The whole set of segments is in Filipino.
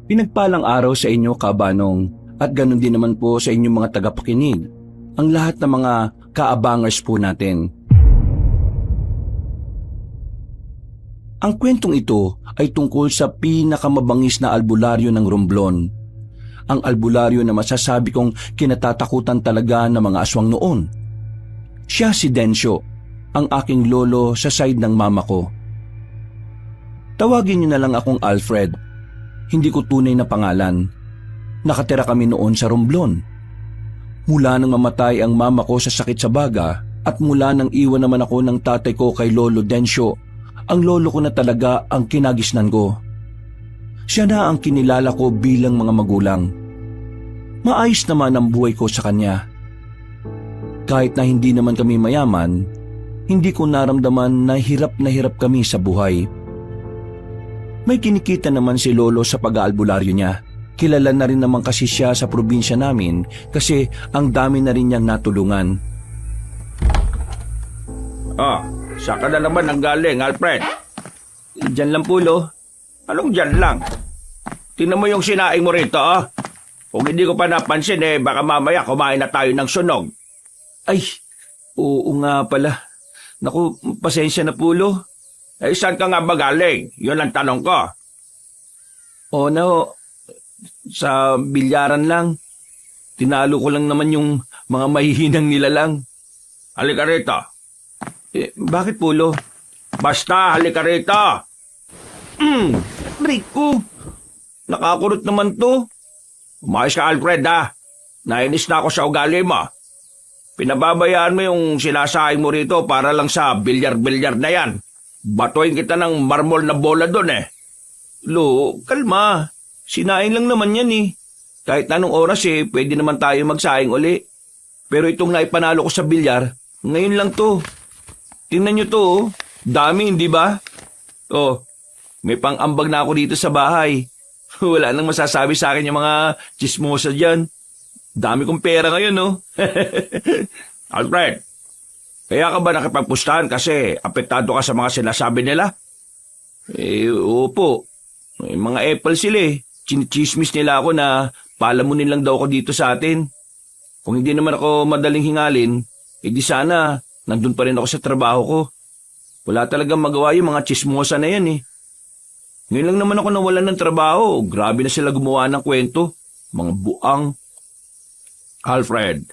Pinagpalang araw sa inyo, Kabanong, at ganun din naman po sa inyong mga tagapakinig, ang lahat ng mga kaabangers po natin. Ang kwentong ito ay tungkol sa pinakamabangis na albularyo ng Romblon. Ang albularyo na masasabi kong kinatatakutan talaga ng mga aswang noon. Siya si Densyo, ang aking lolo sa side ng mama ko. Tawagin niyo na lang akong Alfred. Hindi ko tunay na pangalan. Nakatira kami noon sa Romblon. Mula nang mamatay ang mama ko sa sakit sa baga at mula nang iwan naman ako ng tatay ko kay Lolo Densyo, ang lolo ko na talaga ang kinagisnan ko. Siya na ang kinilala ko bilang mga magulang. Maayos naman ang buhay ko sa kanya. Kahit na hindi naman kami mayaman, hindi ko naramdaman na hirap kami sa buhay. May kinikita naman si Lolo sa pag-aalbularyo niya. Kilala na rin naman kasi siya sa probinsya namin kasi ang dami na rin niyang natulungan. Saan ka na naman ang galing, Alfred? Diyan lang po, Lo. Anong dyan lang? Tingnan mo yung sinaing mo rito, Kung hindi ko pa napansin, baka mamaya kumain na tayo ng sunog. Ay, oo nga pala. Naku, pasensya na po, Lo. Saan ka nga ba galing? Yun ang tanong ko. O no, sa bilyaran lang. Tinalo ko lang naman yung mga mahihinang nila lang. Halika rito. Bakit po, Lo? Basta, halika rito. Rico, nakakurot naman to. Umayos ka, Alfred, Nainis na ako sa ugali mo. Pinababayaan mo yung sinasaing mo rito para lang sa bilyar-bilyar na yan. Batuin kita ng marmol na bola doon, Lo, kalma. Sinain lang naman yan, Kahit anong oras, pwede naman tayo magsaing uli. Pero itong naipanalo ko sa bilyar, ngayon lang to. Tingnan nyo to, Dami, hindi ba? May pang-ambag na ako dito sa bahay. Wala nang masasabi sa akin yung mga chismosa dyan. Dami kong pera ngayon, Alfred, kaya ka ba nakipagpustahan kasi apektado ka sa mga sinasabi nila? Opo. May mga apple sila, Chinichismis nila ako na palamunin lang daw ako dito sa atin. Kung hindi naman ako madaling hingalin, di sana nandun pa rin ako sa trabaho ko. Wala talagang magawa yung mga chismosa na yan, Ngayon lang naman ako nawalan ng trabaho. Grabe na sila gumawa ng kwento. Mga buang. Alfred,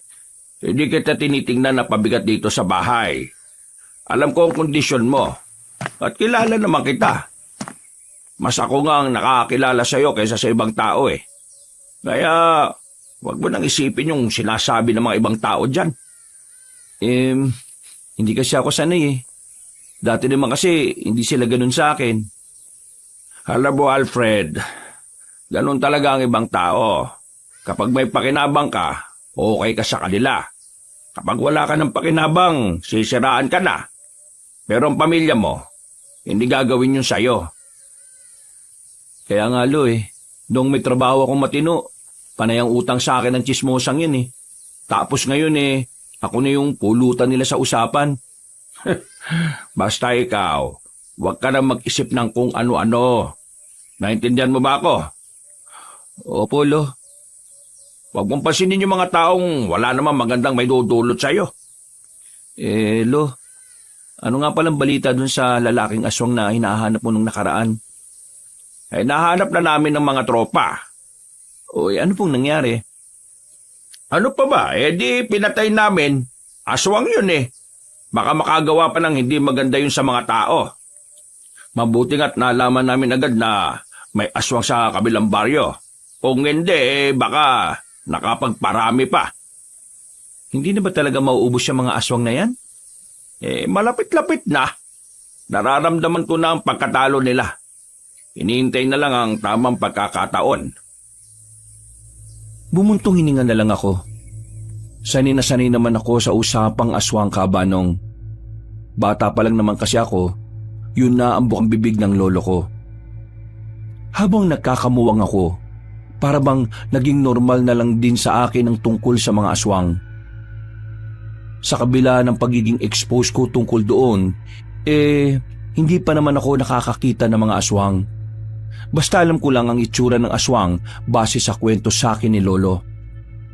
hindi kita tinitingnan na pabigat dito sa bahay. Alam ko ang kondisyon mo. At kilala naman kita. Mas ako nga ang nakakilala sa'yo kaysa sa ibang tao, Kaya, wag mo nang isipin yung sinasabi ng mga ibang tao dyan. Hindi kasi ako sanay, Dati naman kasi hindi sila ganun sa akin. Alam mo, Alfred, ganun talaga ang ibang tao. Kapag may pakinabang ka, okay ka sa kanila. Kapag wala ka ng pakinabang, sisiraan ka na. Pero ang pamilya mo, hindi gagawin yun sa'yo. Kaya nga, Lo, noong may trabaho akong matino, panay ang utang sa akin ng chismosang yun, Tapos ngayon, ako na yung pulutan nila sa usapan. Basta ikaw, huwag ka na mag-isip ng kung ano-ano. Naintindihan mo ba ako? Opo, Lo. Huwag mong pansinin yung mga taong wala namang magandang may dudulot sa'yo. Lo, ano nga palang balita dun sa lalaking aswang na hinahanap mo nung nakaraan? Nahanap na namin ng mga tropa. Ano pong nangyari? Ano pa ba? Di pinatay namin. Aswang yun, Baka makagawa pa ng hindi maganda yun sa mga tao. Mabuti nga't nalaman namin agad na may aswang sa kabilang baryo. Kung hindi, baka nakapagparami pa. Hindi na ba talaga mauubos yung mga aswang na yan? Malapit-lapit na. Nararamdaman ko na ang pagkatalo nila. Hinihintay na lang ang tamang pagkakataon. Bumuntong hininga na lang ako. Sanay na sanay naman ako sa usapang aswang, Kabanong. Bata pa lang naman kasi ako, yun na ang bukang bibig ng lolo ko. Habang nagkakamuwang ako, para bang naging normal na lang din sa akin ang tungkol sa mga aswang. Sa kabila ng pagiging exposed ko tungkol doon, hindi pa naman ako nakakakita ng mga aswang. Basta alam ko lang ang itsura ng aswang base sa kwento sa akin ni Lolo.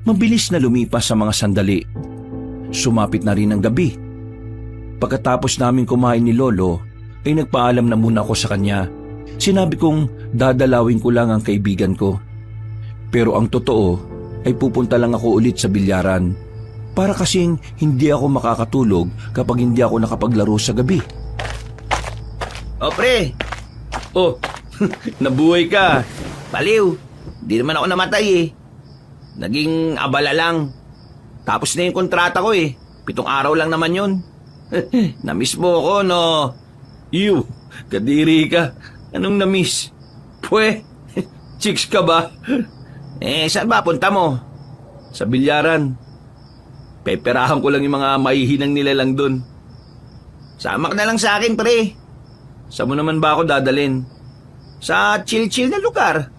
Mabilis na lumipas sa mga sandali. Sumapit na rin ang gabi. Pagkatapos namin kumain ni Lolo, ay nagpaalam na muna ako sa kanya. Sinabi kong dadalawin ko lang ang kaibigan ko. Pero ang totoo ay pupunta lang ako ulit sa bilyaran. Para kasing hindi ako makakatulog kapag hindi ako nakapaglaro sa gabi. O pre! Oh, nabuhay ka. Baliw, di naman ako namatay eh. Naging abala lang. Tapos na yung kontrata ko eh. 7 araw lang naman yun. Namiss mo ako, no? Ew, kadiri ka. Anong namiss? Pwe, chicks ka ba? Saan ba punta mo? Sa bilyaran. Peperahan ko lang yung mga maihinang nila lang dun. Sama ka na lang sa akin, pre. Saan mo naman ba ako dadalin? Sa chill-chill na lugar.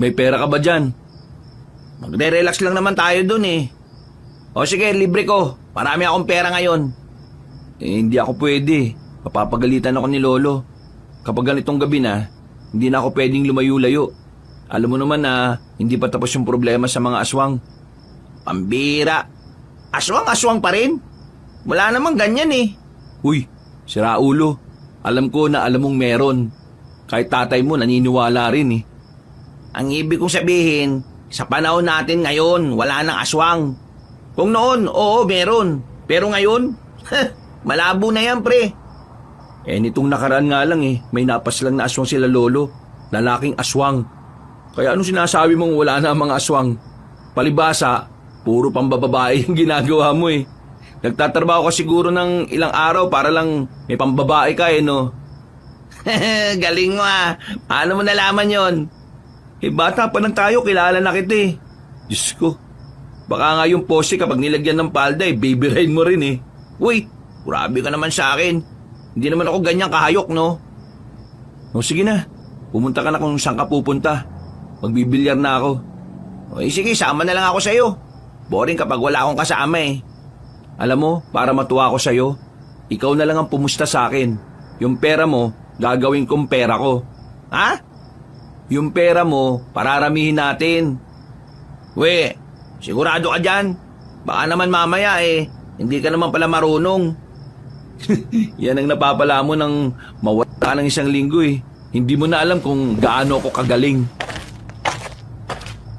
May pera ka ba dyan? Magre-relax lang naman tayo dun eh. O sige, libre ko. Marami akong pera ngayon. Hindi ako pwede. Papapagalitan ako ni Lolo. Kapag ganitong gabi na, hindi na ako pwedeng lumayo-layo. Alam mo naman na hindi pa tapos yung problema sa mga aswang. Pambira. Aswang-aswang pa rin? Wala namang ganyan eh. Uy, sira ulo. Alam ko na alam mong meron. Kahit tatay mo naniniwala rin eh. Ang ibig kong sabihin, sa panahon natin ngayon, wala nang aswang. Kung noon, oo, meron. Pero ngayon, malabo na yan, pre. Nitong nakaraan nga lang eh, may napas lang na aswang sila Lolo. Lalaking aswang. Kaya ano sinasabi mong wala na ang mga aswang? Palibasa, puro pambababae yung ginagawa mo eh. Nagtatrabaho ka siguro ng ilang araw para lang may pambabae ka eh, no? Galing mo ah. Paano mo nalaman yon? Bata pa lang tayo, kilala na kita eh. Diyos ko, baka nga yung pose kapag nilagyan ng palda eh, baby ride mo rin eh. Uy, grabe ka naman sa akin. Hindi naman ako ganyan kahayok, no? O sige na, pumunta ka na kung saan ka pupunta. Magbibilyar na ako. O sige, sama na lang ako sa'yo. Boring kapag wala akong kasama eh. Alam mo, para matuwa ako sa'yo, ikaw na lang ang pumusta sa akin. Yung pera mo, gagawin kong pera ko. Ha? Yung pera mo, pararamihin natin. We, sigurado ka dyan? Baka naman mamaya eh, hindi ka naman pala marunong. Yan ang napapala mo nang mawala ka ng 1 linggo eh. Hindi mo na alam kung gaano ako kagaling.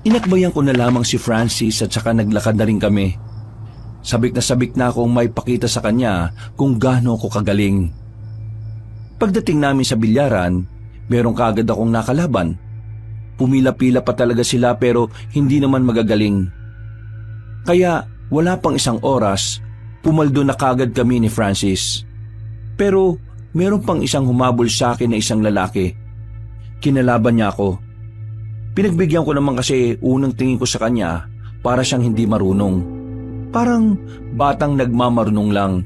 Inakbayan ko na lamang si Francis at saka naglakad na rin kami. Sabik na akong may pakita sa kanya kung gaano ako kagaling. Pagdating namin sa bilyaran, merong kaagad akong nakalaban. Pumila-pila pa talaga sila pero hindi naman magagaling. Kaya wala pang 1 oras, pumaldo na kaagad kami ni Francis. Pero meron pang isang humabol sa akin na isang lalaki. Kinalaban niya ako. Pinagbigyan ko naman kasi unang tingin ko sa kanya para siyang hindi marunong. Parang batang nagmamarunong lang.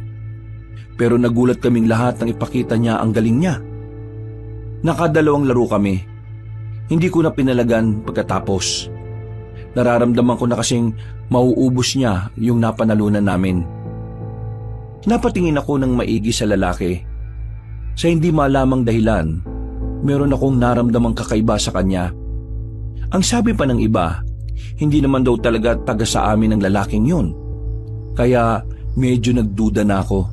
Pero nagulat kaming lahat nang ipakita niya ang galing niya. Nakadalawang laro kami. Hindi ko na pinalagan pagkatapos. Nararamdaman ko na kasing mauubos niya yung napanalunan namin. Napatingin ako ng maigi sa lalaki. Sa hindi malamang dahilan, meron akong naramdamang kakaiba sa kanya. Ang sabi pa ng iba, hindi naman daw talaga taga sa amin ang lalaking yun. Kaya medyo nagduda na ako.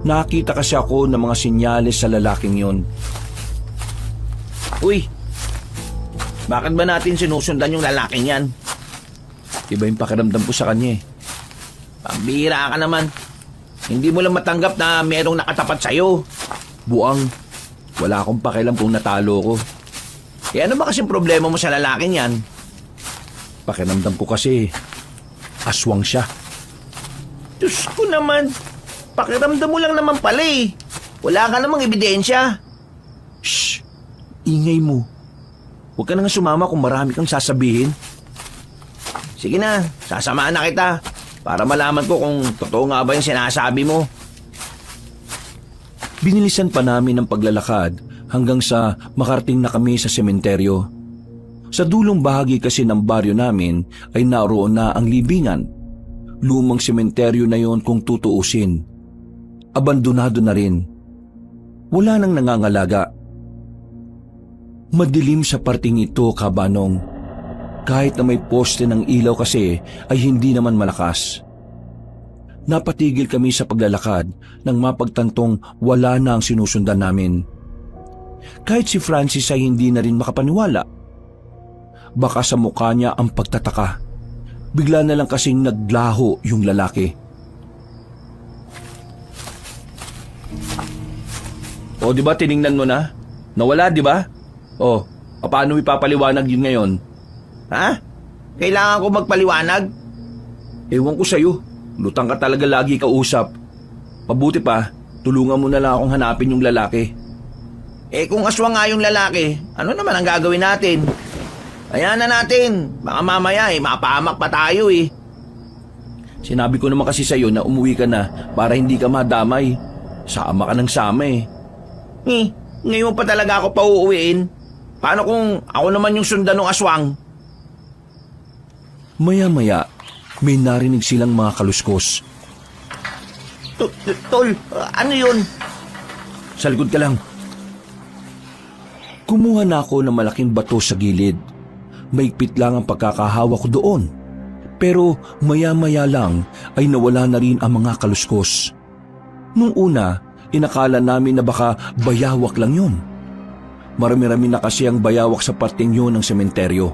Nakita kasi ako ng mga sinyales sa lalaking yun. Uy, bakit ba natin sinusundan yung lalaking yan? Iba yung pakiramdam ko sa kanya eh. Pambira ka naman. Hindi mo lang matanggap na merong nakatapat sa'yo. Buang, wala akong pakialam kung natalo ko. Eh ano ba kasing problema mo sa lalaking yan? Pakiramdam ko kasi aswang siya. Diyos ko naman, pakiramdam mo lang naman pala eh. Wala ka namang ebidensya. Shh, ingay mo. Huwag ka na nga sumama kung marami kang sasabihin. Sige na, sasamahan na kita para malaman ko kung totoo nga ba yung sinasabi mo. Binilisan pa namin ang paglalakad hanggang sa makarating na kami sa sementeryo. Sa dulong bahagi kasi ng baryo namin ay naroon na ang libingan. Lumang sementeryo na yon kung tutuusin. Abandonado na rin. Wala nang nangangalaga. Madilim sa parting ito, Kabanong. Kahit na may poste ng ilaw kasi ay hindi naman malakas. Napatigil kami sa paglalakad nang mapagtantong wala na ang sinusundan namin. Kahit si Francis ay hindi na rin makapaniwala. Baka sa mukha niya ang pagtataka. Bigla na lang kasing naglaho yung lalaki. O di ba tiningnan mo na? Nawala di ba? O, paano ipapaliwanag yun ngayon? Ha? Kailangan ko magpaliwanag? Ewan ko sa'yo. Lutang ka talaga lagi kausap. Mabuti pa, tulungan mo na lang akong hanapin yung lalaki. Kung aswang nga yung lalaki, ano naman ang gagawin natin? Ayan na natin. Baka mamaya mapahamak pa tayo eh. Sinabi ko naman kasi sa'yo na umuwi ka na para hindi ka madamay. Sama ka ng sama eh. Ngayon pa talaga ako pauuwiin. Paano kung ako naman yung sundan ng aswang? Maya-maya, may narinig silang mga kaluskos. Tol, ano yun? Sa likod ka lang. Kumuha na ako ng malaking bato sa gilid. Maigpit lang ang pagkakahawa ko doon. Pero maya-maya lang ay nawala na rin ang mga kaluskos. Nung una, inakala namin na baka bayawak lang yun. Marami-rami na kasi ang bayawak sa parteng yun ng sementeryo.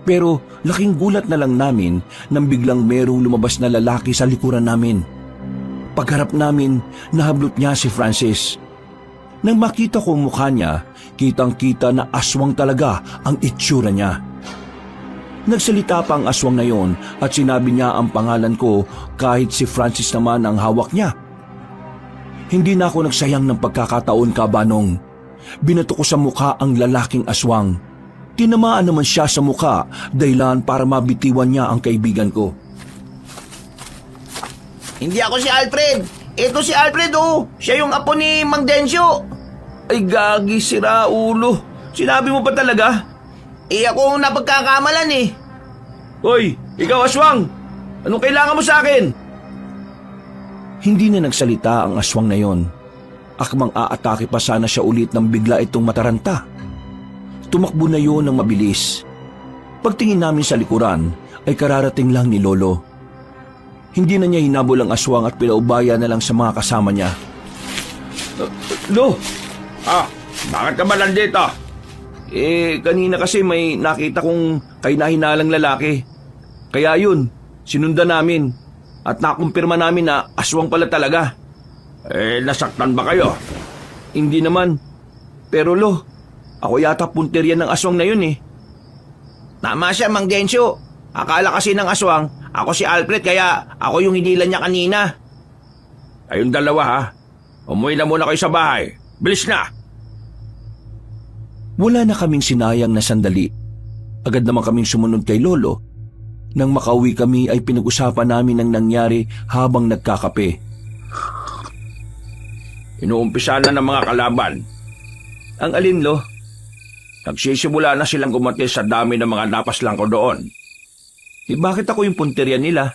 Pero laking gulat na lang namin nang biglang merong lumabas na lalaki sa likuran namin. Pagharap namin, nahablot niya si Francis. Nang makita ko ang mukha niya, kitang-kita na aswang talaga ang itsura niya. Nagsalita pa ang aswang na yon at sinabi niya ang pangalan ko kahit si Francis naman ang hawak niya. Hindi na ako nagsayang ng pagkakataon, Kabanong. Binato ko sa mukha ang lalaking aswang. Tinamaan naman siya sa mukha dahilan para mabitiwan niya ang kaibigan ko. Hindi ako si Alfred. Ito si Alfred oh. Siya yung apo ni Mang Densyo. Ay gagi, sira ulo. Sinabi mo pa talaga? Ako ang napagkakamalan eh. Hoy, ikaw aswang! Anong kailangan mo sa akin? Hindi na nagsalita ang aswang na yon. Akmang aatake pa sana siya ulit nang bigla itong mataranta. Tumakbo na yon ng mabilis. Pagtingin namin sa likuran ay kararating lang ni Lolo. Hindi na niya hinabol ang aswang at pinaubaya na lang sa mga kasama niya. Lo! Bakit ka ba nandito? Kanina kasi may nakita kong kahina-hinalang lalaki. Kaya yun, sinundan namin at nakumpirma namin na aswang pala talaga. Nasaktan ba kayo? Hindi naman. Pero Lo, ako yata punterya ng aswang na yun eh. Tama siya, Mang Densyo. Akala kasi ng aswang, ako si Alfred kaya ako yung hinila niya kanina. Kayong dalawa ha? Umuwi na muna kayo sa bahay. Bilis na! Wala na kaming sinayang na sandali. Agad naman kaming sumunod kay Lolo. Nang makauwi kami ay pinag-usapan namin ang nangyari habang nagkakape. Inuumpisa na ng mga kalaban. Ang alin, Lo? Nagsisimula na silang gumatis sa dami ng mga napaslang ko doon. Bakit ako yung punterya nila?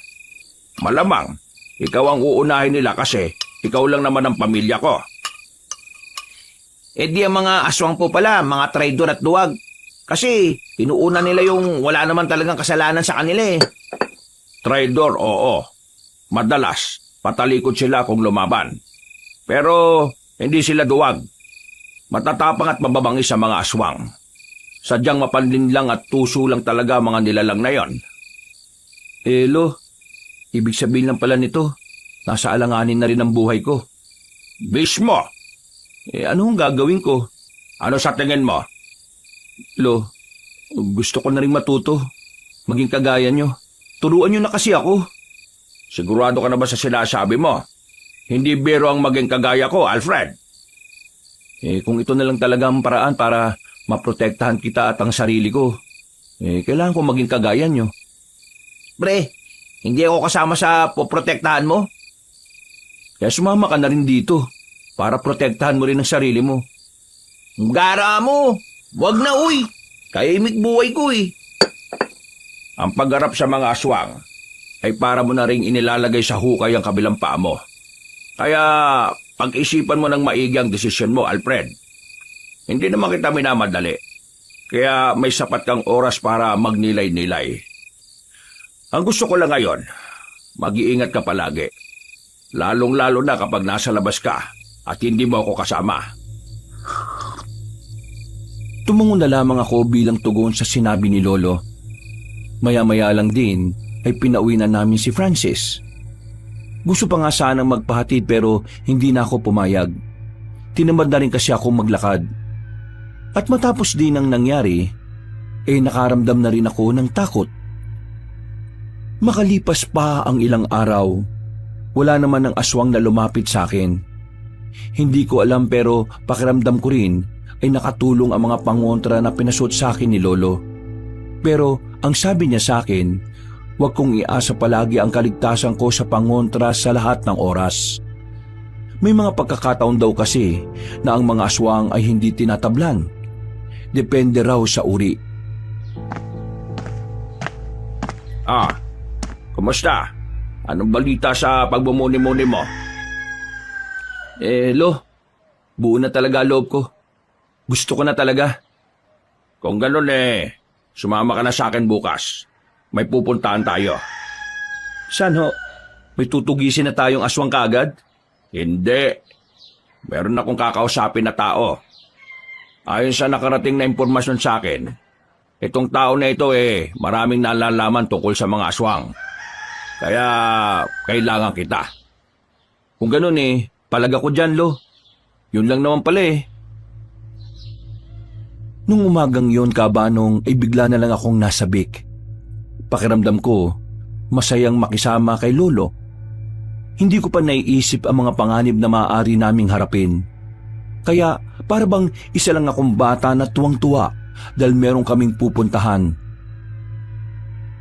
Malamang, ikaw ang uunahin nila kasi ikaw lang naman ang pamilya ko. Di ang mga aswang po pala, mga traidor at duwag. Kasi inuuna nila yung wala naman talagang kasalanan sa kanila eh. Traidor, oo. Madalas, patalikod sila kung lumaban. Pero hindi sila duwag. Matatapang at mababangis sa mga aswang. Sadyang mapanlinlang at tuso lang talaga mga nilalang na yon. Lo, ibig sabihin lang pala nito, nasa alanganin na rin ang buhay ko. Mismo! Ano ang gagawin ko? Ano sa tingin mo? Lo, gusto ko na rin matuto. Maging kagaya nyo. Turuan nyo na kasi ako. Sigurado ka na ba sa sinasabi mo? Hindi biro ang maging kagaya ko, Alfred. Kung ito na lang talaga ang paraan para maprotektahan kita at ang sarili ko, kailangan ko maging kagaya nyo. Pre, hindi ako kasama sa poprotektahan mo? Kaya sumama ka na rin dito para protektahan mo rin ang sarili mo. Gara mo! Wag na uy! Kaya imik buhay ko eh. Ang pagharap sa mga aswang ay para mo na ring inilalagay sa hukay ang kabilang paa mo. Kaya pag-isipan mo ng maigi ang desisyon mo, Alfred. Hindi naman kita minamadali. Kaya may sapat kang oras para magnilay-nilay. Ang gusto ko lang ngayon, mag-iingat ka palagi. Lalong-lalo na kapag nasa labas ka at hindi mo ako kasama. Tumango na lamang ako bilang tugon sa sinabi ni Lolo. Maya-maya lang din ay pinauwi na namin si Francis. Gusto pa nga sanang magpahatid pero hindi na ako pumayag. Tinamad na rin kasi ako maglakad. At matapos din ang nangyari, nakaramdam na rin ako ng takot. Makalipas pa ang ilang araw, wala naman ng aswang na lumapit sa akin. Hindi ko alam pero pakiramdam ko rin ay nakatulong ang mga pangontra na pinasuot sa akin ni Lolo. Pero ang sabi niya sa akin, huwag kong iasa palagi ang kaligtasan ko sa pangontra sa lahat ng oras. May mga pagkakataon daw kasi na ang mga aswang ay hindi tinatablan. Depende raw sa uri. Kumusta? Anong balita sa pagbumuni-muni mo? Lo, buo na talaga loob ko. Gusto ko na talaga. Kung ganun sumama ka na sa akin bukas. May pupuntahan tayo. Saan ho? May tutugisin na tayong aswang kaagad? Hindi. Meron akong kakausapin na tao. Ayon sa nakarating na impormasyon sa akin, itong tao na ito maraming nalalaman tungkol sa mga aswang. Kaya kailangan kita. Kung ganun palag ako dyan, Lo. Yun lang naman pala Nung umagang yon, Kabanong, bigla na lang akong nasabik. Pakiramdam ko, masayang makisama kay Lolo. Hindi ko pa naiisip ang mga panganib na maaari naming harapin. Kaya para bang isa lang akong bata na tuwang-tuwa dahil meron kaming pupuntahan.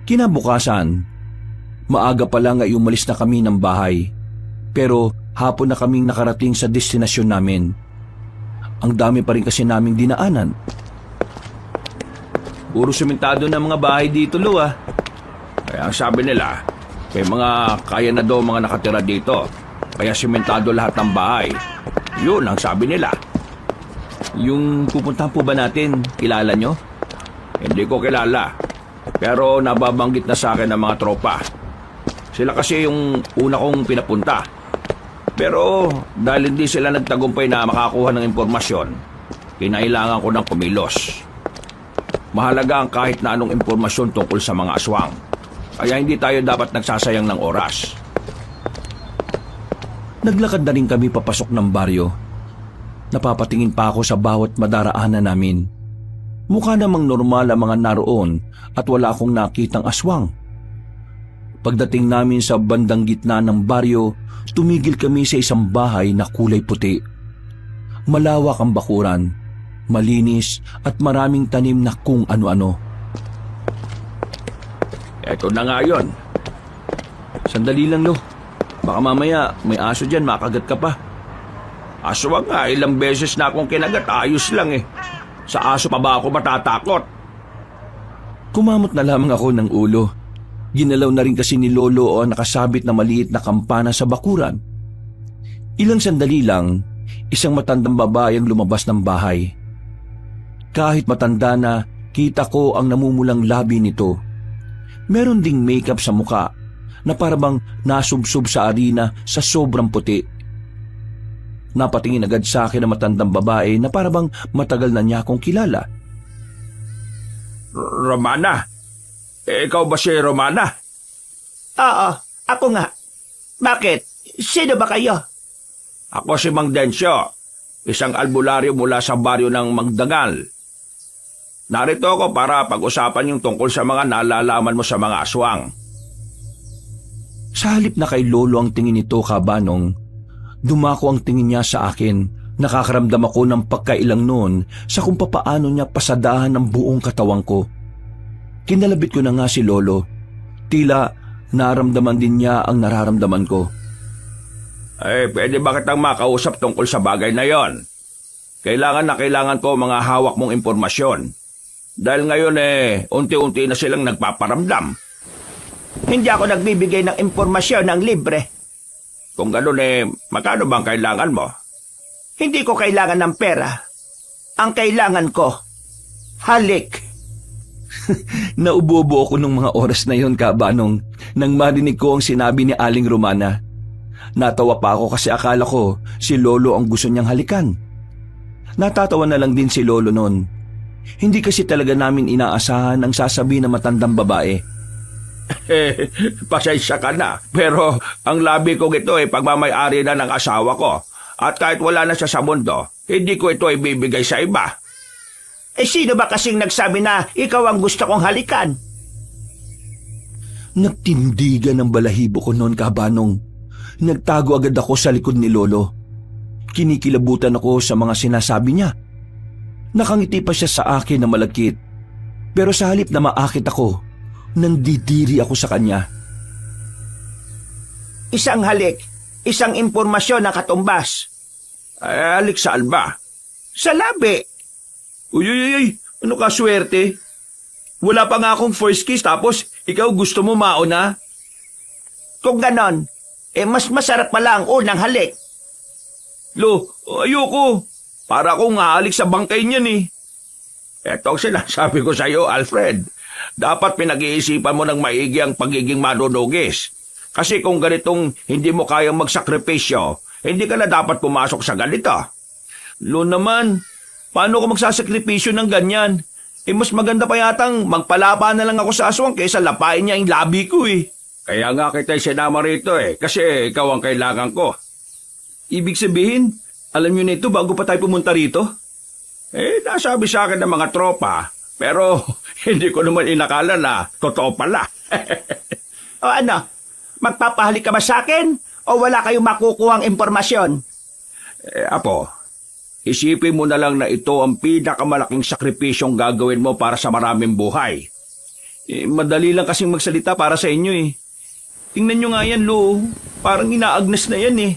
Kinabukasan, maaga pa lang ay umalis na kami ng bahay. Pero hapon na kaming nakarating sa destinasyon namin. Ang dami pa rin kasi naming dinaanan. Puro sementado na mga bahay dito, Lo Kaya ang sabi nila, may mga kaya na daw mga nakatira dito. Kaya sementado lahat ng bahay. Yun ang sabi nila. Yung pupuntahan po ba natin, kilala nyo? Hindi ko kilala. Pero nababanggit na sa akin ng mga tropa. Sila kasi yung una kong pinapunta. Pero dahil hindi sila nagtagumpay na makakuha ng impormasyon, kinailangan ko ng kumilos. Mahalaga ang kahit na anong impormasyon tungkol sa mga aswang. Kaya hindi tayo dapat nagsasayang ng oras. Naglakad na rin kami papasok ng baryo. Napapatingin pa ako sa bawat madaraanan namin. Mukha namang normal ang mga naroon at wala akong nakitang aswang. Pagdating namin sa bandang gitna ng baryo, tumigil kami sa isang bahay na kulay puti. Malawak ang bakuran, malinis at maraming tanim na kung ano-ano. Eto na nga yun. Sandali lang, Lo. Baka mamaya may aso dyan, makagat ka pa. Aswang nga, ilang beses na akong kinagat, ayos lang Sa aso pa ba ako matatakot? Kumamot na lamang ako ng ulo. Ginalaw na rin kasi ni Lolo o nakasabit na maliit na kampana sa bakuran. Ilang sandali lang, isang matandang babae ang lumabas ng bahay. Kahit matanda na, kita ko ang namumulang labi nito. Meron ding makeup sa muka na parabang nasubsob sa arena sa sobrang puti. Napatingin agad sa akin ang matandang babae na parabang matagal na niya akong kilala. Romana? Ikaw ba si Romana? Oo, ako nga. Bakit? Sino ba kayo? Ako si Mang Densyo, isang albularyo mula sa baryo ng Magdangal. Narito ako para pag-usapan yung tungkol sa mga nalalaman mo sa mga aswang. Sa halip na kay Lolo ang tingin nito, Kabanong, dumako ang tingin niya sa akin. Nakakaramdam ako ng pagkailang noon sa kung papaano niya pasadahan ng buong katawang ko. Kinalabit ko na nga si Lolo. Tila naramdaman din niya ang nararamdaman ko. Pwede ba kitang makausap tungkol sa bagay na yon? Kailangan ko mga hawak mong impormasyon. Dahil ngayon unti-unti na silang nagpaparamdam. Hindi ako nagbibigay ng impormasyon ng libre. Kung gano'n magkano bang kailangan mo? Hindi ko kailangan ng pera. ang kailangan ko. Halik. Naubobo ako nung mga oras na yon, Kabanong, nang marinig ko ang sinabi ni Aling Romana. Natawa pa ako kasi akala ko si Lolo ang gusto niyang halikan. Natatawa na lang din si Lolo noon. Hindi kasi talaga namin inaasahan ang sasabihin ng matandang babae. Pasensya ka na. Pero ang labi kong ito ay pagmamayari na ng asawa ko. At kahit wala na siya sa mundo, hindi ko ito ibibigay sa iba. Sino ba kasing nagsabi na ikaw ang gusto kong halikan? Nagtindigan ng balahibo ko noon, Kabanong. Nagtago agad ako sa likod ni Lolo. Kinikilabutan ako sa mga sinasabi niya. Nakangiti pa siya sa akin na malagkit. Pero sa halip na maakit ako, nandidiri ako sa kanya. Isang halik, isang impormasyon na katumbas. Ay, halik saan ba? Sa labi. Uy, ano ka swerte? Wala pa nga akong first kiss tapos ikaw gusto mo mauna? Kung ganon, mas masarap pala ang unang halik. Lo, ayoko. Para akong halik sa bangkay niyan eh. Eto ang sinasabi ko sa iyo, Alfred. Dapat pinag-iisipan mo ng maigi ang pagiging manunugis. Kasi kung ganitong hindi mo kayang magsakripisyo, hindi ka na dapat pumasok sa ganito. Lo naman, paano ko magsasakripisyo ng ganyan? Mas maganda pa yatang magpalapa na lang ako sa aswang kaysa lapain niya yung labi ko eh. Kaya nga kita sinama rito eh, kasi ikaw ang kailangan ko. Ibig sabihin, alam niyo na ito bago pa tayo pumunta rito? Nasabi sa akin ng mga tropa, pero hindi ko naman inakala na totoo pala. O ano, magpapahalik ka ba sa akin o wala kayong makukuhang impormasyon? Apo, isipin mo na lang na ito ang pinakamalaking sakripisyong gagawin mo para sa maraming buhay. Madali lang kasing magsalita para sa inyo eh. Tingnan nyo nga yan, Lo. Parang inaagnas na yan eh.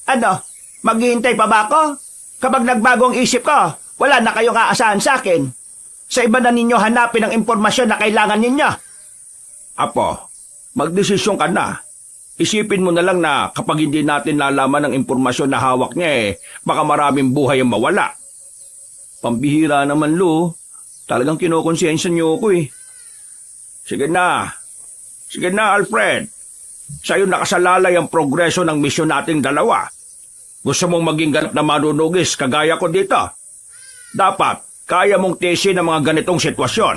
Ano, maghihintay pa ba ako? Kapag nagbago ang isip ko, wala na kayong aasahan sa akin. Sa iba na ninyo hanapin ang impormasyon na kailangan ninyo. Apo, magdesisyon ka na. Isipin mo na lang na kapag hindi natin nalaman ang impormasyon na hawak niya baka maraming buhay ang mawala. Pambihira naman, Lo. Talagang kinokonsensya niyo ako eh. Sige na, Alfred. Sa'yo nakasalalay ang progreso ng misyon nating dalawa. Gusto mong maging ganap na manunugis kagaya ko dito? Dapat, kaya mong tiisin ang mga ganitong sitwasyon.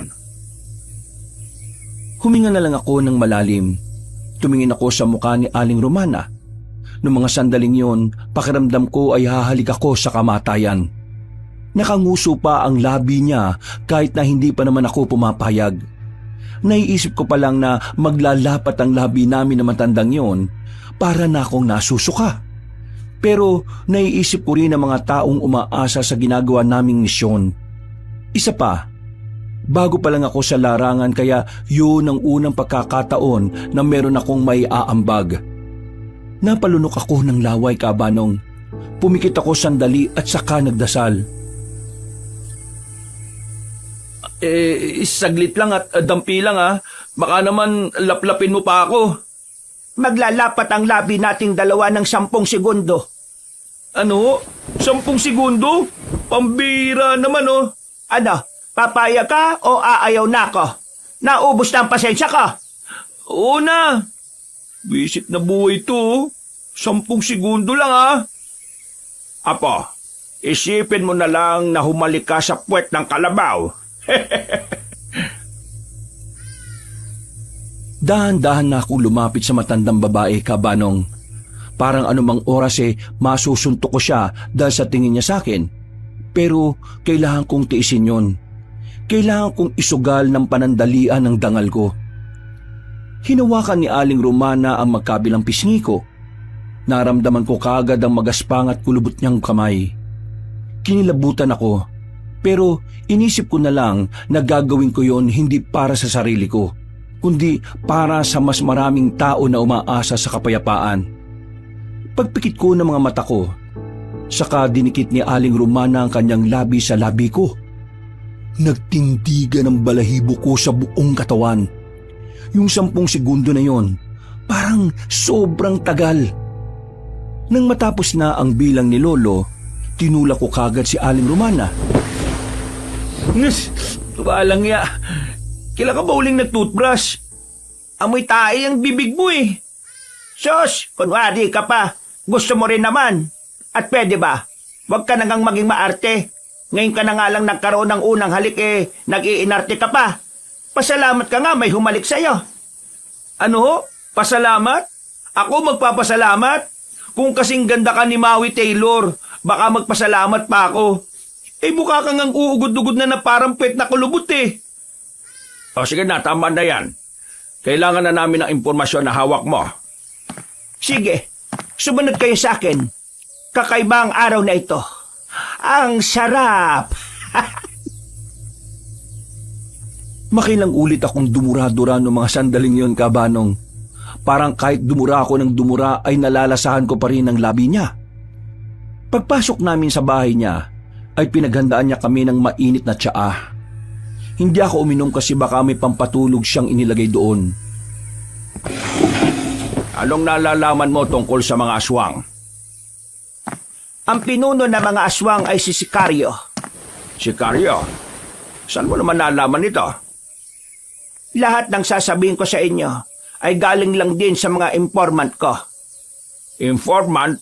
Huminga na lang ako ng malalim. Tumingin ako sa mukha ni Aling Romana. Noong mga sandaling yon, pakiramdam ko ay hahalik ako sa kamatayan. Nakanguso pa ang labi niya kahit na hindi pa naman ako pumapayag. Naiisip ko pa lang na maglalapat ang labi namin na matandang yon para na akong nasusuka. Pero naiisip ko rin ang mga taong umaasa sa ginagawa naming misyon. Isa pa, bago pa lang ako sa larangan kaya yun ang unang pagkakataon na meron akong may aambag. Napalunok ako ng laway, Kabanong. Pumikit ako sandali at saka nagdasal. Saglit lang at dampi lang ha. Baka naman laplapin mo pa ako. Maglalapat ang labi nating dalawa ng 10 segundo. Ano? 10 segundo? Pambira naman oh. Ano, papayag ka o aayaw na ako? Naubos na ang pasensya ko. Oo na. Bisit na buhay to. 10 segundo lang ha. Apo, isipin mo na lang na humalik ka sa puwet ng kalabaw. Dahan-dahan na akong lumapit sa matandang babae, Kabanong. Parang anumang oras masusuntok ko siya dahil sa tingin niya sa akin. Pero kailangan kong tiisin yun. Kailangan kong isugal ng panandalian ng dangal ko. Hinawakan ni Aling Romana ang magkabilang pisngi ko. Naramdaman ko kaagad ang magaspang at kulubot niyang kamay. Kinilabutan ako, pero inisip ko na lang na gagawin ko yon hindi para sa sarili ko, kundi para sa mas maraming tao na umaasa sa kapayapaan. Pagpikit ko ng mga mata ko, saka dinikit ni Aling Romana ang kanyang labi sa labi ko. Nagtindigan ang balahibo ko sa buong katawan. Yung 10 segundo na yon, parang sobrang tagal. Nang matapos na ang bilang ni Lolo, Tinulak ko kagad si Aling Romana. Tuwalang ya. Kila ka ba uling nag-toothbrush? Amoy tae ang bibig mo eh. Sos, kunwari ka pa. Gusto mo rin naman. At pwede ba? Huwag ka nang maging maarte. Ngayon ka na nga lang nagkaroon ng unang halik eh, nag-iinarte ka pa. Pasalamat ka nga, may humalik sa'yo. Ano? Pasalamat? Ako magpapasalamat? Kung kasing ganda ka ni Maui Taylor, baka magpasalamat pa ako. Eh mukha kang ang uugod-ugod na parang pet na kulubot eh. O sige na, tama na yan. Kailangan na namin ng impormasyon na hawak mo. Sige, sumunod kayo sa akin. Kakaiba ang araw na ito. Ang sarap! Makilang ulit akong dumura-dura noong mga sandaling yon, Kabanong. Parang kahit dumura ako ng dumura ay nalalasahan ko pa rin ang labi niya. Pagpasok namin sa bahay niya, ay pinaghandaan niya kami ng mainit na tsaa. Hindi ako uminom kasi baka may pampatulog siyang inilagay doon. Anong nalalaman mo tungkol sa mga aswang? Ang pinuno ng mga aswang ay si Sicario. Sicario? Saan mo naman nalaman ito? Lahat ng sasabihin ko sa inyo ay galing lang din sa mga informant ko. Informant?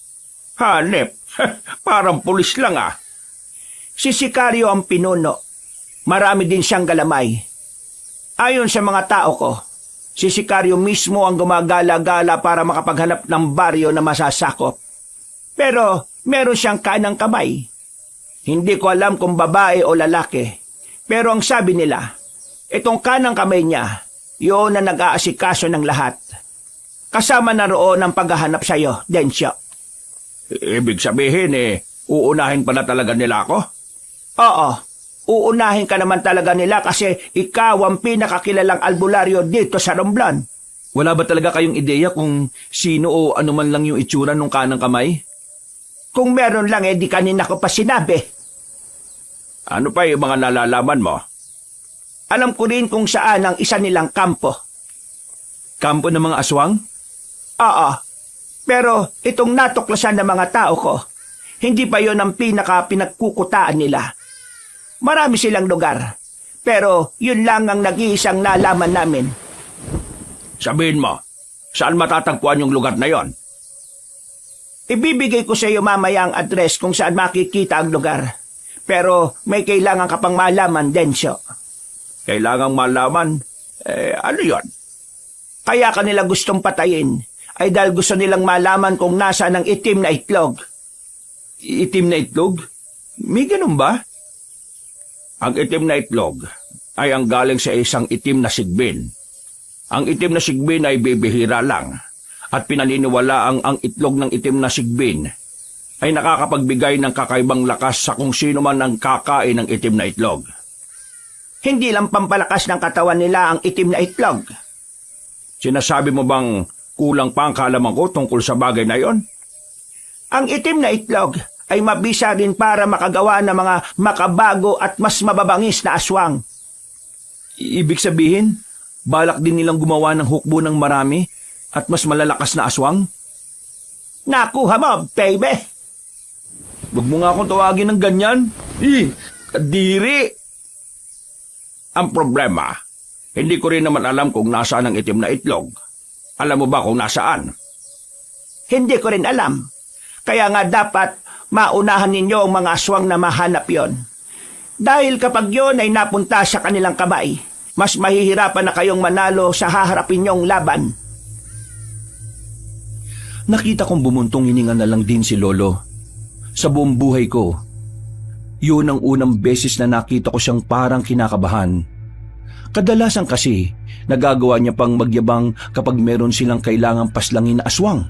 Hanep, parang pulis lang ah. Si Sicario ang pinuno. Marami din siyang galamay. Ayon sa mga tao ko, si Sicario mismo ang gumagala-gala para makapaghanap ng baryo na masasakop. Pero meron siyang kanang kamay. Hindi ko alam kung babae o lalaki. Pero ang sabi nila, itong kanang kamay niya, yun na nag-aasikaso ng lahat. Kasama na roon ang paghahanap sa iyo, Densyo. Ibig sabihin uunahin pa na talaga nila ako? Oo, uunahin ka naman talaga nila kasi ikaw ang pinakakilalang albularyo dito sa Romblon. Wala ba talaga kayong ideya kung sino o ano man lang yung itsura ng kanang kamay? Kung meron lang di kanina ko pa sinabi. Ano pa yung mga nalalaman mo? Alam ko rin kung saan ang isa nilang kampo. Kampo ng mga aswang? Oo, pero itong natuklasan ng mga tao ko, hindi pa yon ang pinagkukutaan nila. Marami silang lugar, pero yun lang ang nag-iisang nalaman namin. Sabihin mo, saan matatagpuan yung lugar na yon? Ibibigay ko sa iyo mamaya ang address kung saan makikita ang lugar. Pero may kailangan ka pang malaman, Densyo. Kailangang malaman? Ano yon? Kaya kanila gustong patayin ay dahil gusto nilang malaman kung nasaan ang itim na itlog. Itim na itlog? May ganun ba? Ang itim na itlog ay ang galing sa isang itim na sigbin. Ang itim na sigbin ay bibihira lang at pinaniniwala ang itlog ng itim na sigbin ay nakakapagbigay ng kakaibang lakas sa kung sino man ang kakain ng itim na itlog. Hindi lang pampalakas ng katawan nila ang itim na itlog. Sinasabi mo bang kulang pa ang kaalaman ko tungkol sa bagay na yon? Ang itim na itlog ay mabisa din para makagawa ng mga makabago at mas mababangis na aswang. Ibig sabihin, balak din nilang gumawa ng hukbo ng marami at mas malalakas na aswang? Nakuha mo, baby! Huwag mo nga akong tawagin ng ganyan. Kadiri! Ang problema, hindi ko rin naman alam kung nasaan ang itim na itlog. Alam mo ba kung nasaan? Hindi ko rin alam. Kaya nga dapat maunahan ninyo ang mga aswang na mahanap yon. Dahil kapag yon ay napunta sa kanilang kamay, mas mahihirapan na kayong manalo sa haharapin nyong laban. Nakita kong bumuntong hininga na lang din si Lolo. Sa buong buhay ko, yun ang unang beses na nakita ko siyang parang kinakabahan. Kadalasan kasi, nagagawa niya pang magyabang kapag meron silang kailangang paslangin na aswang.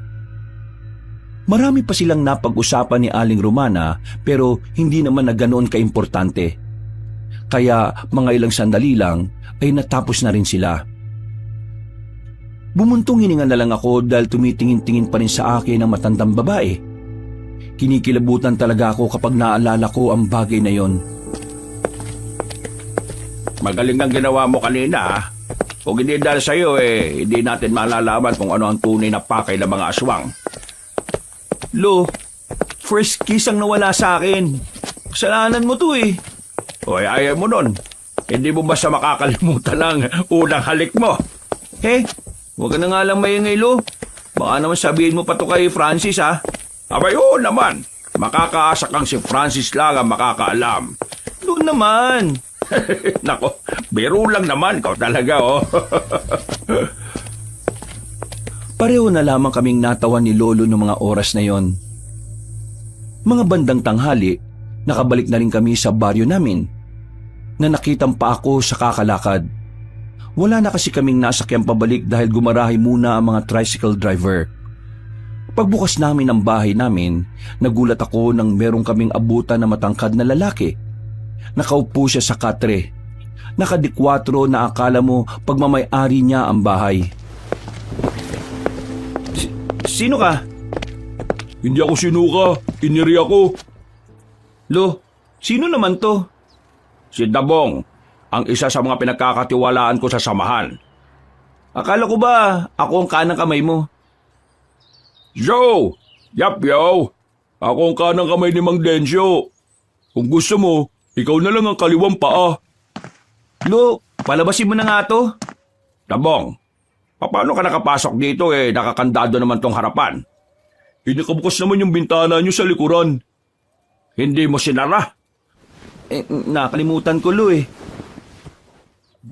Marami pa silang napag-usapan ni Aling Romana pero hindi naman na ganoon kaimportante. Kaya mga ilang sandali lang ay natapos na rin sila. Bumuntong hininga na lang ako dahil tumitingin-tingin pa rin sa akin ang matandang babae. Kinikilabutan talaga ako kapag naalala ko ang bagay na yon. Magaling ang ginawa mo kanina. Kung hindi dahil sa'yo hindi natin malalaman kung ano ang tunay na pakay ng mga aswang. Lo, first kiss ang nawala sa akin. Kasalanan mo to eh. Hoy, ayaw mo nun. Hindi mo basta makakalimutan ang unang halik mo. Huwag ka na nga lang maingay, Lo. Baka naman sabihin mo pa to kay Francis, ha? Abay, oo naman. Makakaasa kang si Francis lang ang makakaalam. Doon naman. Nako, biro lang naman. Ikaw talaga, oh. Pareho na lamang kaming natawan ni Lolo noong mga oras na yon. Mga bandang tanghali, nakabalik na rin kami sa baryo namin. Nanakitang pa ako sa kakalakad. Wala na kasi kaming nasakyang pabalik dahil gumarahe muna ang mga tricycle driver. Pagbukas namin ng bahay namin, nagulat ako nang merong kaming abutan na matangkad na lalaki. Nakaupo siya sa katre. Nakadikwatro na akala mo pagmamay-ari niya ang bahay. Sino ka? Hindi ako sinuka. Iniri ako. Lo, sino naman to? Si Dabong, ang isa sa mga pinagkakatiwalaan ko sa samahan. Akala ko ba ako ang kanang kamay mo? Joe! Yap, yo! Ako ang kanang kamay ni Mang Densyo. Kung gusto mo, ikaw na lang ang kaliwang paa. Lo, palabasin mo na nga to. Dabong, paano ka nakapasok dito nakakandado naman tong harapan? Nakabukas naman yung bintana niyo sa likuran. Hindi mo sinara? Nakalimutan ko, Lo eh.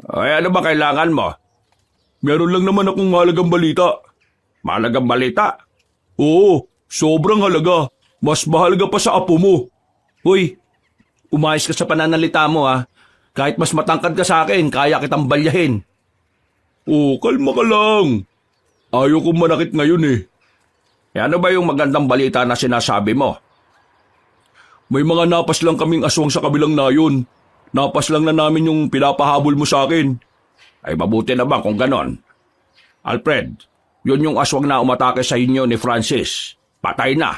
Ay, ano ba kailangan mo? Meron lang naman akong mahalagang balita. Mahalagang balita? Oo, sobrang halaga. Mas mahalaga pa sa apo mo. Hoy, umayos ka sa pananalita mo ha. Kahit mas matangkad ka sa akin, kaya kitang balyahin. Oo, kalma ka lang. Ayaw kong manakit ngayon eh. Ano ba yung magandang balita na sinasabi mo? May mga napas lang kaming aswang sa kabilang nayon. Napas lang na namin yung pinapahabol mo sa akin. Ay mabuti na ba kung ganon? Alfred, yun yung aswang na umatake sa inyo ni Francis. Patay na.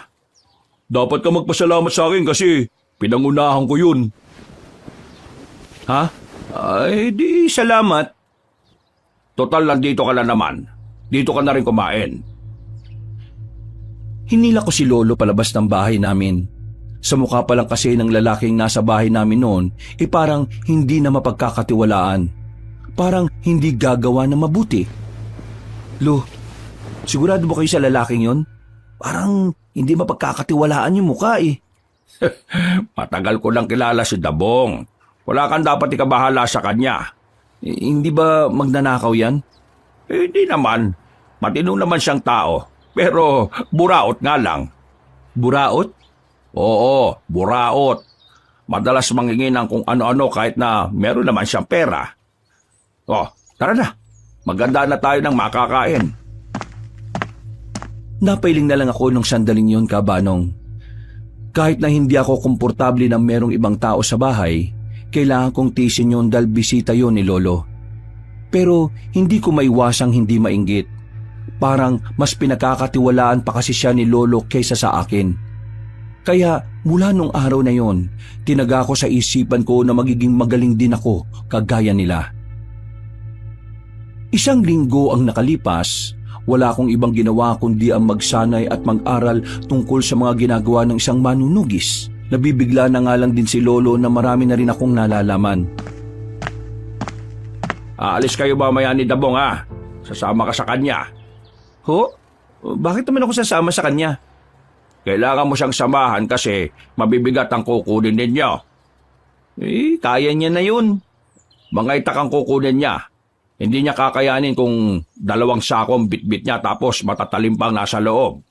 Dapat ka magpasalamat sa akin kasi pinangunahan ko yun. Ha? Ay, di salamat. Total, nandito ka na naman. Dito ka na rin kumain. Hinila ko si Lolo palabas ng bahay namin. Sa mukha pa lang kasi ng lalaking nasa bahay namin noon, parang hindi na mapagkakatiwalaan. Parang hindi gagawa na mabuti. Lo, sigurado ba kayo sa lalaking yon? Parang hindi mapagkakatiwalaan yung mukha eh. Matagal ko lang kilala si Dabong. Wala kang dapat ikabahala sa kanya. Hindi ba magnanakaw yan? Hindi naman. Matino naman siyang tao. Pero buraot nga lang. Buraot? Oo, buraot. Madalas mangingin ng kung ano-ano kahit na meron naman siyang pera. Oh, tara na. Maganda na tayo ng makakain. Napailing na lang ako nung sandaling yon, Kabanong. Kahit na hindi ako komportable na merong ibang tao sa bahay, kailangan kong tiisin yon dahil bisita yon ni Lolo. Pero hindi ko maiwasang hindi mainggit. Parang mas pinagkakatiwalaan pa kasi siya ni Lolo kaysa sa akin. Kaya mula nung araw na yon, tinaga ko sa isipan ko na magiging magaling din ako kagaya nila. Isang linggo ang nakalipas, wala akong ibang ginawa kundi ang magsanay at mag-aral tungkol sa mga ginagawa ng isang manunugis. Nabibigla na nga lang din si Lolo na marami na rin akong nalalaman. Aalis kayo mamaya ni Dabong ha? Sasama ka sa kanya. Ho? Bakit naman ako sasama sa kanya? Kailangan mo siyang samahan kasi mabibigat ang kukunin ninyo. Kaya niya na yun. Mga itak ang kukunin niya. Hindi niya kakayanin kung 2 sakong bitbit niya tapos matatalim pang nasa loob.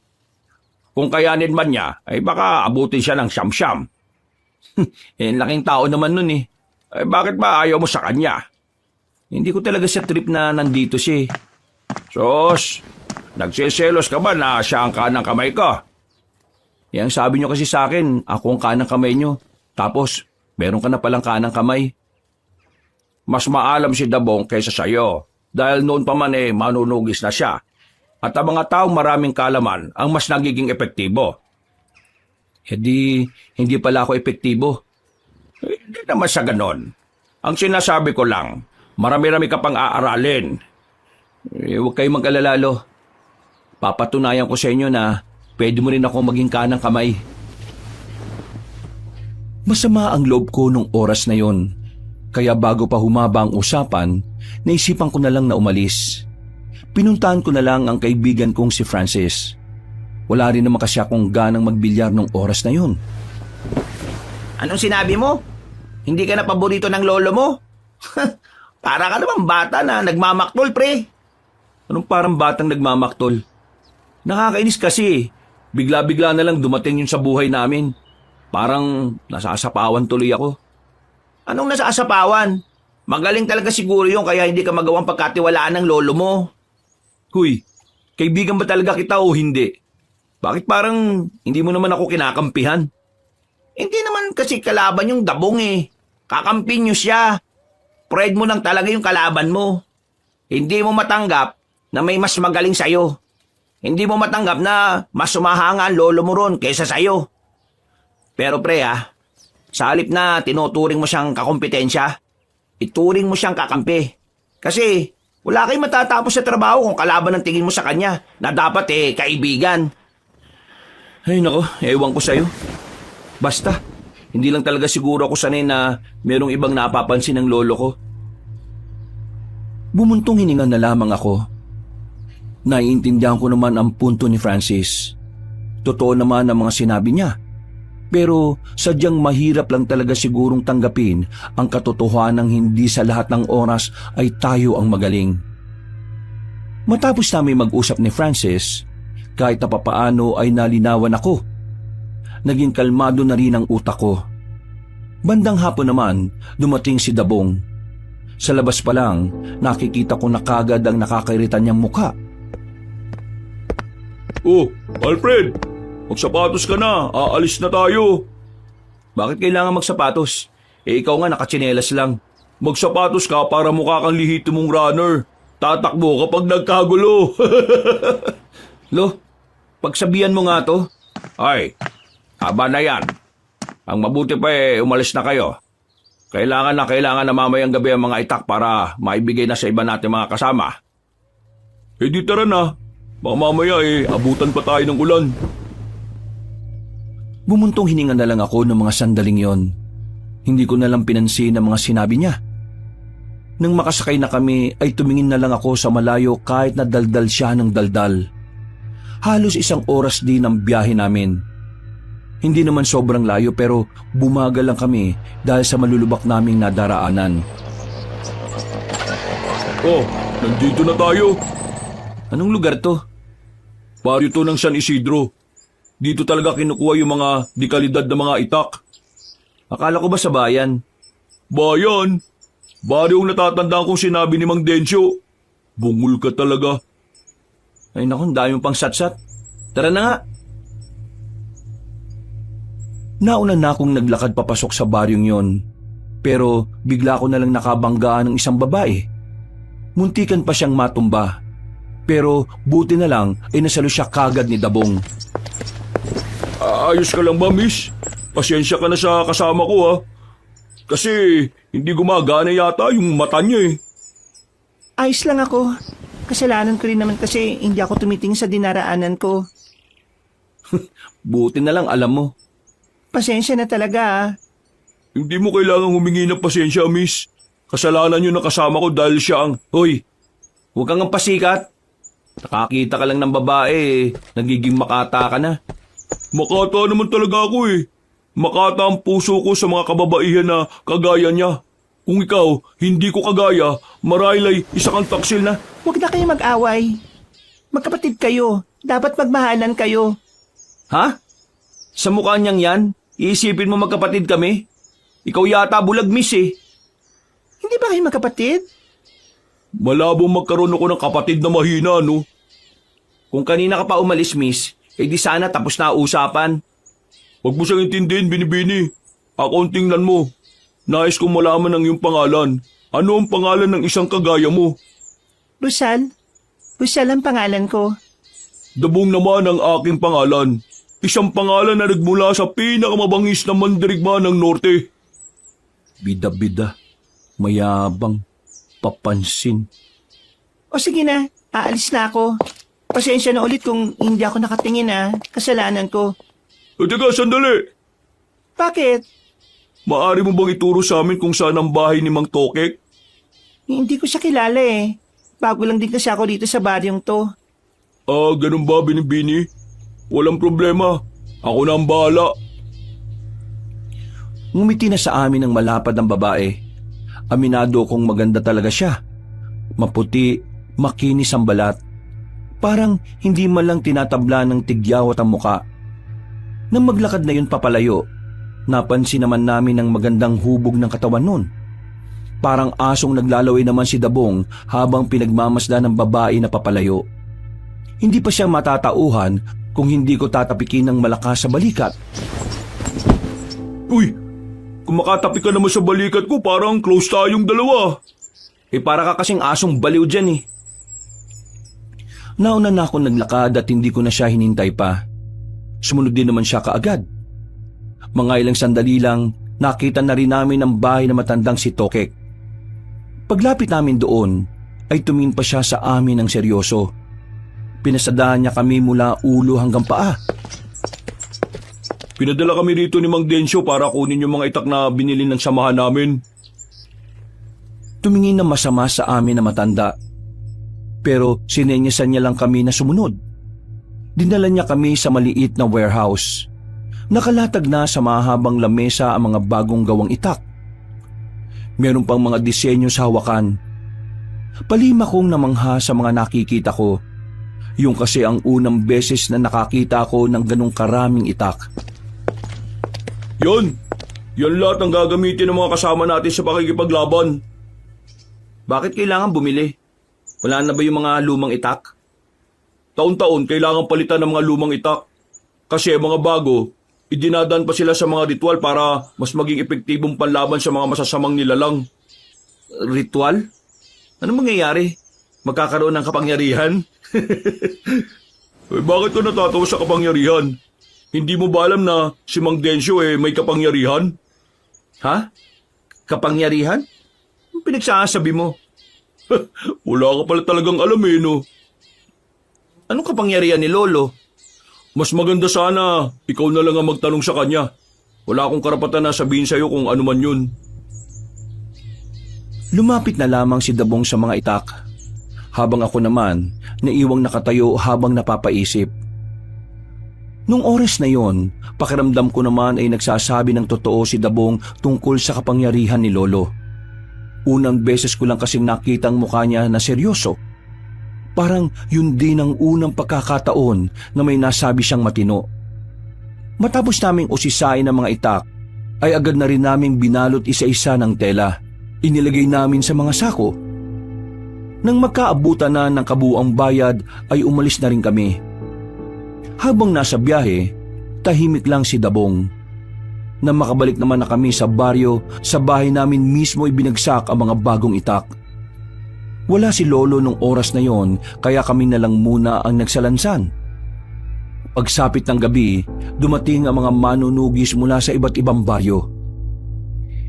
Kung kayanin man niya, ay baka abutin siya ng siyam-siyam. Laking tao naman nun eh. Bakit ba ayaw mo sa kanya? Hindi ko talaga sa trip na nandito siya eh. Sos, nagsiselos ka ba na siya ang kanang kamay ko? Yang sabi niyo kasi sa akin, ako ang kanang kamay niyo. Tapos, meron ka na palang kanang kamay. Mas maalam si Dabong kaysa sayo dahil noon pa man manunugis na siya. At ang mga taong maraming kalaman ang mas nagiging epektibo. Hindi pala ako epektibo. Hindi naman sa ganon. Ang sinasabi ko lang, marami-rami ka pang aaralin. Huwag kayong mag-alala, Lo. Papatunayan ko sa inyo na pwede mo rin ako maging kanang kamay. Masama ang loob ko nung oras na yon. Kaya bago pa humaba ang usapan, naisipan ko na lang na umalis. Pinuntahan ko na lang ang kaibigan kong si Francis. Wala rin naman kasi akong ganang magbilyar nung oras na yon. Anong sinabi mo? Hindi ka na paborito ng lolo mo? Para ka naman bata na nagmamaktol, pre. Anong parang batang nagmamaktol? Nakakainis kasi. Bigla-bigla na lang dumating yun sa buhay namin. Parang nasasapawan tuloy ako. Anong nasasapawan? Magaling talaga siguro yun kaya hindi ka magawang pagkatiwalaan ng lolo mo. Huy, kaibigan ba talaga kita o hindi? Bakit parang hindi mo naman ako kinakampihan? Hindi naman kasi kalaban yung dabong eh. Kakampi nyo siya. Pride mo lang talaga yung kalaban mo. Hindi mo matanggap na may mas magaling sa'yo. Hindi mo matanggap na mas sumahanga ang lolo mo ron kaysa sa'yo. Pero pre sa halip na tinuturing mo siyang kakompetensya, ituring mo siyang kakampi. Kasi wala kayong matatapos sa trabaho kung kalaban ang tingin mo sa kanya na dapat kaibigan. Ay nako, ewan ko sa'yo. Basta, hindi lang talaga siguro ako sanay na merong ibang napapansin ng lolo ko. Bumuntong hininga na lamang ako. Naiintindihan ko naman ang punto ni Francis. Totoo naman ang mga sinabi niya. Pero sadyang mahirap lang talaga sigurong tanggapin ang katotohanang hindi sa lahat ng oras ay tayo ang magaling. Matapos namin mag-usap ni Francis, kahit na papaano ay nalinawan ako. Naging kalmado na rin ang utak ko. Bandang hapon naman, dumating si Dabong. Sa labas pa lang, nakikita ko na kagad ang nakakairita niyang mukha. Oh, Alfred! Magsapatos ka na, aalis na tayo. Bakit kailangan magsapatos? Ikaw nga nakatsinelas lang. Magsapatos ka para mukha kang lihito mong runner. Tatakbo kapag nagkagulo. Lo, pagsabihan mo nga to. Ay, haba na yan. Ang mabuti pa umalis na kayo. Kailangan na mamayang gabi ang mga itak para maibigay na sa iba natin mga kasama. Di tara na. Baka mamaya abutan pa tayo ng ulan. Bumuntong hininga na lang ako ng mga sandaling yon. Hindi ko na lang pinansin ang mga sinabi niya. Nang makasakay na kami ay tumingin na lang ako sa malayo kahit na daldal siya ng daldal. Halos 1 oras din ang biyahe namin. Hindi naman sobrang layo pero bumagal lang kami dahil sa malulubak naming nadaraanan. Oh, nandito na tayo. Anong lugar to? Baryo to ng San Isidro. Dito talaga kinukuha yung mga dekalidad na mga itak. Akala ko ba sa bayan? Bayan? Baryo ang natatandaan kong sinabi ni Mang Densyo. Bungol ka talaga. Ay naku, dami pang satsat. Tara na nga. Nauna na akong naglakad papasok sa baryong yon. Pero bigla ko na lang nakabanggaan ng isang babae. Muntikan pa siyang matumba. Pero buti na lang ay nasalo siya kagad ni Dabong. Ayos ka lang ba, miss? Pasensya ka na sa kasama ko, ha? Kasi hindi gumagana yata yung mata niya, Ayos lang ako. Kasalanan ko rin naman kasi hindi ako tumitingin sa dinaraanan ko. Buti na lang alam mo. Pasensya na talaga Hindi mo kailangang humingi ng pasensya, miss. Kasalanan yun ng kasama ko dahil siya ang... Hoy, huwag kang pasikat. Nakakita ka lang ng babae, nagiging makata ka na. Makata naman talaga ako, Makata ang puso ko sa mga kababaihan na kagaya niya. Kung ikaw, hindi ko kagaya, marahil ay isa kang taksil na... Huwag na kayo mag-away. Magkapatid kayo. Dapat magmahalan kayo. Ha? Sa mukha niyang yan, iisipin mo magkapatid kami? Ikaw yata bulag, miss Hindi ba kayo magkapatid? Malabong magkaroon ako ng kapatid na mahina, no? Kung kanina ka pa umalis, miss, di sana tapos na usapan. Huwag mo siyang intindihin, Binibini. Ako ang tingnan mo. Nais kong malaman ang iyong pangalan. Ano ang pangalan ng isang kagaya mo? Rizal? Rizal ang pangalan ko. Dabong naman ang aking pangalan. Isang pangalan na nagmula sa pinakamabangis na mandirigma ng Norte. Bida-bida, mayabang, papansin. O sige na, aalis na ako. Pasensya na ulit kung hindi ako nakatingin Kasalanan ko. Teka, sandali. Bakit? Maaari mo bang ituro sa amin kung saan ang bahay ni Mang Tokek? Hindi ko siya kilala eh. Bago lang din kasi ako dito sa baryong to. Ah, ganun ba, Binibini? Walang problema. Ako na ang bahala. Ngumiti na sa amin ang malapad ng babae. Aminado kong maganda talaga siya. Maputi, makinis ang balat. Parang hindi man lang tinatabla ng tigyawat ang muka. Nang maglakad na yun papalayo, napansin naman namin ang magandang hubog ng katawan nun. Parang asong naglalaway naman si Dabong habang pinagmamasdan ng babae na papalayo. Hindi pa siya matatauhan kung hindi ko tatapikin ng malakas sa balikat. Uy, kung makatapik ka naman sa balikat ko, parang close tayong dalawa. Para ka kasing asong baliw dyan eh. Nauna na ako naglakad at hindi ko na siya hinintay pa. Sumunod din naman siya kaagad. Mga ilang sandali lang, nakita na rin namin ang bahay na matandang si Tokek. Paglapit namin doon, ay tumingin pa siya sa amin ng seryoso. Pinasadahan niya kami mula ulo hanggang paa. Pinadala kami rito ni Mang Densyo para kunin yung mga itak na binili ng samahan namin. Tumingin na masama sa amin na matanda. Pero sinenyasan niya lang kami na sumunod. Dinala niya kami sa maliit na warehouse. Nakalatag na sa mahabang lamesa ang mga bagong gawang itak. Meron pang mga disenyo sa hawakan. Palima kong namangha sa mga nakikita ko. Yung kasi ang unang beses na nakakita ko ng ganong karaming itak. Yan lahat ang gagamitin ng mga kasama natin sa pakikipaglaban. Bakit kailangan bumili? Wala na ba yung mga lumang itak? Taon-taon kailangan palitan ng mga lumang itak. Kasi mga bago, idinadaan pa sila sa mga ritual para mas maging epektibong panlaban sa mga masasamang nilalang. Ritual? Ano mangyayari? Magkakaroon ng kapangyarihan? Bakit ka natatawa sa kapangyarihan? Hindi mo ba alam na si Mang Densyo may kapangyarihan? Ha? Kapangyarihan? Ang pinagsasabi mo? Wala ka pala talagang alam no? Anong kapangyarihan ni Lolo? Mas maganda sana, ikaw na lang ang magtanong sa kanya. Wala akong karapatan na sabihin sa'yo kung ano man yun. Lumapit na lamang si Dabong sa mga itak. Habang ako naman, naiwang nakatayo habang napapaisip. Nung oras na yon, pakiramdam ko naman ay nagsasabi ng totoo si Dabong tungkol sa kapangyarihan ni Lolo. Unang beses ko lang kasing nakita ang mukha niya na seryoso. Parang yun din ang unang pagkakataon na may nasabi siyang matino. Matapos naming usisain ang mga itak, ay agad na rin naming binalot isa-isa ng tela. Inilagay namin sa mga sako. Nang magkaabutan na ng kabuuang bayad ay umalis na rin kami. Habang nasa biyahe, tahimik lang si Dabong. Nang makabalik naman na kami sa baryo, sa bahay namin mismo ibinagsak ang mga bagong itak. Wala si Lolo nung oras na yon, kaya kami na lang muna ang nagsalansan. Pagsapit ng gabi, dumating ang mga manunugis mula sa iba't ibang baryo.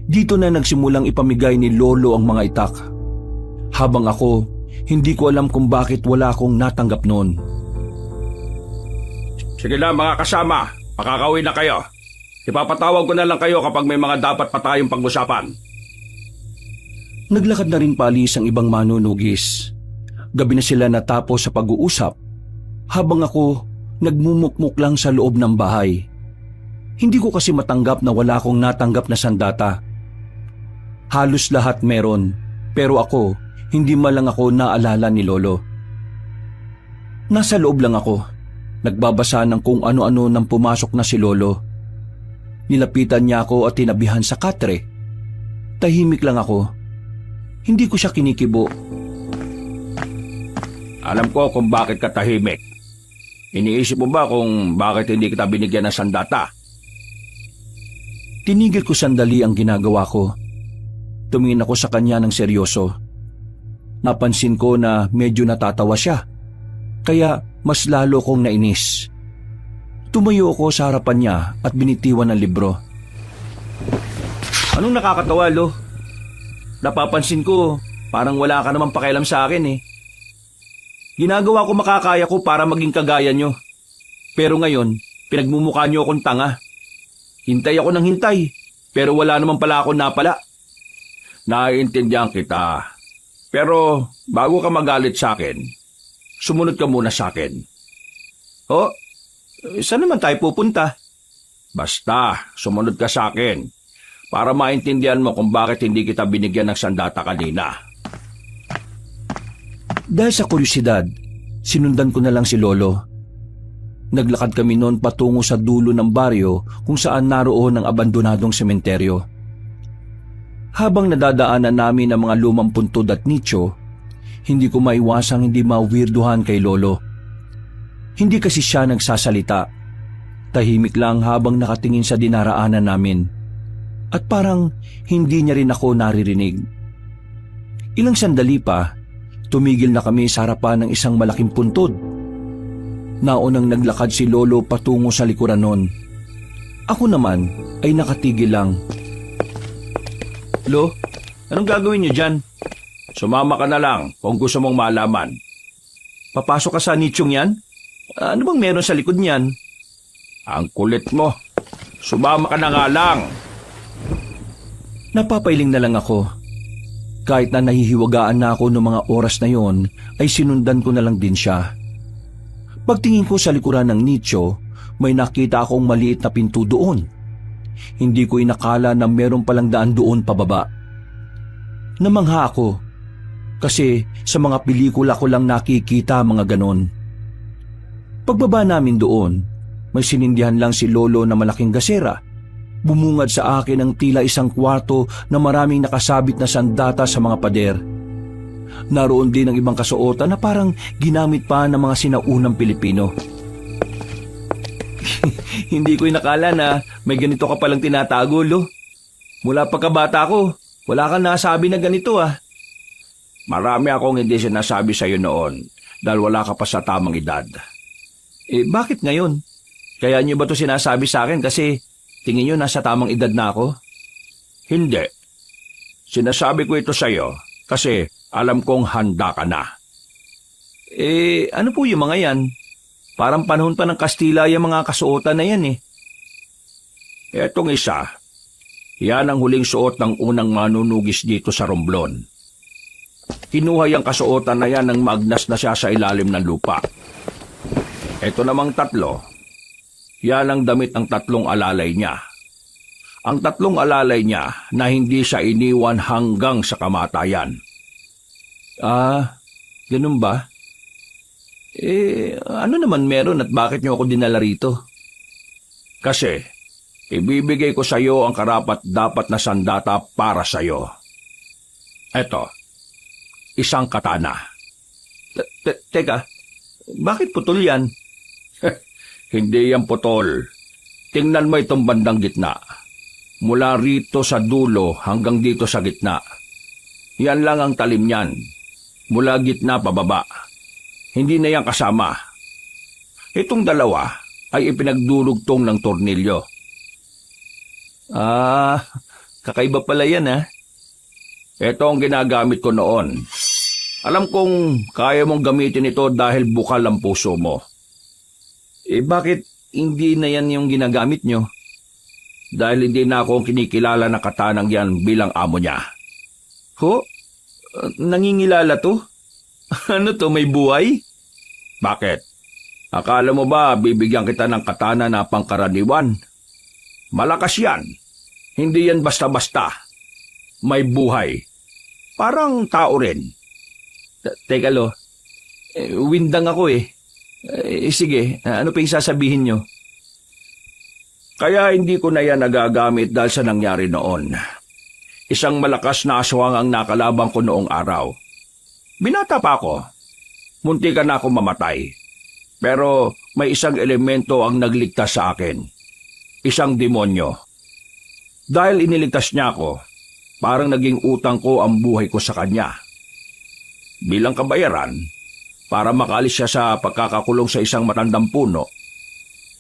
Dito na nagsimulang ipamigay ni Lolo ang mga itak. Habang ako, hindi ko alam kung bakit wala akong natanggap noon. Sige na mga kasama, makakauwi na kayo. Ipapatawag ko na lang kayo kapag may mga dapat pa tayong pag-usapan. Naglakad na rin paalis ang ibang manunugis. Gabi na sila natapos sa pag-uusap, habang ako nagmumukmuk lang sa loob ng bahay. Hindi ko kasi matanggap na wala akong natanggap na sandata. Halos lahat meron, pero ako, hindi man lang ako naalala ni Lolo. Nasa loob lang ako, nagbabasa ng kung ano-ano nang pumasok na si Lolo. Nilapitan niya ako at tinabihan sa katre. Tahimik lang ako. Hindi ko siya kinikibo. Alam ko kung bakit ka tahimik. Iniisip mo ba kung bakit hindi kita binigyan ng sandata? Tinigil ko sandali ang ginagawa ko. Tumingin ako sa kanya ng seryoso. Napansin ko na medyo natatawa siya. Kaya mas lalo kong nainis. Tumayo ako sa harapan niya at binitiwan ng libro. Anong nakakatawa, Lo? Napapansin ko, parang wala ka namang pakialam sa akin eh. Ginagawa ko makakaya ko para maging kagaya nyo. Pero ngayon, pinagmumukha nyo akong tanga. Hintay ako ng hintay. pero wala naman pala ako napala. Naiintindihan kita. Pero bago ka magalit sa akin, sumunod ka muna sa akin. Oh, saan naman tayo pupunta? Basta, sumunod ka sa akin para maintindihan mo kung bakit hindi kita binigyan ng sandata kanina. Dahil sa kuryosidad, sinundan ko na lang si Lolo. Naglakad kami noon patungo sa dulo ng baryo kung saan naroon ang abandonadong sementeryo. Habang nadadaanan namin ang mga lumang puntod at nicho, hindi ko maiwasang hindi mawirduhan kay Lolo. Hindi kasi siya nagsasalita. Tahimik lang habang nakatingin sa dinaraanan namin. At parang hindi niya rin ako naririnig. Ilang sandali pa, tumigil na kami sa harapan ng isang malaking puntod. Naunang naglakad si Lolo patungo sa likuran nun. Ako naman ay nakatigil lang. Lo, anong gagawin niyo dyan? Sumama ka na lang kung gusto mong malaman. Papasok ka sa nichong yan? Ano bang meron sa likod niyan? Ang kulit mo. Sumama ka na nga lang. Napapailing na lang ako. Kahit na nahihiwagaan na ako noong mga oras na yon, ay sinundan ko na lang din siya. Pagtingin ko sa likuran ng nicho, may nakita akong maliit na pinto doon. Hindi ko inakala na meron palang daan doon pababa. Namangha ako, kasi sa mga pelikula ko lang nakikita mga ganon. Pagbaba namin doon, may sinindihan lang si Lolo na malaking gasera. Bumungad sa akin ang tila isang kwarto na maraming nakasabit na sandata sa mga pader. Naroon din ang ibang kasuotan na parang ginamit pa ng mga sinaunang Pilipino. Hindi ko inakala na may ganito ka palang tinatago, Lo. Mula pagkabata ko, wala kang nasabi na ganito ah. Marami akong hindi sinasabi sa iyo noon dahil wala ka pa sa tamang edad. Bakit ngayon? Kaya niyo ba ito sinasabi sa akin kasi tingin niyo nasa tamang edad na ako? Hindi. Sinasabi ko ito sa iyo kasi alam kong handa ka na. Ano po yung mga yan? Parang panahon pa ng Kastila yung mga kasuotan na yan eh. Etong isa, yan ang huling suot ng unang manunugis dito sa Romblon. Kinuha yung kasuotan na yan nang magnas na siya sa ilalim ng lupa. Ito namang tatlo, yan ang damit ng tatlong alalay niya. Ang tatlong alalay niya na hindi siya iniwan hanggang sa kamatayan. Ganun ba? Ano naman meron at bakit niyo ako dinala rito? Kasi, ibibigay ko sa iyo ang karapat-dapat na sandata para sa iyo. Eto, isang katana. Teka, bakit putol yan? Hindi yan putol. Tingnan mo itong bandang gitna. Mula rito sa dulo hanggang dito sa gitna. Yan lang ang talim niyan. Mula gitna pababa. Hindi na yan kasama. Itong dalawa ay ipinagdurugtong ng tornilyo. Kakaiba pala yan ha? Ito ang ginagamit ko noon. Alam kong kaya mong gamitin ito dahil bukal ang puso mo. Bakit hindi na yan yung ginagamit nyo? Dahil hindi na ako kinikilala na katanang yan bilang amo niya. Ho? Nangingilala to? Ano to, may buhay? Bakit? Akala mo ba bibigyan kita ng katana na pangkaraniwan? Malakas yan. Hindi yan basta-basta. May buhay. Parang tao rin. Teka Lo, windang ako eh. Sige, ano pa yung sasabihin nyo? Kaya hindi ko na yan nagagamit dahil sa nangyari noon. Isang malakas na aswang ang nakalabang ko noong araw. Binata pa ako. Muntikan na ako mamatay. Pero may isang elemento ang nagligtas sa akin. Isang demonyo. Dahil iniligtas niya ako, parang naging utang ko ang buhay ko sa kanya. Bilang kabayaran, para makaalis siya sa pagkakakulong sa isang matandang puno,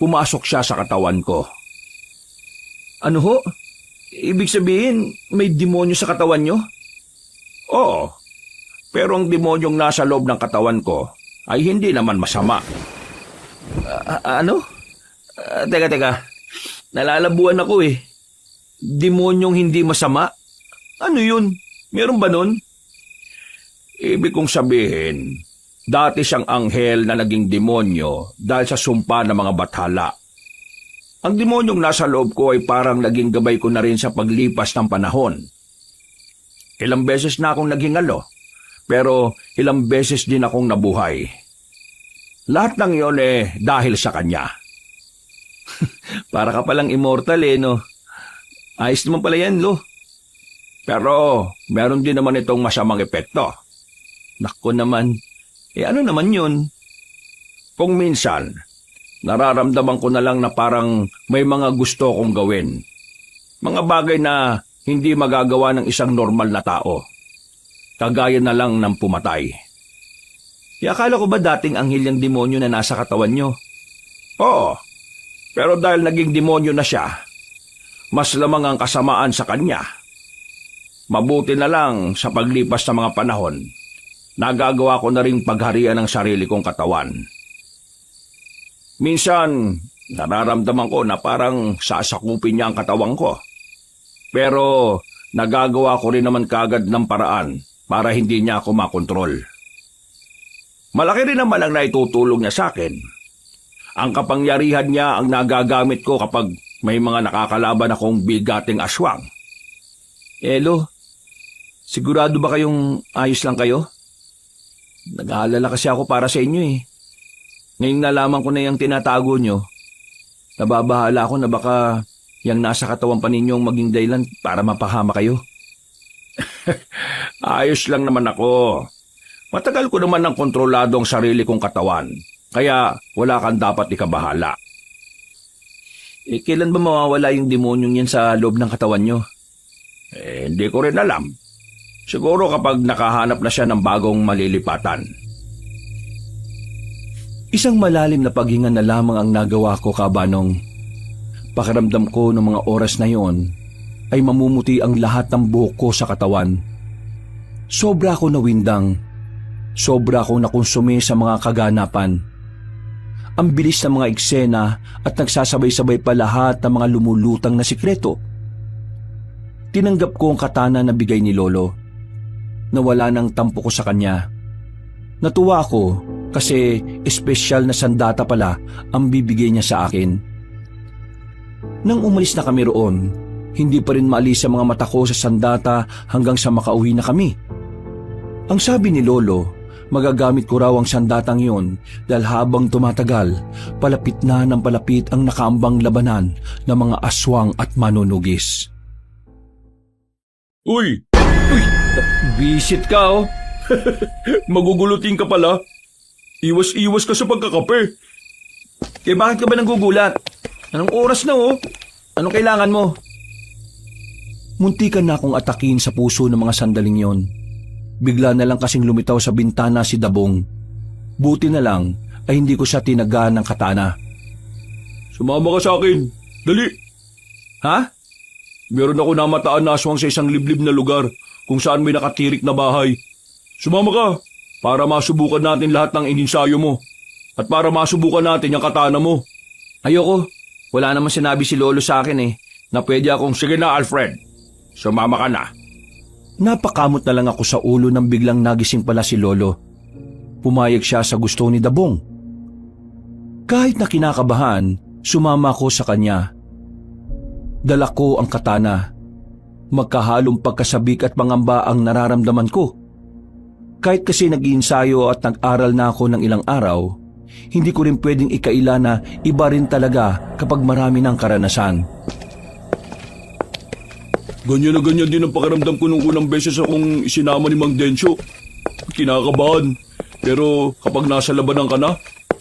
pumasok siya sa katawan ko. Ano ho? Ibig sabihin, may demonyo sa katawan nyo? Oo, pero ang demonyong nasa loob ng katawan ko ay hindi naman masama. Ano? Teka. Nalalabuan ako eh. demonyong hindi masama? Ano yun? Meron ba nun? Ibig kong sabihin, dati siyang anghel na naging demonyo dahil sa sumpa ng mga bathala. Ang demonyong nasa loob ko ay parang naging gabay ko na rin sa paglipas ng panahon. Ilang beses na akong naghingalo, pero ilang beses din akong nabuhay. Lahat ng iyon dahil sa kanya. Para ka palang immortal no? Ayos naman pala yan, Lo. Pero meron din naman itong masamang epekto. Nako naman. Ano naman yun? Kung minsan, nararamdaman ko na lang na parang may mga gusto kong gawin. Mga bagay na hindi magagawa ng isang normal na tao. Kagaya na lang ng pumatay. Akala ko ba dating anghel yung demonyo na nasa katawan nyo? Oo, pero dahil naging demonyo na siya, mas lamang ang kasamaan sa kanya. Mabuti na lang sa paglipas ng mga panahon, nagagawa ko na ring pagharian ng sarili kong katawan. Minsan, nararamdaman ko na parang sasakupin niya ang katawan ko. Pero nagagawa ko rin naman kagad ng paraan para hindi niya ako makontrol. Malaki rin naman ang naitutulong niya sa akin. Ang kapangyarihan niya ang nagagamit ko kapag may mga nakakalaban akong bigating aswang. Lo, sigurado ba kayong ayos lang kayo? Nag-aalala kasi ako para sa inyo Ngayon nalaman ko na yung tinatago nyo. Nababahala ako na baka yung nasa katawan pa ninyong maging dahilan para mapahama kayo. Ayos lang naman ako. Matagal ko naman ng kontrolado ang sarili kong katawan. Kaya wala kang dapat ikabahala. Kailan ba mawawala yung demonyong yan sa loob ng katawan nyo? Hindi ko rin alam. Siguro kapag nakahanap na siya ng bagong malilipatan. Isang malalim na paghinga na lamang ang nagawa ko, Kabanong. Pakiramdam ko ng mga oras na yon ay mamumuti ang lahat ng buhok ko sa katawan. Sobra ako nawindang. Sobra akong nakonsumi sa mga kaganapan. Ang bilis ng mga eksena at nagsasabay-sabay pa lahat ng mga lumulutang na sikreto. Tinanggap ko ang katana na bigay ni Lolo. Nawala ng tampo ko sa kanya. Natuwa ako kasi espesyal na sandata pala ang bibigay niya sa akin. Nang umalis na kami roon, hindi pa rin maalis sa mga mata ko sa sandata hanggang sa makauwi na kami. Ang sabi ni Lolo, magagamit ko raw ang sandatang yon dahil habang tumatagal, palapit na ng palapit ang nakaambang labanan ng mga aswang at manunugis. Uy! Visit ka Magugulutin ka pala. Iwas-iwas ka sa pagkakape. Bakit ka ba nanggugulat? Anong oras na Anong kailangan mo? Muntikan na akong atakin sa puso ng mga sandaling yon. Bigla na lang kasing lumitaw sa bintana si Dabong. Buti na lang ay hindi ko siya tinagaan ng katana. Sumama ka sa akin. Dali. Ha? Meron ako namataan na aswang sa isang liblib na lugar kung saan may nakatirik na bahay. Sumama ka para masubukan natin lahat ng ininsayo mo at para masubukan natin yung katana mo. Ayoko. Wala naman sinabi si Lolo sa akin na pwede akong... Sige na, Alfred. Sumama ka na. Napakamot na lang ako sa ulo nang biglang nagising pala si Lolo. Pumayag siya sa gusto ni Dabong. Kahit na kinakabahan, sumama ako sa kanya. Dala ko ang katana. Magkahalong pagkasabik at pangamba ang nararamdaman ko. Kahit kasi nag-iinsayo at nag-aral na ako ng ilang araw, hindi ko rin pwedeng ikaila na iba rin talaga kapag marami ng karanasan. Ganyan na ganyan din ang pakiramdam ko nung unang beses akong isinama ni Mang Densyo. Kinakabahan. Pero kapag nasa labanan ka na,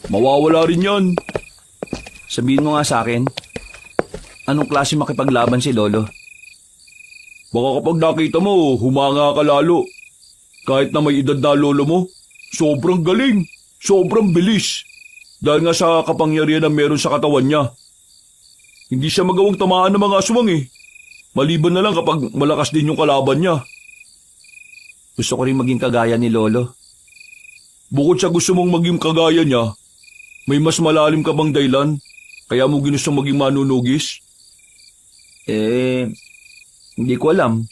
mawawala rin yan. Sabihin mo nga sa akin, anong klase makipaglaban si Lolo? Baka kapag nakita mo, humanga ka lalo. Kahit na may edad na lolo mo, sobrang galing, sobrang bilis. Dahil nga sa kapangyarihan na meron sa katawan niya. Hindi siya magawang tamaan ng mga aswang Maliban na lang kapag malakas din yung kalaban niya. Gusto ko rin maging kagaya ni Lolo. Bukod sa gusto mong maging kagaya niya, may mas malalim ka bang dahilan? Kaya mo ginustong maging manunugis? Hindi ko alam.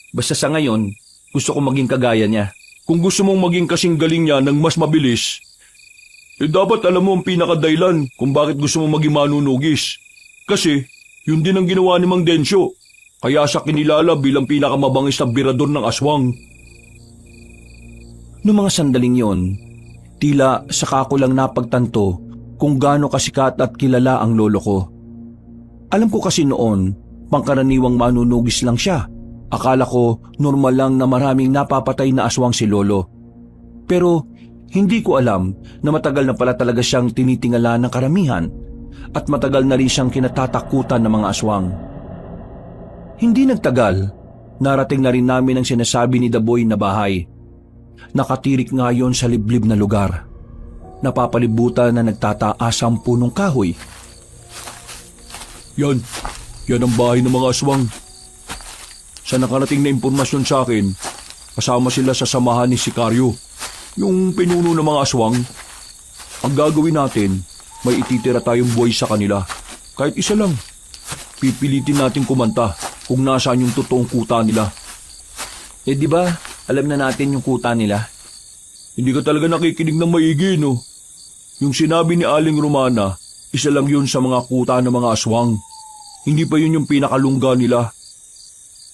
Basta sa ngayon, gusto ko maging kagaya niya. Kung gusto mong maging kasing galing niya ng mas mabilis, dapat alam mo ang pinakadailan kung bakit gusto mong maging manunugis. Kasi, yun din ang ginawa ni Mang Densyo. Kaya siya kinilala bilang pinakamabangis na birador ng aswang. Noong mga sandaling yon, tila saka ko lang napagtanto kung gaano kasikat at kilala ang lolo ko. Alam ko kasi noon, pangkaraniwang manunugis lang siya. Akala ko normal lang na maraming napapatay na aswang si lolo. Pero hindi ko alam na matagal na pala talaga siyang tinitingala ng karamihan at matagal na rin siyang kinatatakutan ng mga aswang. Hindi nagtagal, narating na rin namin ang sinasabi ni Daboy na bahay. Nakatirik nga yon sa liblib na lugar. Napapalibutan na nagtataas ang punong kahoy. Yan ang bahay ng mga aswang. Sa nakarating na impormasyon sa akin, kasama sila sa samahan ni Sicario, yung pinuno ng mga aswang. Ang gagawin natin, may ititira tayong buhay sa kanila. Kahit isa lang. Pipilitin natin kumanta kung nasaan yung totoong kuta nila. Di ba alam na natin yung kuta nila? Hindi ka talaga nakikinig ng maigi, no? Yung sinabi ni Aling Romana, isa lang yun sa mga kuta ng mga aswang. Hindi pa yun yung pinakalungga nila.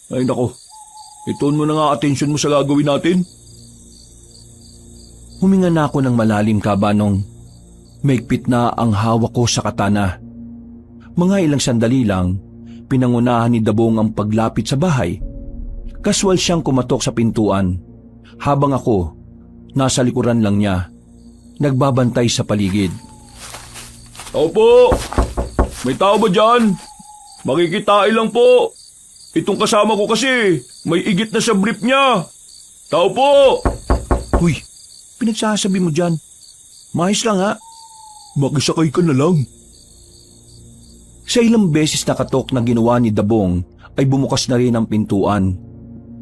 Ay nako, ituon mo na nga atensyon mo sa gagawin natin. Huminga na ako ng malalim, Kabanong. Maigpit na ang hawak ko sa katana. Mga ilang sandali lang, pinangunahan ni Dabong ang paglapit sa bahay. Kaswal siyang kumatok sa pintuan, habang ako, nasa likuran lang niya, nagbabantay sa paligid. Tao po! May tao ba dyan? Makikitain lang po. Itong kasama ko kasi, may igit na sa brief niya. Tao po! Uy, pinagsasabi mo dyan. Mahis lang ha. Makisakay ka na lang. Sa ilang beses na katok na ginawa ni Dabong ay bumukas na rin ang pintuan.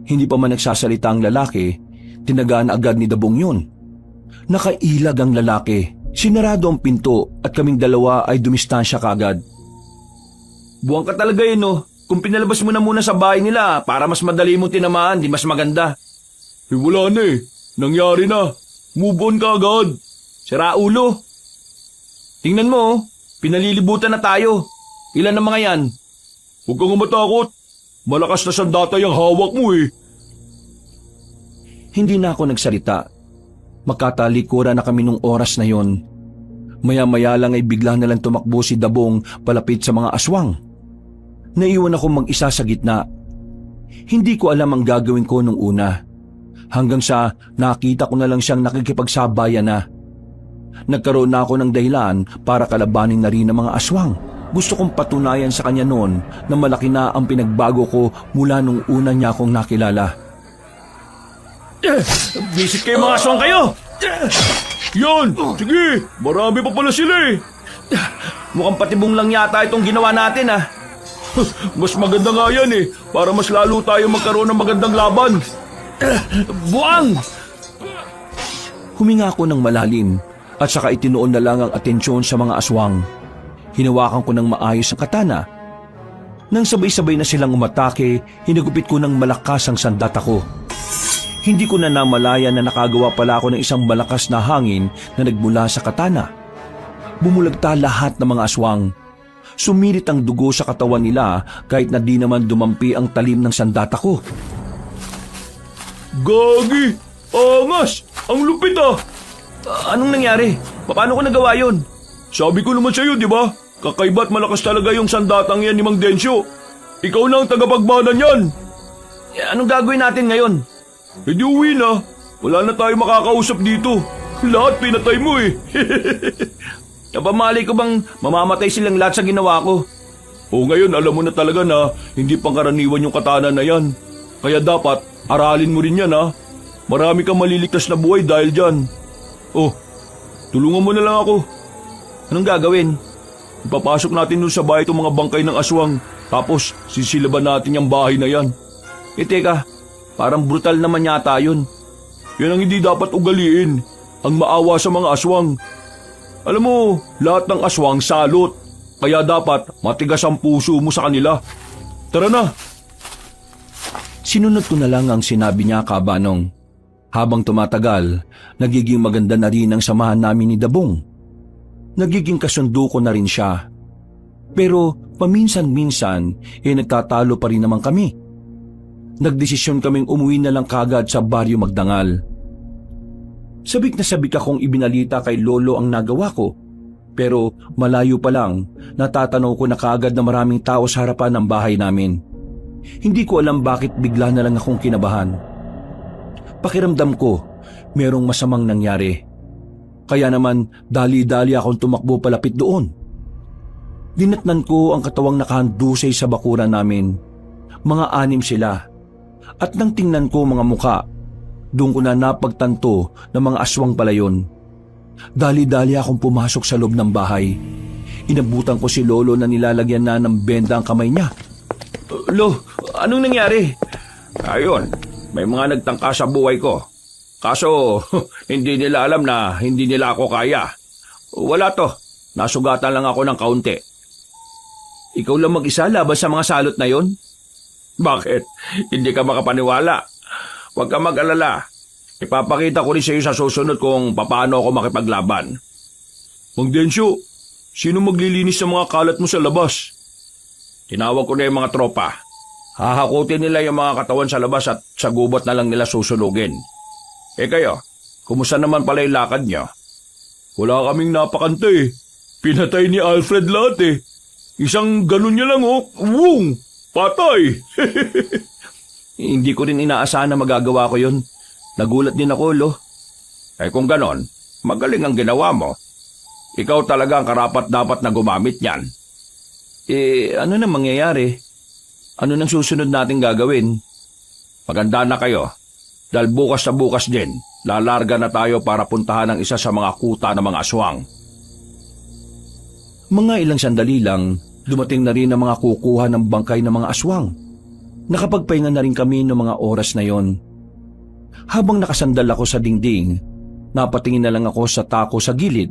Hindi pa man nagsasalita ang lalaki, tinagaan agad ni Dabong yun. Nakailag ang lalaki, sinarado ang pinto at kaming dalawa ay dumistansya kagad. Buwang ka talaga yun, no? Kung pinalabas mo na muna sa bahay nila para mas madali mong tinamaan, di mas maganda. Wala na eh. Nangyari na. Move on ka agad. Sira ulo. Tingnan mo, oh. Pinalilibutan na tayo. Ilan na mga yan? Huwag kang matakot. Malakas na sandata yung hawak mo eh. Hindi na ako nagsalita. Magkatalikuran na kami nung oras na yon. Maya-maya lang ay bigla na lang tumakbo si Dabong palapit sa mga aswang. Naiwan ako mag-isa sa gitna. Hindi ko alam ang gagawin ko nung una. Hanggang sa nakita ko na lang siyang nakikipagsabayan na. Nagkaroon na ako ng dahilan para kalabanin na rin ang mga aswang. Gusto kong patunayan sa kanya noon na malaki na ang pinagbago ko mula nung una niya akong nakilala. Visit kayo mga aswang kayo! Yan! Sige! Marami pa pala sila eh! Mukhang patibong lang yata itong ginawa natin ah. Mas maganda nga yan eh, para mas lalo tayo magkaroon ng magandang laban. Buwang! Huminga ako ng malalim at saka itinuon na lang ang atensyon sa mga aswang. Hinawakan ko ng maayos ang katana. Nang sabay-sabay na silang umatake, hinagupit ko ng malakas ang sandata ko. Hindi ko na namalaya na nakagawa pala ako ng isang malakas na hangin na nagmula sa katana. Bumulagta lahat ng mga aswang. Sumirit ang dugo sa katawan nila kahit na di naman dumampi ang talim ng sandata ko. Gagi! Angas! Ang lupit ah! Anong nangyari? Paano ko nagawa yun? Sabi ko naman sa'yo, di ba? Kakaiba't malakas talaga yung sandatang yan ni Mang Densyo. Ikaw na ang tagapagbanan yan. Anong gagawin natin ngayon? E di uwi na. Wala na tayo makakausap dito. Lahat pinatay mo eh. Napamalay ko bang mamamatay silang lahat sa ginawa ko? O ngayon alam mo na talaga na hindi pangkaraniwan yung katana na yan. Kaya dapat aralin mo rin yan ha. Marami kang maliligtas na buhay dahil dyan. Oh, tulungan mo na lang ako. Anong gagawin? Ipapasok natin dun sa bahay itong mga bangkay ng aswang. Tapos sisilaban natin yung bahay na yan. Teka, parang brutal naman yata yun. Yan ang hindi dapat ugaliin. Ang maawa sa mga aswang. Alam mo, lahat ng aswang salot. Kaya dapat matigas ang puso mo sa kanila. Tara na. Sinunod ko na lang ang sinabi niya, Kabanong. Habang tumatagal, nagiging maganda na rin ang samahan namin ni Dabong. Nagiging kasundo ko na rin siya. Pero paminsan-minsan, nagtatalo pa rin naman kami. Nagdesisyon kaming umuwi na lang kagad sa Baryo Magdangal. Sabik na sabik akong ibinalita kay Lolo ang nagawa ko. Pero malayo pa lang, natatanaw ko na kaagad na maraming tao sa harapan ng bahay namin. Hindi ko alam bakit bigla na lang akong kinabahan. Pakiramdam ko, merong masamang nangyari. Kaya naman dali-dali akong tumakbo palapit doon. Dinatnan ko ang katawang nakahandusay sa bakuran namin. Mga 6 sila. At nang tingnan ko mga muka, doon ko na napagtanto na mga aswang pala yun. Dali-dali akong pumasok sa loob ng bahay. Inabutan ko si Lolo na nilalagyan na ng benda ang kamay niya. Lo, anong nangyari? Ayun, may mga nagtangka sa buhay ko. Kaso, hindi nila alam na hindi nila ako kaya. Wala to, nasugatan lang ako ng kaunti. Ikaw lang mag-isa laban sa mga salot na yon? Bakit? Hindi ka makapaniwala. Huwag ka mag-alala. Ipapakita ko rin sa iyo sa susunod kung paano ako makipaglaban. Mang Densyo, sino maglilinis sa mga kalat mo sa labas? Tinawag ko na yung mga tropa. Hahakutin nila yung mga katawan sa labas at sa gubat na lang nila susunugin. Eh kayo, kumusta naman pala yung lakad niyo? Wala kaming napakanta eh. Pinatay ni Alfred lahat eh. Isang ganun niya lang oh. Wung! Patay! Hindi ko rin inaasahan na magagawa ko yun. Nagulat din ako, Lo. Eh kung ganon, magaling ang ginawa mo. Ikaw talaga ang karapat-dapat na gumamit niyan. Ano na mangyayari? Ano nang susunod nating gagawin? Maganda na kayo. Dahil bukas na bukas din, lalarga na tayo para puntahan ang isa sa mga kuta ng mga aswang. Mga ilang sandali lang, dumating na rin ang mga kukuha ng bangkay ng mga aswang. Nakapagpahinga na rin kami ng mga oras na yon. Habang nakasandal ako sa dingding, napatingin na lang ako sa tako sa gilid.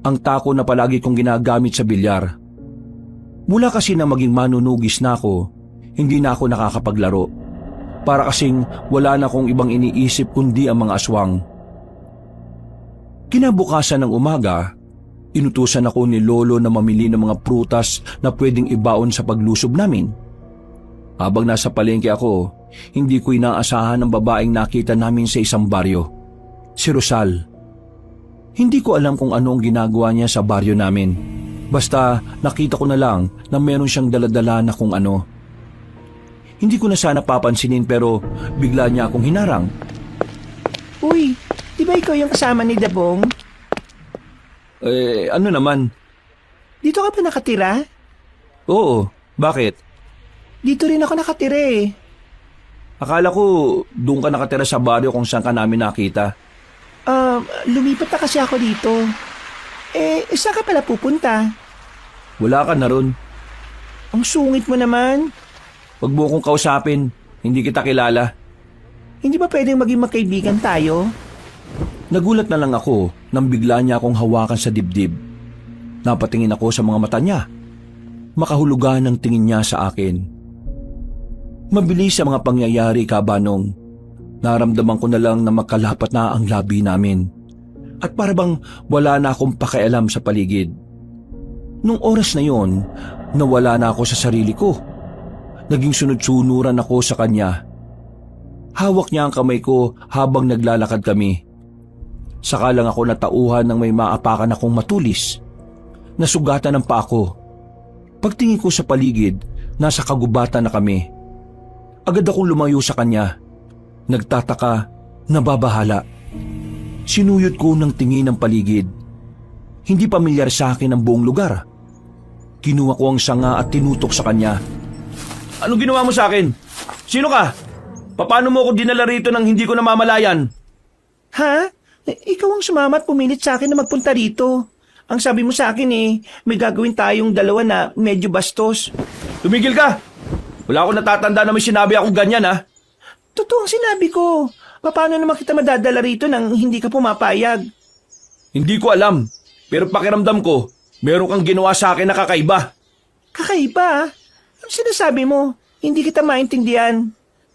Ang tako na palagi kong ginagamit sa bilyar. Mula kasi na maging manunugis na ako, hindi na ako nakakapaglaro. Para kasing wala na akong ibang iniisip kundi ang mga aswang. Kinabukasan ng umaga, inutusan ako ni Lolo na mamili ng mga prutas na pwedeng ibaon sa paglusob namin. Habang nasa palengke ako, hindi ko inaasahan ang babaeng nakita namin sa isang baryo. Si Rosal. Hindi ko alam kung ano ang ginagawa niya sa baryo namin. Basta nakita ko na lang na meron siyang daladala na kung ano. Hindi ko na sana papansinin pero bigla niya akong hinarang. Uy, di ba ikaw yung kasama ni Dabong? Ano naman? Dito ka pa nakatira? Oo, bakit? Dito rin ako nakatira eh. Akala ko doon ka nakatira sa baryo kung saan ka namin nakita. Lumipat na kasi ako dito. Saan ka pala pupunta? Wala ka na ron. Ang sungit mo naman. Huwag mo kong kausapin, hindi kita kilala. Hindi ba pwedeng maging magkaibigan tayo? Nagulat na lang ako nang bigla niya akong hawakan sa dibdib. Napatingin ako sa mga mata niya. Makahulugan ang tingin niya sa akin. Mabilis sa mga pangyayari, Kabanong. Naramdaman ko na lang na magkalapat na ang labi namin. At para bang wala na akong pakialam sa paligid. Nung oras na yon, nawala na ako sa sarili ko. Naging sunod-sunuran ako sa kanya. Hawak niya ang kamay ko habang naglalakad kami. Saka lang ako natauhan ng may maapakan akong matulis. Nasugatan ng paa ko. Pagtingin ko sa paligid, nasa kagubatan na kami. Agad akong lumayo sa kanya. Nagtataka, nababahala. Sinuyod ko ng tingin ng paligid. Hindi pamilyar sa akin ang buong lugar. Kinuha ko ang sanga at tinutok sa kanya. Anong ginawa mo sa akin? Sino ka? Paano mo ako dinala rito nang hindi ko namamalayan? Ha? Ikaw ang sumama at pumilit sa akin na magpunta rito. Ang sabi mo sa akin may gagawin tayong dalawa na medyo bastos. Tumigil ka! Wala akong natatanda na may sinabi akong ganyan ha. Totoo ang sinabi ko. Paano naman kita madadala rito nang hindi ka pumapayag? Hindi ko alam, pero pakiramdam ko, meron kang ginawa sa akin na kakaiba. Kakaiba? Ano sinasabi mo? Hindi kita maintindihan.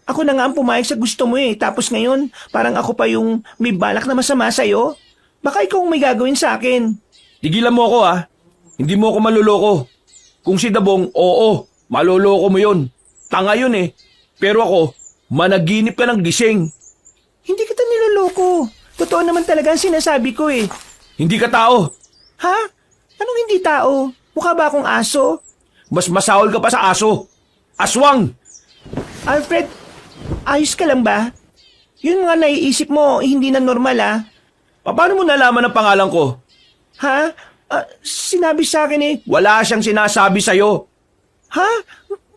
Ako na nga ang pumayag sa gusto mo eh. Tapos ngayon, parang ako pa yung may balak na masama sa'yo. Baka ikaw ang may gagawin sa akin. Tigilan mo ako ah. Hindi mo ako maluloko. Kung si Dabong, oo, maluloko mo yun. Tanga yun eh. Pero ako, managinip ka ng gising. Hindi kita niloloko. Totoo naman talaga ang sinasabi ko eh. Hindi ka tao. Ha? Anong hindi tao? Mukha ba akong aso? Mas masahol ka pa sa aso. Aswang! Alfred, ayos ka lang ba? Yun mga naiisip mo, hindi na normal ah. Paano mo nalaman ang pangalan ko? Ha? Sinabi sa akin eh. Wala siyang sinasabi sa'yo. Ha?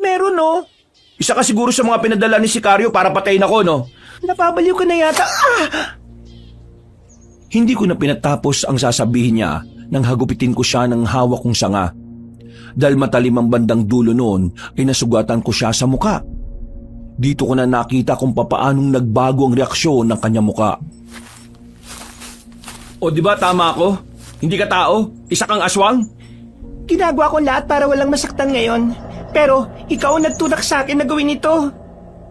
Meron no? Isa ka siguro sa mga pinadala ni Sicario para patayin ako, no? Napabaliw ka na yata. Hindi ko na pinatapos ang sasabihin niya nang hagupitin ko siya ng hawak kong sanga. Dahil matalim ang bandang dulo noon ay nasugatan ko siya sa muka. Dito ko na nakita kung papaanong nagbago ang reaksyon ng kanya muka. O di ba tama ako? Hindi ka tao? Isa kang aswang? Ginagawa ko lahat para walang masaktan ngayon. Pero ikaw ang nagtulak sa akin na gawin ito.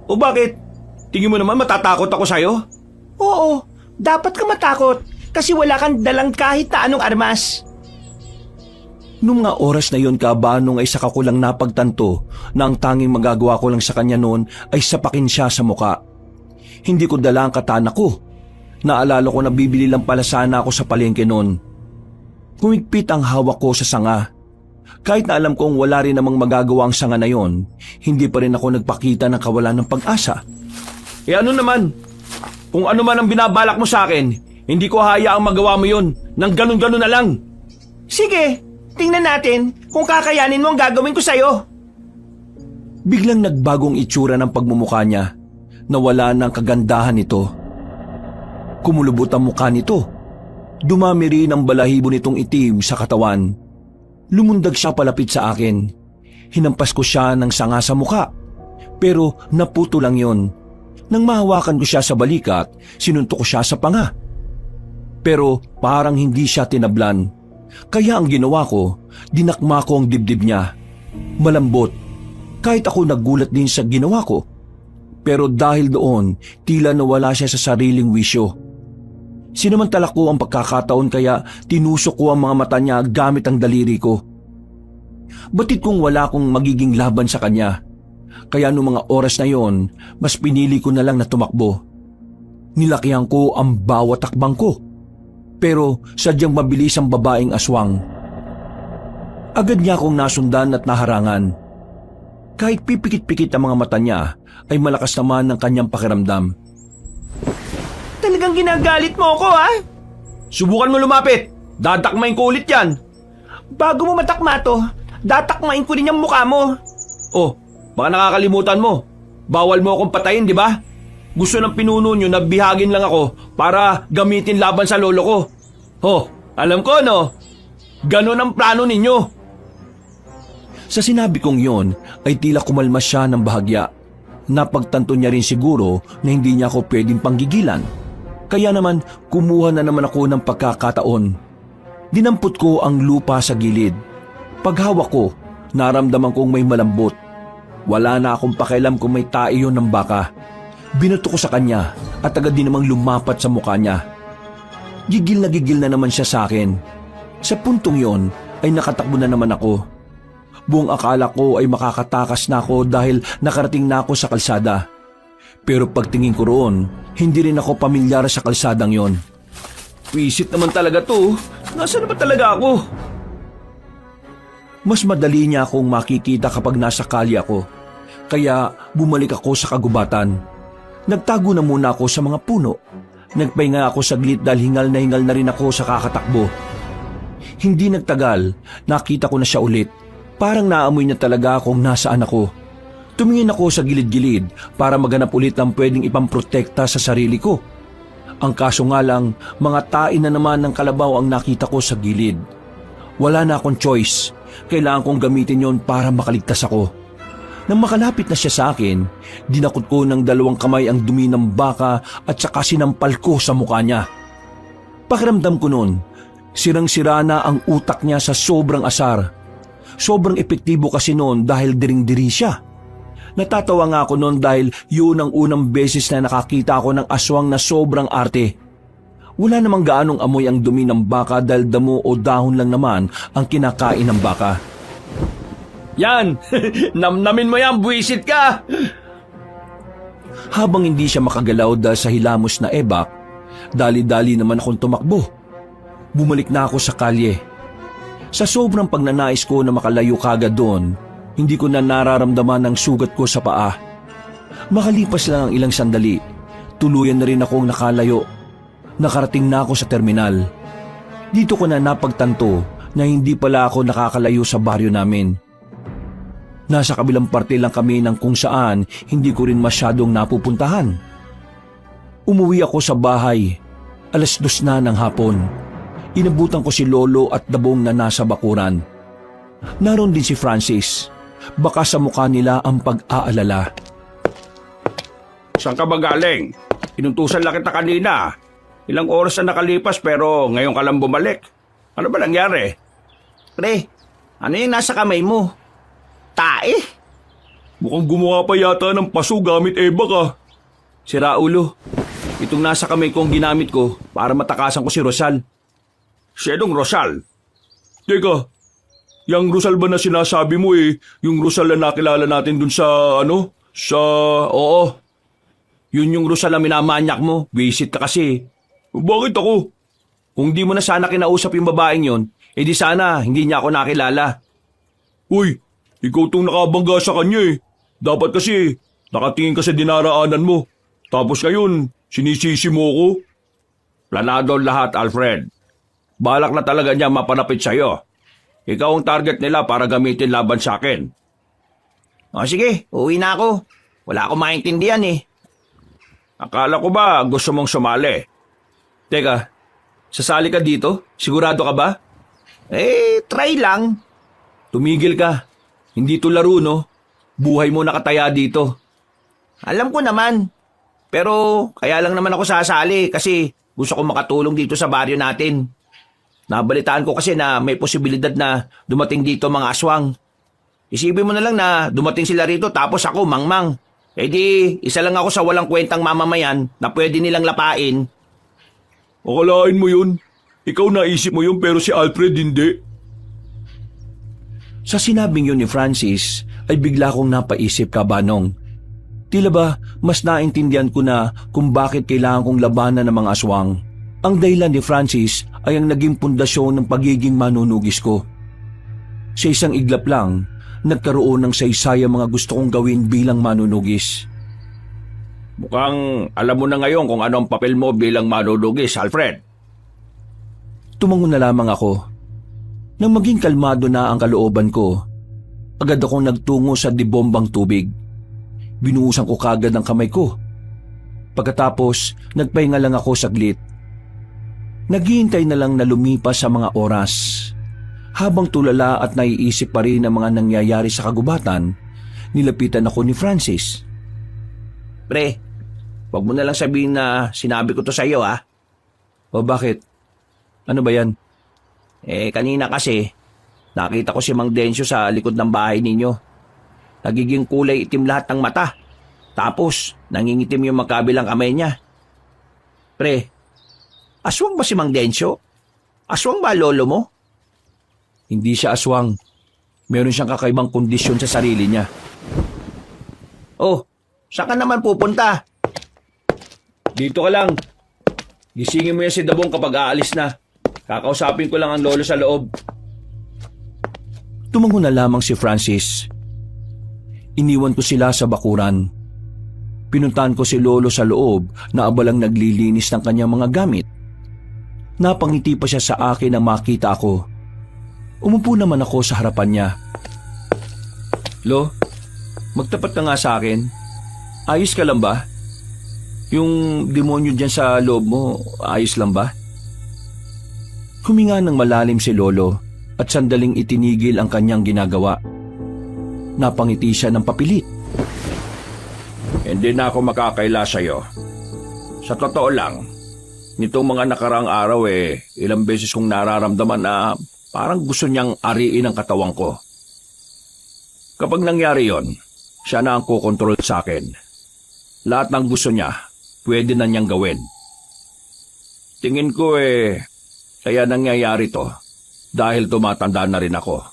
O bakit? Tingin mo naman matatakot ako sa'yo? Oo, dapat ka matakot kasi wala kang dalang kahit na anong armas. Noong mga oras na yon kabanong ay saka ko lang napagtanto na ang tanging magagawa ko lang sa kanya noon ay sapakin siya sa muka. Hindi ko dala ang katana ko. Naalala ko na bibili lang pala sana ako sa palengke noon. Humigpit ang hawak ko sa sanga. Kahit na alam kong wala rin namang magagawa ang sanga na yon, hindi pa rin ako nagpakita ng kawalan ng pag-asa. Eh ano naman? Kung ano man ang binabalak mo sa akin, hindi ko hayaang magawa mo yun nang ganun-ganun na lang. Sige, tingnan natin kung kakayanin mo ang gagawin ko sa'yo. Biglang nagbagong itsura ng pagmumukha niya. Nawala ng kagandahan nito. Kumulubot ang mukha nito. Dumami rin ang balahibo nitong itim sa katawan. Lumundag siya palapit sa akin. Hinampas ko siya ng sanga sa mukha. Pero naputo lang yon. Nang mahawakan ko siya sa balikat, sinuntok ko siya sa panga. Pero parang hindi siya tinablan. Kaya ang ginawa ko, dinakma ko ang dibdib niya. Malambot. Kahit ako nagulat din sa ginawa ko. Pero dahil doon, tila nawala siya sa sariling wisyo. Sinamantala ko ang pagkakataon kaya tinusok ko ang mga mata niya gamit ang daliri ko. Batid kong wala akong magiging laban sa kanya. Kaya noong mga oras na yon, mas pinili ko na lang na tumakbo. Nilakihan ko ang bawat takbang ko. Pero sadyang mabilis ang babaeng aswang. Agad niya akong nasundan at naharangan. Kahit pipikit-pikit ang mga mata niya, ay malakas naman ang kanyang pakiramdam. Talagang ginagalit mo ako ha? Subukan mo lumapit. Dadakmain ko ulit yan. Bago mo matakma to, datakmain ko rin yung mukha mo. Oh, baka nakakalimutan mo. Bawal mo akong patayin, di ba? Gusto ng pinuno nyo na bihagin lang ako para gamitin laban sa lolo ko. Oh, alam ko no? Ganon ang plano ninyo. Sa sinabi kong yon, ay tila kumalma siya ng bahagya. Napagtanto niya rin siguro na hindi niya ako pwedeng panggigilan. Kaya naman kumuha na naman ako ng pagkakataon. Dinampot ko ang lupa sa gilid. Paghawak ko, naramdaman kong may malambot. Wala na akong pakialam kung may tae yun ng baka. Binato ko sa kanya at agad din namang lumapat sa mukha niya. Gigil na naman siya sa akin. Sa puntong yon ay nakatakbo na naman ako. Buong akala ko ay makakatakas na ako dahil nakarating na ako sa kalsada. Pero pagtingin ko roon, hindi rin ako pamilyar sa kalsadang yon. Wisit naman talaga to. Nasaan na ba talaga ako? Mas madali niya akong makikita kapag nasa kalye ako. Kaya bumalik ako sa kagubatan. Nagtago na muna ako sa mga puno. Nagpahinga ako saglit dahil hingal na rin ako sa kakatakbo. Hindi nagtagal, nakita ko na siya ulit. Parang naamoy niya talaga kung nasaan ako. Tumingin ako sa gilid-gilid para maghanap ulit ng pwedeng ipamprotekta sa sarili ko. Ang kaso nga lang, mga tain na naman ng kalabaw ang nakita ko sa gilid. Wala na akong choice. Kailangan kong gamitin yon para makaligtas ako. Nang makalapit na siya sa akin, dinakot ko ng 2 kamay ang dumi ng baka at saka sinampal ko sa mukha niya. Pakiramdam ko noon, sirang-sira na ang utak niya sa sobrang asar. Sobrang epektibo kasi noon dahil diring-diri siya. Natatawa nga ako noon dahil yun ang unang beses na nakakita ako ng aswang na sobrang arte. Wala namang gaanong amoy ang dumi ng baka dahil damo o dahon lang naman ang kinakain ng baka. Yan! Namnamin mo yan, buwisit ka! Habang hindi siya makagalaw dahil sa hilamos na ebak, dali-dali naman akong tumakbo. Bumalik na ako sa kalye. Sa sobrang pagnanais ko na makalayo kagad doon, hindi ko na nararamdaman ang sugat ko sa paa. Makalipas lang ang ilang sandali, tuluyan na rin akong nakalayo. Nakarating na ako sa terminal. Dito ko na napagtanto na hindi pala ako nakakalayo sa baryo namin. Nasa kabilang parte lang kami ng kung saan hindi ko rin masyadong napupuntahan. Umuwi ako sa bahay. 2:00 na ng hapon. Inabutan ko si Lolo at Dabong na nasa bakuran. Naroon din si Francis. Baka sa mukha nila ang pag-aalala. Saan ka ba galing? Inuntusan lang kita kanina. Ilang oras na nakalipas pero ngayon ka lang bumalik. Ano ba nangyari? Pre, ano yung nasa kamay mo? Tae? Mukhang gumawa pa yata ng paso gamit ebak ah. Si Raulo. Itong nasa kamay ko ang ginamit ko para matakasan ko si Rosal. Siyedong Rosal. Teka, yung Rosal ba na sinasabi mo yung Rosal na nakilala natin dun sa Oo. Yun yung Rosal na minamanyak mo. Visit ka kasi. Bakit ako? Kung di mo na sana kinausap yung babaeng yon, edi sana hindi niya ako nakilala. Uy, ikaw tong nakabangga sa kanya. Dapat kasi nakatingin ka sa dinaraanan mo. Tapos ngayon, sinisisi mo ako. Planado lahat, Alfred. Balak na talaga niya mapanapit sa'yo. Ikaw ang target nila para gamitin laban sa akin. O sige, uwi na ako. Wala akong maintindihan Akala ko ba gusto mong sumali? Teka, sasali ka dito? Sigurado ka ba? Try lang. Tumigil ka. Hindi to laro, no? Buhay mo nakataya dito. Alam ko naman. Pero kaya lang naman ako sasali kasi gusto ko makatulong dito sa baryo natin. Nabalitaan ko kasi na may posibilidad na dumating dito mga aswang. Isipin mo na lang na dumating sila rito tapos ako mangmang. Di, isa lang ako sa walang kwentang mamamayan na pwede nilang lapain. Akalain mo yun. Ikaw naisip mo yun pero si Alfred hindi. Sa sinabing yun ni Francis, ay bigla kong napaisip, Kabanong. Tila ba mas naintindihan ko na kung bakit kailangan kong labanan ng mga aswang. Ang dahilan ni Francis ay ang naging pundasyon ng pagiging manunugis ko. Sa isang iglap lang, nagkaroon ng saysayang mga gusto kong gawin bilang manunugis. Mukhang alam mo na ngayon kung ano ang papel mo bilang manunugis, Alfred. Tumango na lamang ako. Nang maging kalmado na ang kalooban ko, agad akong nagtungo sa dibombang tubig. Binuhusan ko kagad ang kamay ko. Pagkatapos, nagpahinga lang ako saglit. Naghihintay na lang na lumipas sa mga oras. Habang tulala at naiisip pa rin ang mga nangyayari sa kagubatan, nilapitan ako ni Francis. Pre, wag mo na lang sabihin na sinabi ko to sa iyo O bakit? Ano ba yan? Kanina kasi, nakita ko si Mang Dencio sa likod ng bahay ninyo. Nagiging kulay itim lahat ng mata. Tapos, nangingitim yung magkabilang kamay niya. Pre, aswang ba si Mang Dencio? Aswang ba lolo mo? Hindi siya aswang. Meron siyang kakaibang kondisyon sa sarili niya. Oh, saan ka naman pupunta? Dito ka lang. Gisingin mo yan si Dabong kapag aalis na. Kakausapin ko lang ang lolo sa loob. Tumango na lamang si Francis. Iniwan ko sila sa bakuran. Pinuntahan ko si lolo sa loob na abalang naglilinis ng kanyang mga gamit. Napangiti pa siya sa akin nang makita ako. Umupo naman ako sa harapan niya. Lo, magtapat ka nga sa akin. Ayos ka lang ba? Yung demonyo dyan sa loob mo, ayos lang ba? Huminga ng malalim si Lolo at sandaling itinigil ang kanyang ginagawa. Napangiti siya ng papilit. Hindi na ako makakaila sa'yo. Sa totoo lang, nitong mga nakaraang araw ilang beses kong nararamdaman na parang gusto niyang ariin ang katawan ko. Kapag nangyari yon, Siya na ang kukontrol sa akin. Lahat ng gusto niya, pwede na niyang gawin. Tingin ko kaya nangyayari to dahil tumatanda na rin ako.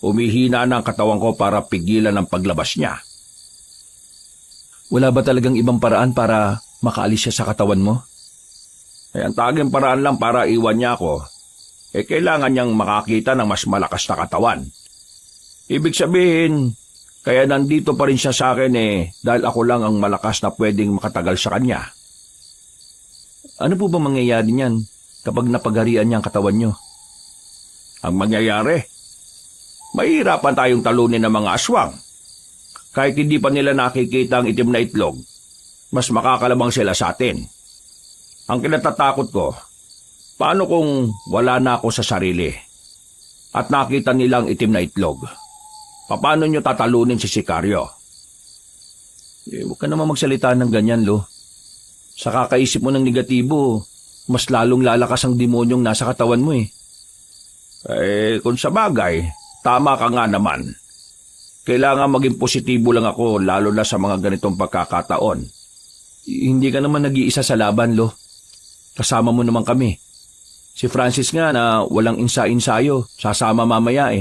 Humihina na ang katawan ko para pigilan ang paglabas niya. Wala ba talagang ibang paraan para makaalis siya sa katawan mo? Ang taging paraan lang para iwan niya ako, kailangan niyang makakita ng mas malakas na katawan. Ibig sabihin, kaya nandito pa rin siya sa akin dahil ako lang ang malakas na pwedeng makatagal sa kanya. Ano po ba mangyayari niyan kapag napagharian niya ang katawan niyo? Ang mangyayari, mahirapan tayong talunin ng mga aswang. Kahit hindi pa nila nakikita ang itim na itlog, mas makakalamang sila sa atin. Ang kinatatakot ko, paano kung wala na ako sa sarili at nakita nilang itim na itlog? Paano nyo tatalunin si Sicario? Huwag ka naman magsalita ng ganyan, Lo. Sa kakaisip mo ng negatibo, mas lalong lalakas ang demonyong nasa katawan mo Kung sa bagay, tama ka nga naman. Kailangan maging positibo lang ako lalo na sa mga ganitong pagkakataon. Hindi ka naman nag-iisa sa laban, Lo. Kasama mo naman kami. Si Francis nga na walang insa-insayo, sasama mamaya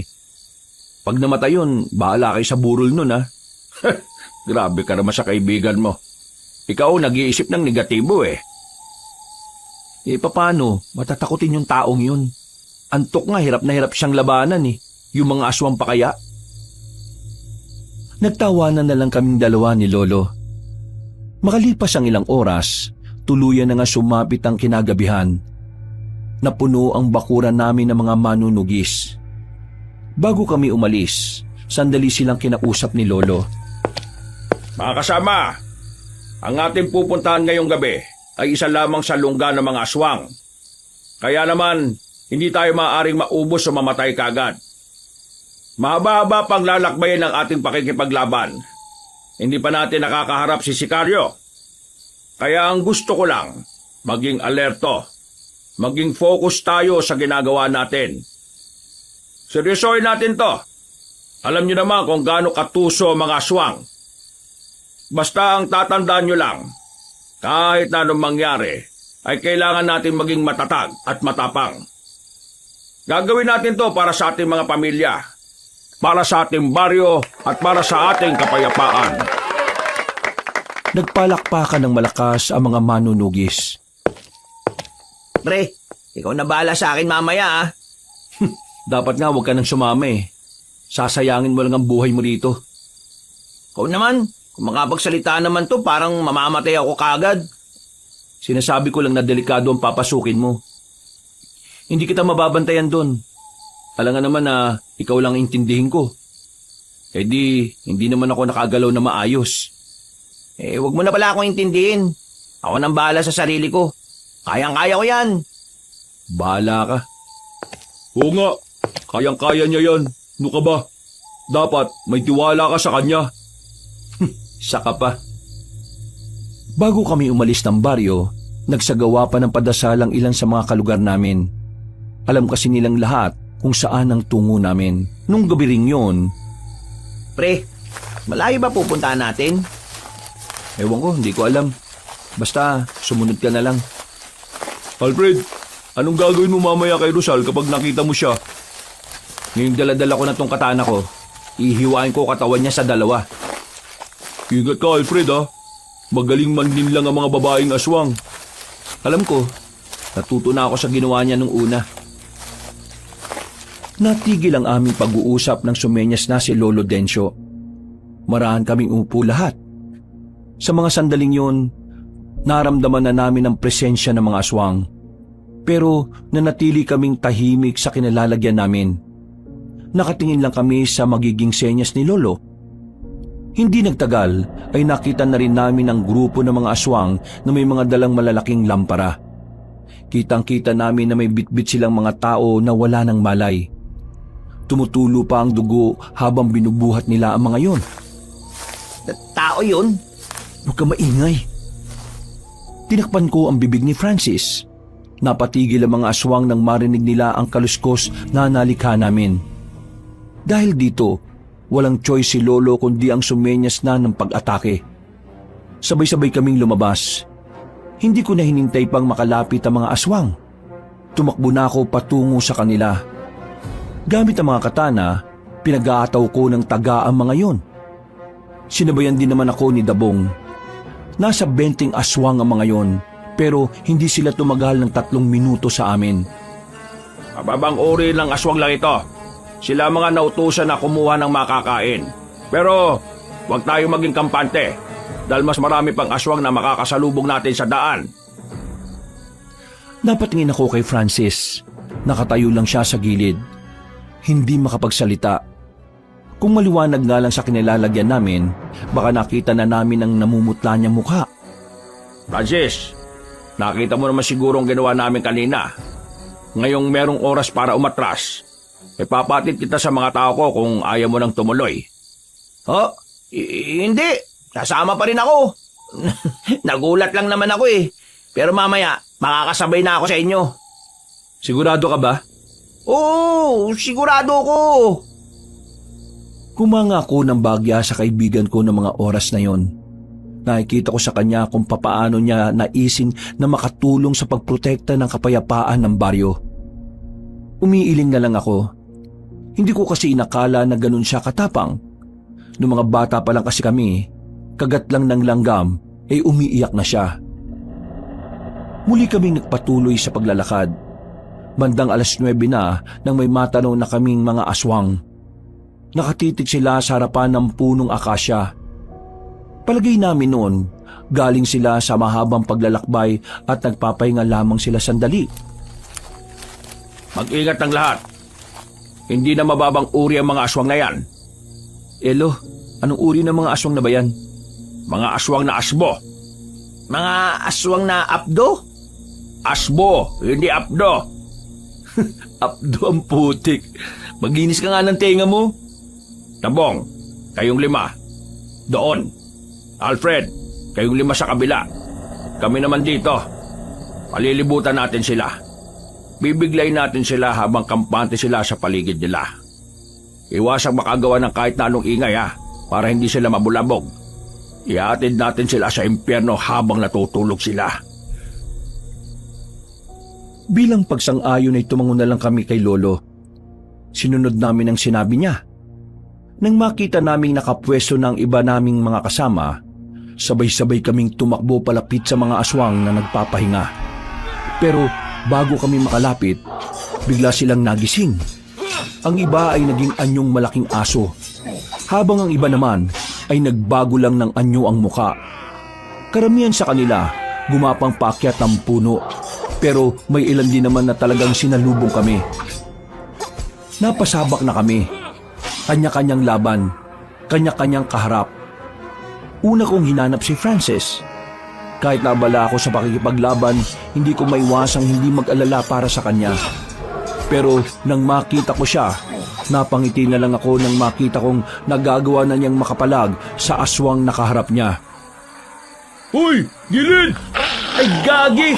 Pag namatay yun, bahala kayo sa burol nun Grabe ka naman sa kaibigan mo. Ikaw nag-iisip ng negatibo Paano? Matatakotin yung taong yun. Antok nga, hirap na hirap siyang labanan Yung mga aswang pa kaya. Nagtawanan na lang kaming dalawa ni Lolo. Makalipas ang ilang oras, tuluyan na nga sumapit ang kinagabihan. Napuno ang bakuran namin ng mga manunugis. Bago kami umalis, sandali silang kinausap ni Lolo. Mga kasama, ang ating pupuntahan ngayong gabi ay isa lamang sa lungga ng mga aswang. Kaya naman, hindi tayo maaaring maubos o mamatay kagad. Mahaba-haba pang lalakbayin ang ating pakikipaglaban. Hindi pa natin nakakaharap si Sicario. Kaya ang gusto ko lang, maging alerto. Maging focus tayo sa ginagawa natin. Seryosohin natin to. Alam niyo naman kung gaano katuso ang mga aswang. Basta ang tatandaan niyo lang, kahit na anong mangyari, ay kailangan natin maging matatag at matapang. Gagawin natin to para sa ating mga pamilya, para sa ating baryo at para sa ating kapayapaan. Nagpalakpakan ng malakas ang mga manunugis. Pre, ikaw na bahala sa akin mamaya Dapat nga huwag ka nang sumama Sasayangin mo lang ang buhay mo dito. Ikaw naman, kung makapagsalita naman to, parang mamamatay ako kagad. Sinasabi ko lang na delikado ang papasukin mo. Hindi kita mababantayan doon. Alam nga naman na ikaw lang intindihin ko. Hindi naman ako nakagalaw na maayos. Wag mo na pala akong intindihin. Ako nang bahala sa sarili ko. Kayang-kaya ko yan. Bahala ka. Oo nga, kayang-kaya niya yan. Ano ka ba? Dapat may tiwala ka sa kanya. Saka pa. Bago kami umalis ng baryo, nagsagawa pa ng padasal ang ilan sa mga kalugar namin. Alam kasi nilang lahat kung saan ang tungo namin. Nung gabi ring yun, Pre, malayo ba pupuntahan natin? ewan ko, hindi ko alam. Basta, sumunod ka na lang. Alfred, anong gagawin mo mamaya kay Rosal kapag nakita mo siya? Ngayong daladala ko na tong katana ko, ihiwain ko katawan niya sa dalawa. Ingat ka, Alfred Magaling man din lang ang mga babaeng aswang. Alam ko, natuto na ako sa ginawa niya nung una. Natigil ang aming pag-uusap nang sumenyas na si Lolo Dencio. Marahan kaming umupo lahat. Sa mga sandaling yun, naramdaman na namin ang presensya ng mga aswang. Pero nanatili kaming tahimik sa kinalalagyan namin. Nakatingin lang kami sa magiging senyas ni Lolo. Hindi nagtagal ay nakita na rin namin ang grupo ng mga aswang na may mga dalang malalaking lampara. Kitang-kita namin na may bitbit silang mga tao na wala ng malay. Tumutulo pa ang dugo habang binubuhat nila ang mga yon. Tao yun? Huwag ka maingay. Tinakpan ko ang bibig ni Francis. Napatigil ang mga aswang nang marinig nila ang kaluskos na nalikha namin. Dahil dito, walang choice si Lolo kundi ang sumenyas na ng pag-atake. Sabay-sabay kaming lumabas. Hindi ko na hinintay pang makalapit ang mga aswang. Tumakbo na ako patungo sa kanila. Gamit ang mga katana, pinag-aataw ko ng taga ang mga yon. Sinabayan din naman ako ni Dabong. Nasa 20 aswang ang mga yon, pero hindi sila tumagal ng 3 minuto sa amin. Mababang uri ng aswang lang ito. Sila mga nautusan na kumuha ng makakain. Pero huwag tayo maging kampante dahil mas marami pang aswang na makakasalubong natin sa daan. Napatingin ako kay Francis. Nakatayo lang siya sa gilid. Hindi makapagsalita. Kung maliwanag nga lang sa kinilalagyan namin, baka nakita na namin ang namumutla niyang mukha. Francis, nakita mo naman siguro ang ginawa namin kanina. Ngayong merong oras para umatras, ipapatid kita sa mga tao ko kung ayaw mo nang tumuloy. Oh, hindi. Kasama pa rin ako. Nagulat lang naman ako eh. Pero mamaya, makakasabay na ako sa inyo. Sigurado ka ba? Oo, sigurado ko. Kumanga ako ng bagya sa kaibigan ko ng mga oras na yon. Nakikita ko sa kanya kung papaano niya naisin na makatulong sa pagprotekta ng kapayapaan ng baryo. Umiiling na lang ako. Hindi ko kasi inakala na ganun siya katapang. Noong mga bata pa lang kasi kami, kagat lang ng langgam, umiiyak na siya. Muli kaming nagpatuloy sa paglalakad. Bandang 9:00 na nang may matanaw na kaming mga aswang. Nakatitig sila sa harapan ng punong akasya. Palagay namin noon, galing sila sa mahabang paglalakbay at nagpapahinga lamang sila sandali. Mag-ingat ang lahat. Hindi na mababang uri ang mga aswang na yan. Elo, anong uri ng mga aswang na ba yan? Mga aswang na asbo. Mga aswang na apdo? Asbo, hindi apdo. Abdo ang putik. Maginis ka nga ng tenga mo. Tabong, kayong 5. Doon. Alfred, kayong 5 sa kabila. Kami naman dito. Palilibutan natin sila. Bibiglay natin sila habang kampante sila sa paligid nila. Iwasang makagawa ng kahit na anong ingay para hindi sila mabulabog. Iatid natin sila sa impyerno habang natutulog sila. Bilang pagsang-ayon ay tumango na lang kami kay Lolo. Sinunod namin ang sinabi niya. Nang makita naming nakapwesto ng iba naming mga kasama, sabay-sabay kaming tumakbo palapit sa mga aswang na nagpapahinga. Pero bago kami makalapit, bigla silang nagising. Ang iba ay naging anyong malaking aso, habang ang iba naman ay nagbago lang ng anyo ang muka. Karamihan sa kanila gumapang paakyat ng puno, pero may ilan din naman na talagang sinalubong kami. Napasabak na kami. Kanya-kanyang laban, kanya-kanyang kaharap. Una kong hinanap si Francis. Kahit nabala ako sa pakikipaglaban, hindi ko maiwasang hindi mag-alala para sa kanya. Pero nang makita ko siya, napangiti na lang ako nang makita kong nagagawa na niyang makapalag sa aswang nakaharap niya. Hoy! Gilid! Ay gagi!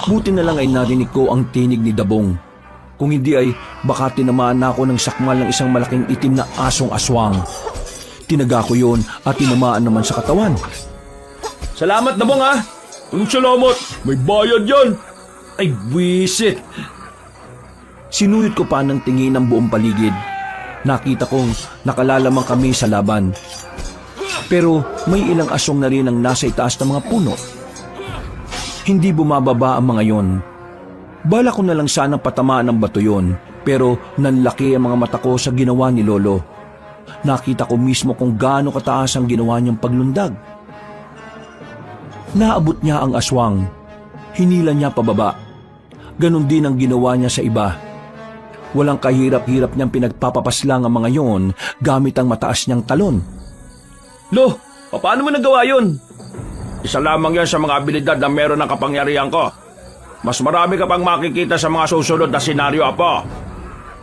Buti na lang ay narinig ko ang tinig ni Dabong. Kung hindi ay baka tinamaan na ako ng sakmal ng isang malaking itim na asong aswang. Tinaga ko yun at tinamaan naman sa katawan. Salamat na bang Anong salamat? May bayad yan! Ay buwisit! Sinuyot ko pa ng tingin ang buong paligid. Nakita kong nakalalamang kami sa laban. Pero may ilang aswang na rin ang nasa itaas ng mga puno. Hindi bumababa ang mga yon. Bala ko na lang sana patamaan ng bato yon, pero nanlaki ang mga mata ko sa ginawa ni Lolo. Nakita ko mismo kung gaano kataas ang ginawa niyang paglundag. Naabot niya ang aswang. Hinila niya pababa. Ganon din ang ginawa niya sa iba. Walang kahirap-hirap niyang pinagpapapaslang ang mga yon gamit ang mataas niyang talon. Lo, paano mo nagawa yun? Isa lamang yan sa mga abilidad na meron ng kapangyarihan ko. Mas marami ka pang makikita sa mga susunod na senaryo, Apo.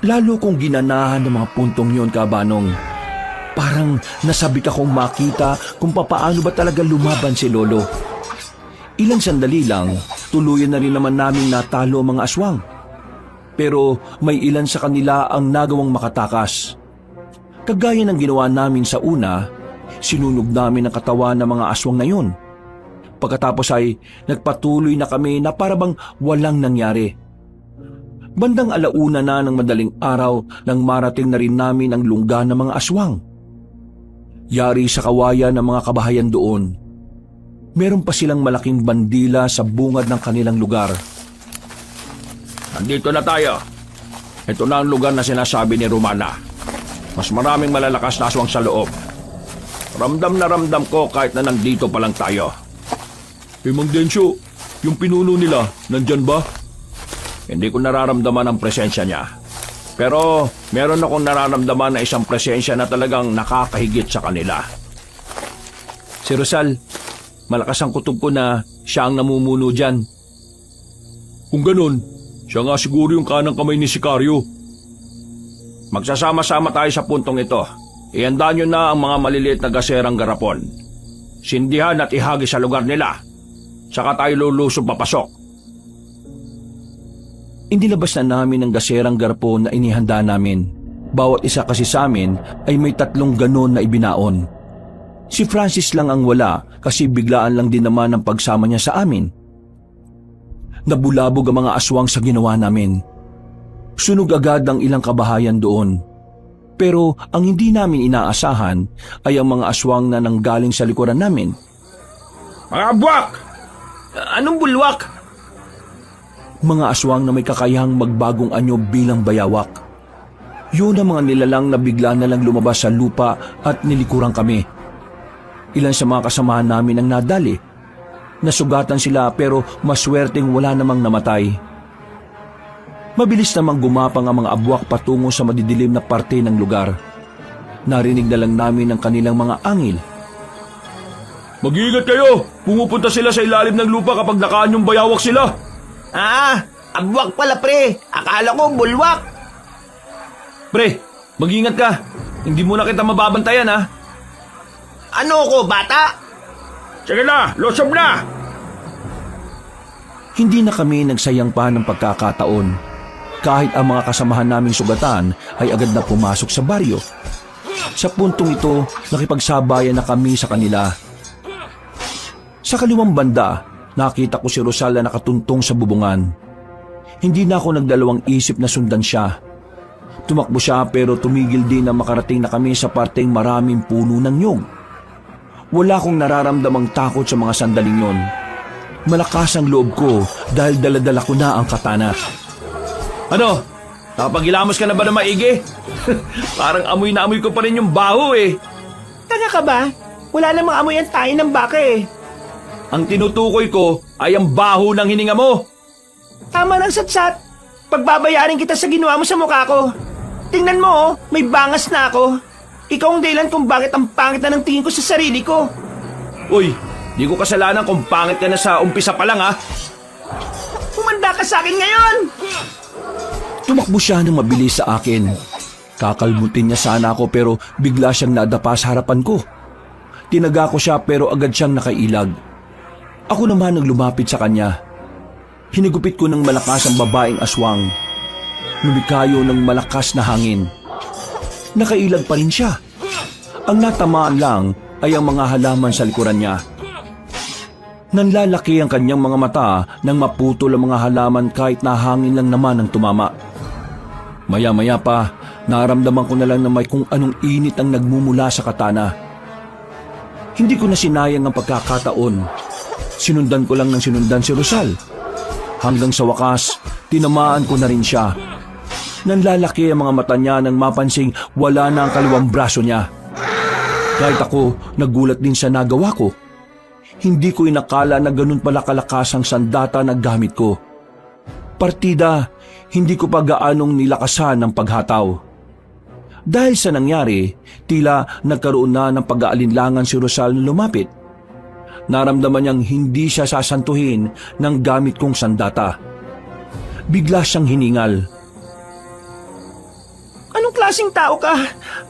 Lalo kong ginanahan ng mga puntong yon, Kabanong. Parang nasabik akong makita kung papaano ba talaga lumaban si Lolo. Ilang sandali lang, tuluyan na rin naman naming natalo ang mga aswang. Pero may ilan sa kanila ang nagawang makatakas. Kagaya ng ginawa namin sa una, sinunog namin ang katawan ng mga aswang na yun. Pagkatapos ay nagpatuloy na kami na parabang walang nangyari. Bandang alauna na ng madaling araw nang marating na rin namin ang lungga ng mga aswang. Yari sa kawayan ng mga kabahayan doon. Meron pa silang malaking bandila sa bungad ng kanilang lugar. Nandito na tayo. Ito na ang lugar na sinasabi ni Romana. Mas maraming malalakas na aswang sa loob. Ramdam na ramdam ko kahit na nandito pa lang tayo. Mang Densyo, yung pinuno nila, nandyan ba? Hindi ko nararamdaman ang presensya niya. Pero meron akong nararamdaman na isang presensya na talagang nakakahigit sa kanila. Si Rosal, malakas ang kutob ko na siya ang namumuno dyan. Kung ganun, siya nga siguro yung kanang kamay ni Sikaryo. Magsasama-sama tayo sa puntong ito. Ihanda nyo na ang mga maliliit na gaserang garapon. Sindihan at ihagi sa lugar nila. Saka tayo lulusong papasok. Inilabas na namin ang gaserang garapon na inihanda namin. Bawat isa kasi sa amin ay may 3 ganon na ibinaon. Si Francis lang ang wala kasi biglaan lang din naman ang pagsama niya sa amin. Nabulabog ang mga aswang sa ginawa namin. Sunog agad ang ilang kabahayan doon. Pero ang hindi namin inaasahan ay ang mga aswang na nanggaling sa likuran namin. Mga buwak! Anong bulwak? Mga aswang na may kakayahang magbagong anyo bilang bayawak. Yun ang mga nilalang na bigla na lang lumabas sa lupa at nilikuran kami. Ilan sa mga kasamahan namin ang nadali. Nasugatan sila pero maswerteng wala namang namatay. Mabilis namang gumapang ang mga abwak patungo sa madidilim na parte ng lugar. Narinig na lang namin ang kanilang mga angil. Mag-iingat kayo! Pumupunta sila sa ilalim ng lupa kapag nakaanyong bayawak sila! Abwak pala pre. Akala ko bulwak. Pre, mag-ingat ka. Hindi mo na kita mababantayan ha. Ano ko, bata? Sige na, lusob na! Hindi na kami nagsayang pa ng pagkakataon. Kahit ang mga kasamahan naming sugatan ay agad na pumasok sa baryo. Sa puntong ito, nakipagsabayan na kami sa kanila. Sa kaliwang banda, nakita ko si Rosal na nakatuntong sa bubungan. Hindi na ako nagdalawang isip na sundan siya. Tumakbo siya pero tumigil din na makarating na kami sa parteng maraming puno ng nyog. Wala akong nararamdamang takot sa mga sandaling yon. Malakas ang loob ko dahil daladala ko na ang katana. Ano? Nakapagilamos ka na ba na maigi? Parang amoy na amoy ko pa rin yung baho eh. Tanga ka ba? Wala namang amoy ang tayo ng baka eh. Ang tinutukoy ko ay ang baho ng hininga mo. Tama ng satsat. Pagbabayarin kita sa ginawa mo sa mukha ko. Tingnan mo, may bangas na ako. Ikaw ang dahilan kung bakit ang pangit na ng tingin ko sa sarili ko. Uy, di ko kasalanan kung pangit ka na sa umpisa pa lang ha. Humanda ka sa akin ngayon! Tumakbo siya ng mabilis sa akin. Kakalmutin niya sana ako pero bigla siyang nadapa sa harapan ko. Tinaga ko siya pero agad siyang nakailag. Ako naman ang lumapit sa kanya. Hinigupit ko ng malakas ang babaeng aswang. Lumikayo ng malakas na hangin. Nakailag pa rin siya. Ang natamaan lang ay ang mga halaman sa likuran niya. Nanlalaki ang kanyang mga mata nang maputol ang mga halaman kahit nahangin lang naman ang tumama. Maya-maya pa, naramdaman ko na lang na may kung anong init ang nagmumula sa katana. Hindi ko na sinayang ang pagkakataon. Sinundan ko lang ng sinundan si Rosal. Hanggang sa wakas, tinamaan ko na rin siya. Nanlalaki ang mga mata niya nang mapansing wala na ang kaliwang braso niya. Kahit ako, nagulat din sa nagawa ko. Hindi ko inakala na ganun pala kalakas ang sandata na gamit ko. Partida, hindi ko pa gaanong nilakasan ng paghataw. Dahil sa nangyari, tila nagkaroon na ng pag-aalinlangan si Rosal na lumapit. Naramdaman niyang hindi siya sasantuhin ng gamit kong sandata. Bigla siyang hiningal. Anong klaseng tao ka?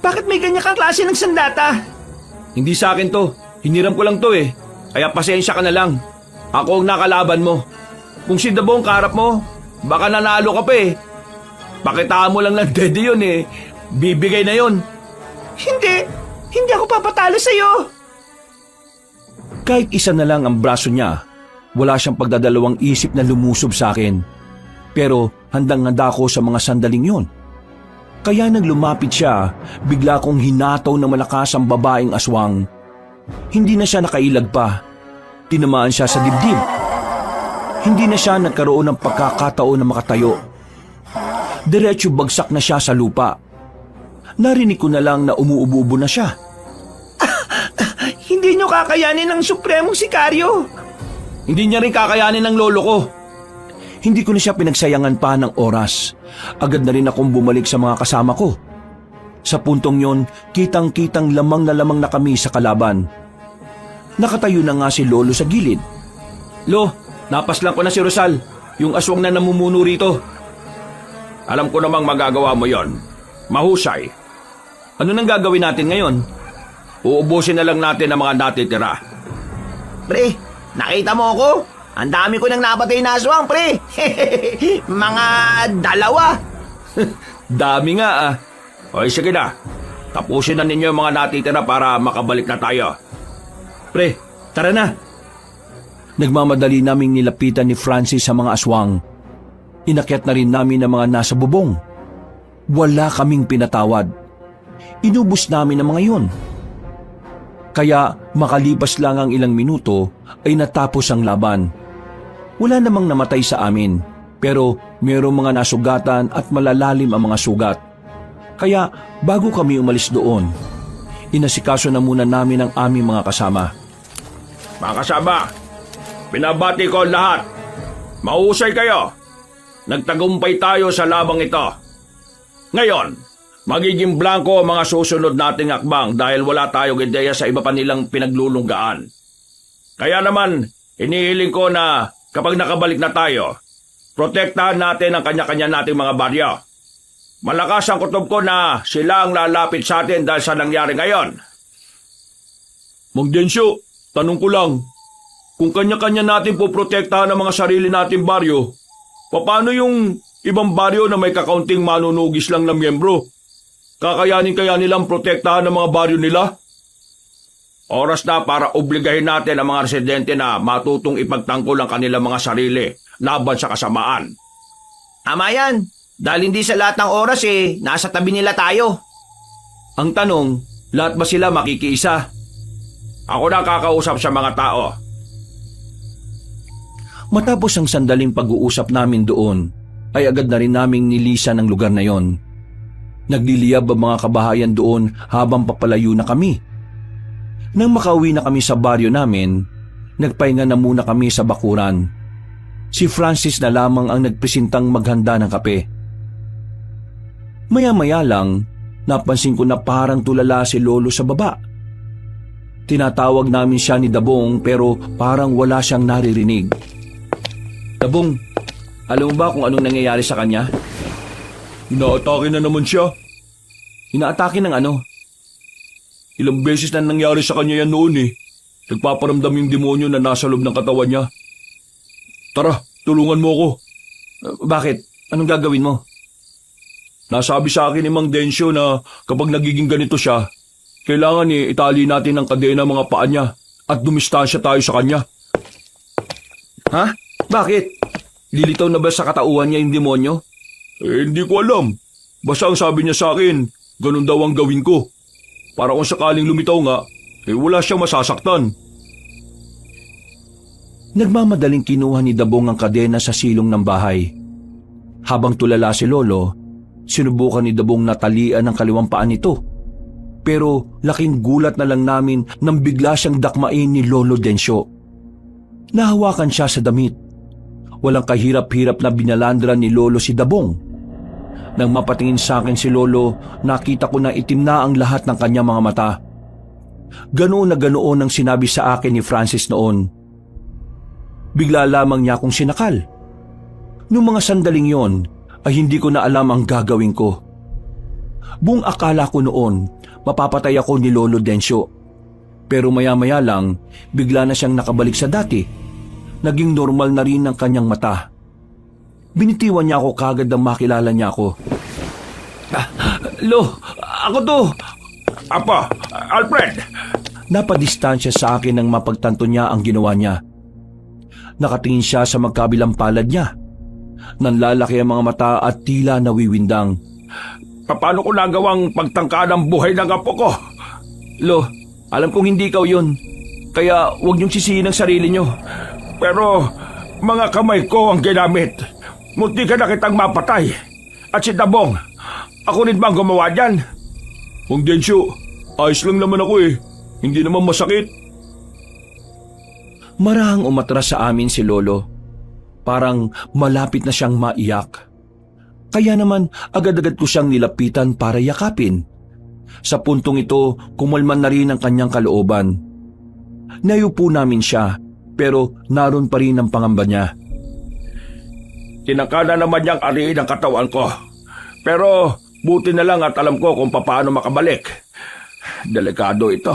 Bakit may ganyan kang klase ng sandata? Hindi sa akin to. Hiniram ko lang to eh. Kaya pasensya ka na lang. Ako ang nakalaban mo. Kung si Dabo ang kaharap mo, baka nanalo ka pa eh. Pakitaan mo lang ng dede yun eh. Bibigay na yun. Hindi ako papatalo sa'yo. Kahit isa na lang ang braso niya, wala siyang pagdadalawang isip na lumusob sa akin. Pero handang-handa ako sa mga sandaling yon. Kaya nang lumapit siya, bigla kong hinataw na malakas ang babaeng aswang. Hindi na siya nakailag pa. Tinamaan siya sa dibdib. Hindi na siya nagkaroon ng pagkakataon na makatayo. Diretso bagsak na siya sa lupa. Narinig ko na lang na umuubo na siya. Hindi nyo kakayanin ng supremong sikaryo. Hindi niya rin kakayanin ng lolo ko. Hindi ko na siya pinagsayangan pa ng oras. Agad na rin akong bumalik sa mga kasama ko. Sa puntong yon, kitang-kitang lamang na kami sa kalaban. Nakatayo na nga si Lolo sa gilid. Lo, napaslang ko na si Rosal, yung aswang na namumuno rito. Alam ko namang magagawa mo yon. Mahusay. Ano nang gagawin natin ngayon? Uubusin na lang natin ang mga natitira. Pre, nakita mo ako? Ang dami ko nang napatay na aswang, pre. Mga 2. Dami nga ah. O sige na. Tapusin na ninyo yung mga natitira para makabalik na tayo. Pre, tara na. Nagmamadali naming nilapitan ni Francis sa mga aswang. Inakyat na rin namin ang mga nasa bubong. Wala kaming pinatawad. Inubos namin ang mga yun. Kaya makalipas lang ang ilang minuto ay natapos ang laban. Wala namang namatay sa amin, pero mayroong mga nasugatan at malalalim ang mga sugat. Kaya bago kami umalis doon, inasikaso na muna namin ang aming mga kasama. Mga kasama, pinabati ko ang lahat. Mahusay kayo. Nagtagumpay tayo sa labang ito. Ngayon, magiging blanco ang mga susunod nating akbang dahil wala tayong ideya sa iba pa nilang pinaglulunggaan. Kaya naman, inihiling ko na kapag nakabalik na tayo, protektahan natin ang kanya-kanya nating mga baryo. Malakas ang kutob ko na sila ang lalapit sa atin dahil sa nangyari ngayon. Mang Densyo, tanong ko lang, kung kanya-kanya natin poprotektahan ang mga sarili nating baryo, paano yung ibang baryo na may kakaunting manunugis lang na miyembro? Kakayanin kaya nilang protektahan ang mga baryo nila? Oras na para obligahin natin ang mga residente na matutong ipagtanggol ang kanilang mga sarili laban sa kasamaan. Tama yan. Dahil hindi sa lahat ng oras nasa tabi nila tayo. Ang tanong, lahat ba sila makikiisa? Ako na kakausap sa mga tao. Matapos ang sandaling pag-uusap namin doon, ay agad na rin naming nilisan ang lugar na yon. Nagliliyab ang mga kabahayan doon habang papalayo na kami. Nang makauwi na kami sa baryo namin, nagpahinga na muna kami sa bakuran. Si Francis na lamang ang nagpresentang maghanda ng kape. Maya-maya lang, napansin ko na parang tulala si Lolo sa baba. Tinatawag namin siya ni Dabong pero parang wala siyang naririnig. Dabong, alam mo ba kung anong nangyayari sa kanya? Inaatake na naman siya. Inaatake ng ano? Ilang beses na nangyari sa kanya yan noon eh. Nagpaparamdam yung demonyo na nasa loob ng katawan niya. Tara, tulungan mo ako. Bakit? Anong gagawin mo? Nasabi sa akin ni Mang Densyo na kapag nagiging ganito siya, kailangan itali natin ang kadena mga paa niya at dumistansya tayo sa kanya. Ha? Bakit? Lilitaw na ba sa katauhan niya yung demonyo? Hindi ko alam. Basta ang sabi niya sa akin, ganun daw ang gawin ko. Para kung sakaling lumitaw nga, wala siyang masasaktan. Nagmamadaling kinuha ni Dabong ang kadena sa silong ng bahay. Habang tulala si Lolo, sinubukan ni Dabong na talian ang kaliwang paa nito. Pero laking gulat na lang namin nang bigla siyang dakmain ni Lolo Densyo. Nahawakan siya sa damit. Walang kahirap-hirap na binalandra ni Lolo si Dabong. Nang mapatingin sa akin si Lolo, nakita ko na itim na ang lahat ng kanyang mga mata. Ganoon na ganoon ang sinabi sa akin ni Francis noon. Bigla lamang niya akong sinakal. Noong mga sandaling yon, ay hindi ko na alam ang gagawin ko. Buong akala ko noon, mapapatay ako ni Lolo Densyo. Pero maya-maya lang, bigla na siyang nakabalik sa dati. Naging normal na rin ang kanyang mata. Binitiwan niya ako kagad nang makilala niya ako. Lo, ako to! Apo, Alfred! Napadistansya sa akin nang mapagtanto niya ang ginawa niya. Nakatingin siya sa magkabilang palad niya. Nanlalaki ang mga mata at tila nawiwindang. Paano ko nagawang pagtangkaan ang buhay ng apo ko? Lo, alam kong hindi ikaw yun. Kaya huwag niyong sisihin ang sarili niyo. Pero mga kamay ko ang ginamit. Munti ka na kitang mapatay. At si Tabong, ako rin ba ang gumawa dyan? Kung Densyo, ayos lang naman ako eh. Hindi naman masakit. Marahang umatras sa amin si Lolo. Parang malapit na siyang maiyak. Kaya naman agad-agad ko siyang nilapitan para yakapin. Sa puntong ito, kumalman na rin ang kanyang kalooban. Nayupo namin siya, pero naroon pa rin ang pangamba niya. Tinangka na naman niyang ariin ang katawan ko. Pero buti na lang at alam ko kung paano makabalik. Delikado ito.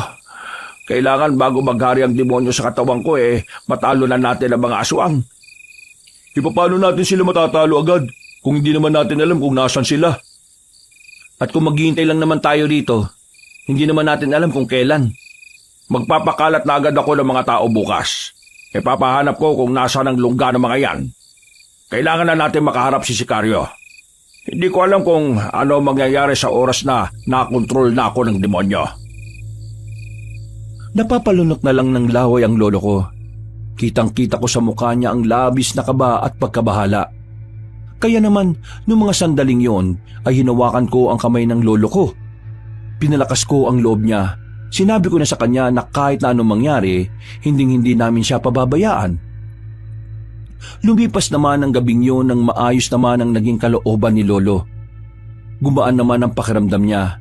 Kailangan bago maghari ang demonyo sa katawan ko matalo na natin ang mga aswang. Paano natin sila matatalo agad kung hindi naman natin alam kung nasan sila? At kung maghihintay lang naman tayo rito, hindi naman natin alam kung kailan. Magpapakalat na agad ako ng mga tao bukas. Papahanap ko kung nasaan ang lungga ng mga yan. Kailangan na natin makaharap si Sicario. Hindi ko alam kung ano mangyayari sa oras na nakontrol na ako ng demonyo. Napapalunok na lang ng laway ang lolo ko. Kitang-kita ko sa mukha niya ang labis na kaba at pagkabahala. Kaya naman, noong mga sandaling yon, ay hinawakan ko ang kamay ng lolo ko. Pinalakas ko ang loob niya. Sinabi ko na sa kanya na kahit na anong mangyari, hinding-hindi namin siya pababayaan. Lumipas naman ang gabing yon nang maayos naman ang naging kalooban ni Lolo. Gumaan naman ang pakiramdam niya.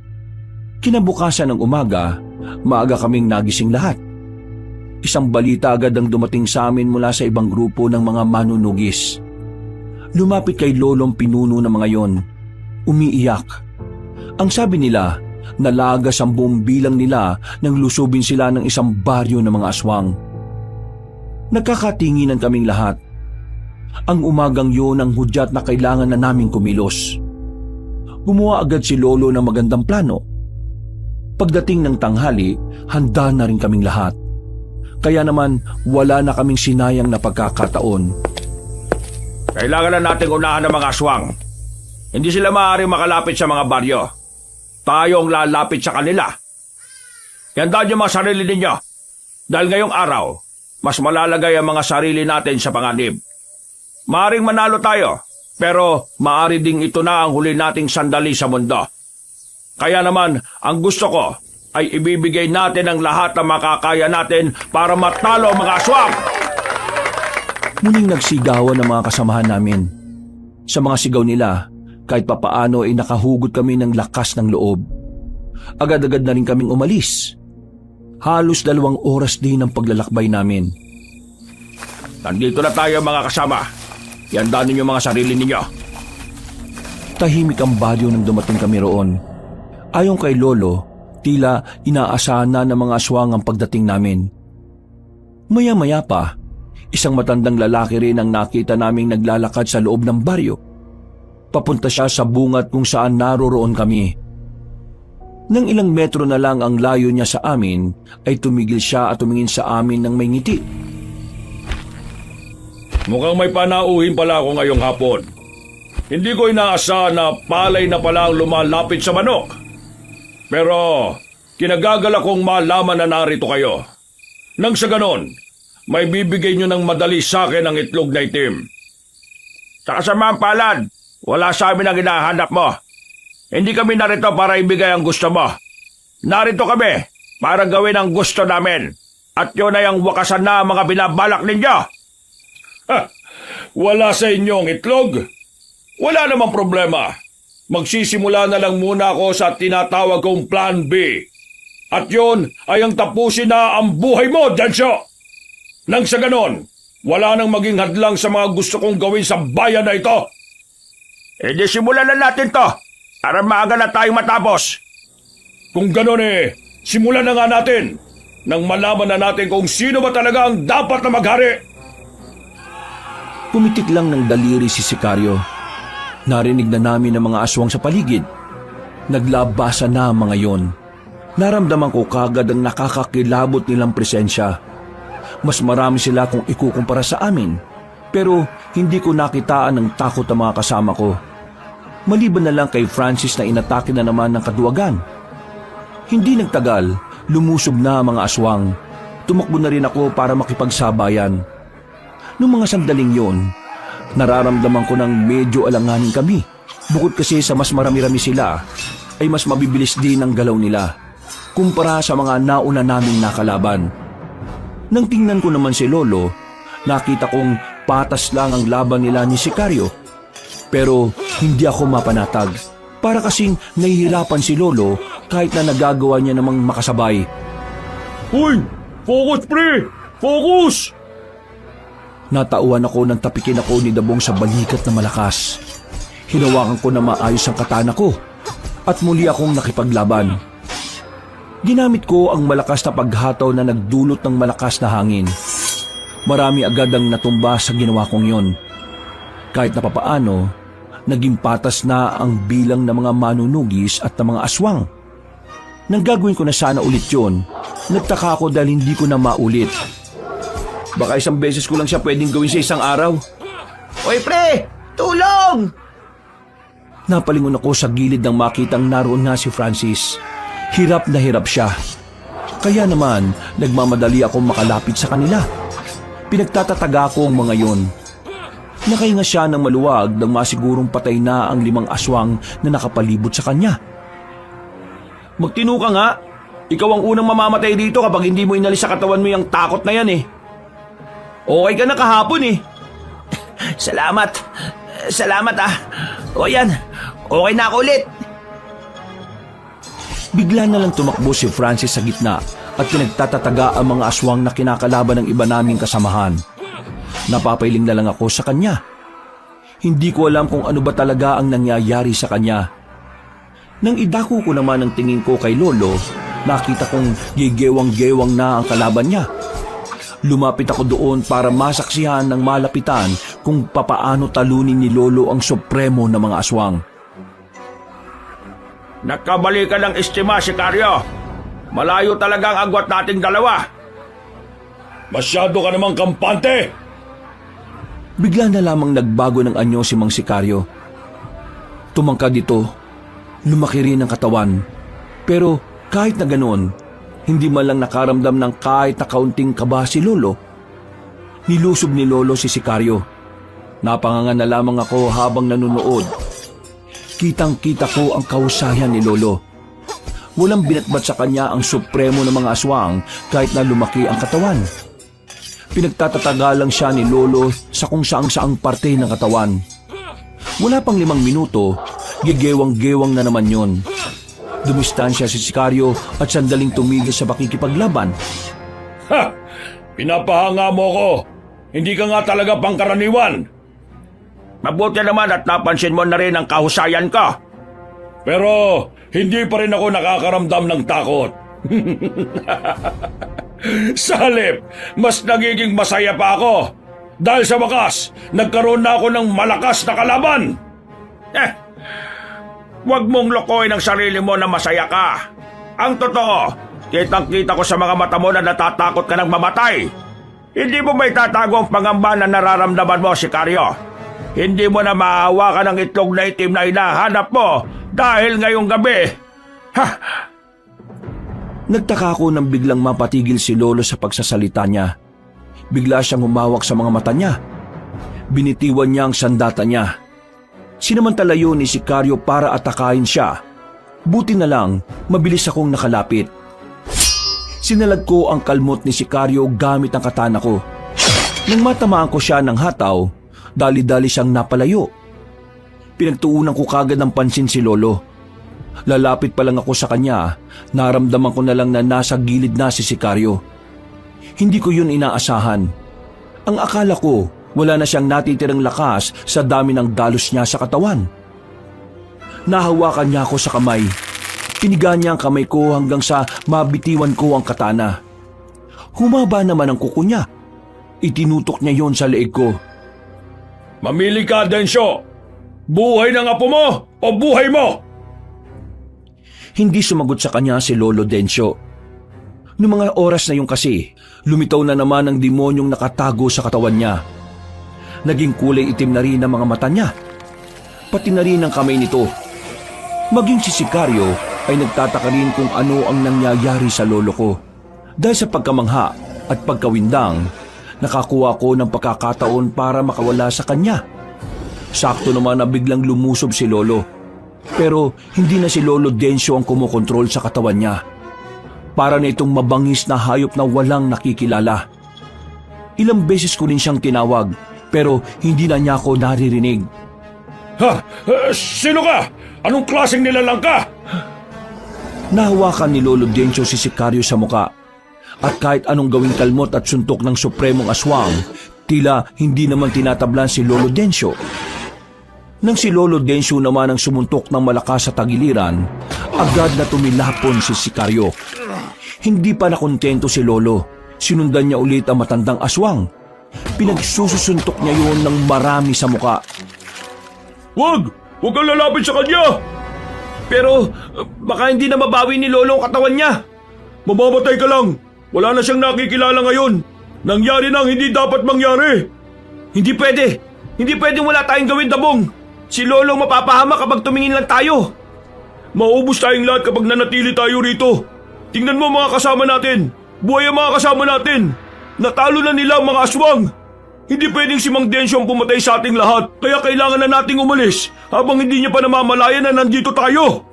Kinabukasan ng umaga, maaga kaming nagising lahat. Isang balita agad ang dumating sa amin mula sa ibang grupo ng mga manunugis. Lumapit kay Lolong pinuno ng mga yon. Umiiyak. Ang sabi nila, nalagas ang buong bilang nila nang lusubin sila ng isang baryo ng mga aswang. Nagkakatinginan kaming lahat. Ang umagang yun ang hudyat na kailangan na naming kumilos. Gumawa agad si Lolo ng magandang plano. Pagdating ng tanghali, handa na rin kaming lahat. Kaya naman wala na kaming sinayang na pagkakataon. Kailangan na nating unahan ng mga aswang. Hindi sila maaaring makalapit sa mga baryo. Tayo ang lalapit sa kanila. Iandaan niyo mga sarili ninyo. Dahil ngayong araw, mas malalagay ang mga sarili natin sa panganib. Maaring manalo tayo, pero maari ding ito na ang huli nating sandali sa mundo. Kaya naman, ang gusto ko ay ibibigay natin ang lahat ng makakaya natin para matalo ang mga aswang. Muling nagsigawan ang mga kasamahan namin. Sa mga sigaw nila, kahit papaano ay nakahugot kami ng lakas ng loob. Agad-agad na rin kaming umalis. Halos 2 oras din ang paglalakbay namin. Nandito na tayo mga kasama. Iandaan ninyo mga sarili ninyo. Tahimik ang baryo nang dumating kami roon. Ayon kay Lolo, tila inaasahan na ng mga aswang ang pagdating namin. Maya-maya pa, isang matandang lalaki rin ang nakita naming naglalakad sa loob ng baryo. Papunta siya sa bungat kung saan naroroon kami. Nang ilang metro na lang ang layo niya sa amin, ay tumigil siya at tumingin sa amin ng may ngiti. Mukhang may panauhin pala ako ngayong hapon. Hindi ko inaasahan na palay na pala ang lumalapit sa manok. Pero kinagagala kong malaman na narito kayo. Nang sa ganon, may bibigay nyo ng madali sa akin ang itlog na itim. Sa kasamaang palad, wala sa amin ang hinahanap mo. Hindi kami narito para ibigay ang gusto mo. Narito kami para gawin ang gusto namin. At yun ay ang wakasan na ang mga binabalak ninyo. Wala sa inyong itlog? Wala namang problema. Magsisimula na lang muna ako sa tinatawag kong Plan B. At yun ay ang tapusin na ang buhay mo, Densyo. Nang sa ganon, wala nang maging hadlang sa mga gusto kong gawin sa bayan na ito. Di simulan na natin to para maaga na tayong matapos. Kung ganon simulan na nga natin nang malaman na natin kung sino ba talaga ang dapat na maghari. Pumitik lang ng daliri si Sicario. Narinig na namin ang mga aswang sa paligid. Naglabasa na ang mga yon. Naramdaman ko kagad ang nakakakilabot nilang presensya. Mas marami sila kung ikukumpara sa amin, pero hindi ko nakitaan ng takot ang mga kasama ko. Maliban na lang kay Francis na inatake na naman ng kaduwagan. Hindi nagtagal, lumusob na ang mga aswang. Tumakbo na rin ako para makipagsabayan. Noong mga sandaling yon, nararamdaman ko ng medyo alanganin kami. Bukod kasi sa mas marami-rami sila, ay mas mabibilis din ang galaw nila kumpara sa mga nauna naming nakalaban. Nang tingnan ko naman si Lolo, nakita kong patas lang ang laban nila ni Sicario. Pero hindi ako mapanatag. Para kasing nahihirapan si Lolo kahit na nagagawa niya namang makasabay. Uy! Focus, pre! Focus! Natauhan ako nang tapikin ako ni Dabong sa balikat na malakas. Hinawakan ko na maayos ang katana ko at muli akong nakipaglaban. Ginamit ko ang malakas na paghataw na nagdulot ng malakas na hangin. Marami agad ang natumba sa ginawa kong yon. Kahit na papaano, naging patas na ang bilang ng mga manunugis at ng mga aswang. Nang gagawin ko na sana ulit yon, nagtaka ako dahil hindi ko na maulit. Baka isang beses ko lang siya pwedeng gawin sa isang araw. Oy pre! Tulong! Napalingon ako sa gilid nang makitang naroon na si Francis. Hirap na hirap siya. Kaya naman, nagmamadali akong makalapit sa kanila. Pinagtatataga ko ang mga yon. Nakahinga siya ng maluwag nang masigurong patay na ang 5 aswang na nakapalibot sa kanya. Magtino ka nga. Ikaw ang unang mamamatay dito kapag hindi mo inalis sa katawan mo yung takot na yan eh. Okay ka na kahapon eh. Salamat. Salamat ah. O yan, okay na ako ulit. Bigla na lang tumakbo si Francis sa gitna at pinagtatataga ang mga aswang na kinakalaban ng iba naming kasamahan. Napapailing na lang ako sa kanya. Hindi ko alam kung ano ba talaga ang nangyayari sa kanya. Nang idako ko naman ang tingin ko kay Lolo, nakita kong gigewang-gewang na ang kalaban niya. Lumapit ako doon para masaksihan ng malapitan kung papaano talunin ni Lolo ang supremo na mga aswang. Nagkamali ka ng estima, Sicario. Malayo talaga ang agwat nating dalawa. Masyado ka namang kampante! Bigla na lamang nagbago ng anyo si Mang Sicario. Tumangkad ito, lumaki rin ang katawan. Pero kahit na ganoon, hindi man lang nakaramdam ng kahit na kaunting kaba si Lolo. Nilusob ni Lolo si Sicario. Napangangan na lamang ako habang nanunood. Kitang-kita ko ang kahusayan ni Lolo. Walang binatbat sa kanya ang supremo ng mga aswang kahit na lumaki ang katawan. Pinagtatataga lang siya ni Lolo sa kung saang-saang parte ng katawan. Wala pang 5 minuto, gigewang-gewang na naman yon. Dumistansya si Sicario at sandaling tumigil sa pakikipaglaban. Ha! Pinapahanga mo ko! Hindi ka nga talaga pangkaraniwan! Mabuti naman at napansin mo na rin ang kahusayan ko. Pero hindi pa rin ako nakakaramdam ng takot. Sa halip, mas nagiging masaya pa ako. Dahil sa wakas, nagkaroon na ako ng malakas na kalaban. Huwag mong lokohin ang sarili mo na masaya ka. Ang totoo, kitang-kita ko sa mga mata mo na natatakot ka ng mamatay. Hindi mo ba itatago ang pangamba na nararamdaman mo, Sicario? Hindi mo na maahawakan ang itlog na itim na hinahanap mo dahil ngayong gabi. Ha! Nagtaka ako nang biglang mapatigil si Lolo sa pagsasalita niya. Bigla siyang humawak sa mga mata niya. Binitiwan niya ang sandata niya. Sinamantala yun ni Sicario para atakain siya. Buti na lang, mabilis akong nakalapit. Sinalag ko ang kalmot ni Sicario gamit ang katana ko. Nang matamaan ko siya ng hataw, dali-dali siyang napalayo. Pinagtuunan ko kagad ng pansin si Lolo. Lalapit pa lang ako sa kanya, naramdaman ko na lang na nasa gilid na si Sicario. Hindi ko yun inaasahan. Ang akala ko, wala na siyang natitirang lakas sa dami ng dalos niya sa katawan. Nahawakan niya ako sa kamay. Piniga niya ang kamay ko hanggang sa mabitiwan ko ang katana. Humaba naman ang kuko niya. Itinutok niya yon sa leeg ko. Mamili ka, Densyo! Buhay ng apo mo o buhay mo? Hindi sumagot sa kanya si Lolo Dencio. Noong mga oras na yung kasi, lumitaw na naman ang demonyong nakatago sa katawan niya. Naging kulay itim na rin ang mga mata niya. Pati na rin ang kamay nito. Maging si Sicario ay nagtataka rin kung ano ang nangyayari sa lolo ko. Dahil sa pagkamangha at pagkawindang, nakakuha ko ng pagkakataon para makawala sa kanya. Sakto naman na biglang lumusob si lolo. Pero hindi na si Lolo Dencio ang kumokontrol sa katawan niya. Para na itong mabangis na hayop na walang nakikilala. Ilang beses ko rin siyang tinawag pero hindi na niya ako naririnig. Ha? Sino ka? Anong klaseng nilalang ka? Nahawakan ni Lolo Dencio si Sicario sa muka. At kahit anong gawing kalmot at suntok ng supremong aswang, tila hindi naman tinatablan si Lolo Dencio. Nang si Lolo Dencio naman ang sumuntok ng malakas sa tagiliran, agad na tumilapon si Sicario. Hindi pa nakontento si Lolo. Sinundan niya ulit ang matandang aswang. Pinagsusuntok niya yun ng marami sa muka. Huwag kang lalapit sa kanya! Pero baka hindi na mabawi ni Lolo ang katawan niya. Mamamatay ka lang! Wala na siyang nakikilala ngayon! Nangyari na ang hindi dapat mangyari! Hindi pwede! Hindi pwedeng wala tayong gawin, Dabong! Si Lolo ang mapapahama kapag tumingin lang tayo! Maubos tayong lahat kapag nanatili tayo rito! Tingnan mo mga kasama natin! Buhay ang mga kasama natin! Natalo na nila ang mga aswang! Hindi pwedeng si Mang Dencio ang pumatay sa ating lahat, kaya kailangan na nating umalis habang hindi niya pa namamalayan na nandito tayo!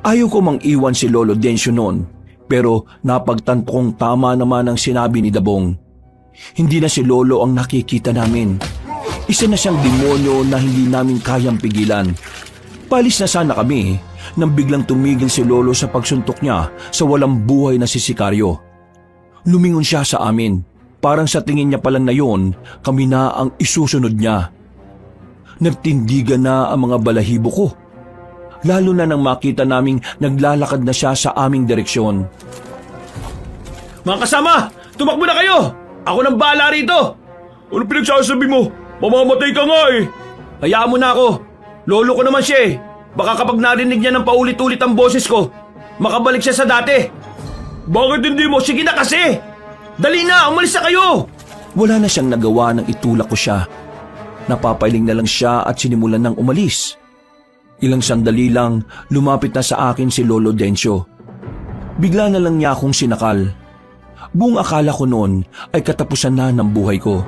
Ayaw ko mang iwan si Lolo Dencio noon, pero napagtanto kong tama naman ang sinabi ni Dabong. Hindi na si Lolo ang nakikita namin. Isa na siyang demonyo na hindi namin kayang pigilan. Palis na sana kami nang biglang tumigil si Lolo sa pagsuntok niya sa walang buhay na si Sicario. Lumingon siya sa amin. Parang sa tingin niya palang na yon, kami na ang isusunod niya. Nagtindigan na ang mga balahibo ko. Lalo na nang makita naming naglalakad na siya sa aming direksyon. Mga kasama! Tumakbo na kayo! Ako nang bahala rito! Ano pinagsasabi mo? Mamamatay ka nga eh! Hayaan mo na ako! Lolo ko naman siya eh! Baka kapag narinig niya ng paulit-ulit ang boses ko, makabalik siya sa dati! Bakit hindi mo? Sige na kasi! Dali na! Umalis na kayo! Wala na siyang nagawa nang itulak ko siya. Napapailing na lang siya at sinimulan ng umalis. Ilang sandali lang, lumapit na sa akin si Lolo Dencio. Bigla na lang niya akong sinakal. Buong akala ko noon ay katapusan na ng buhay ko.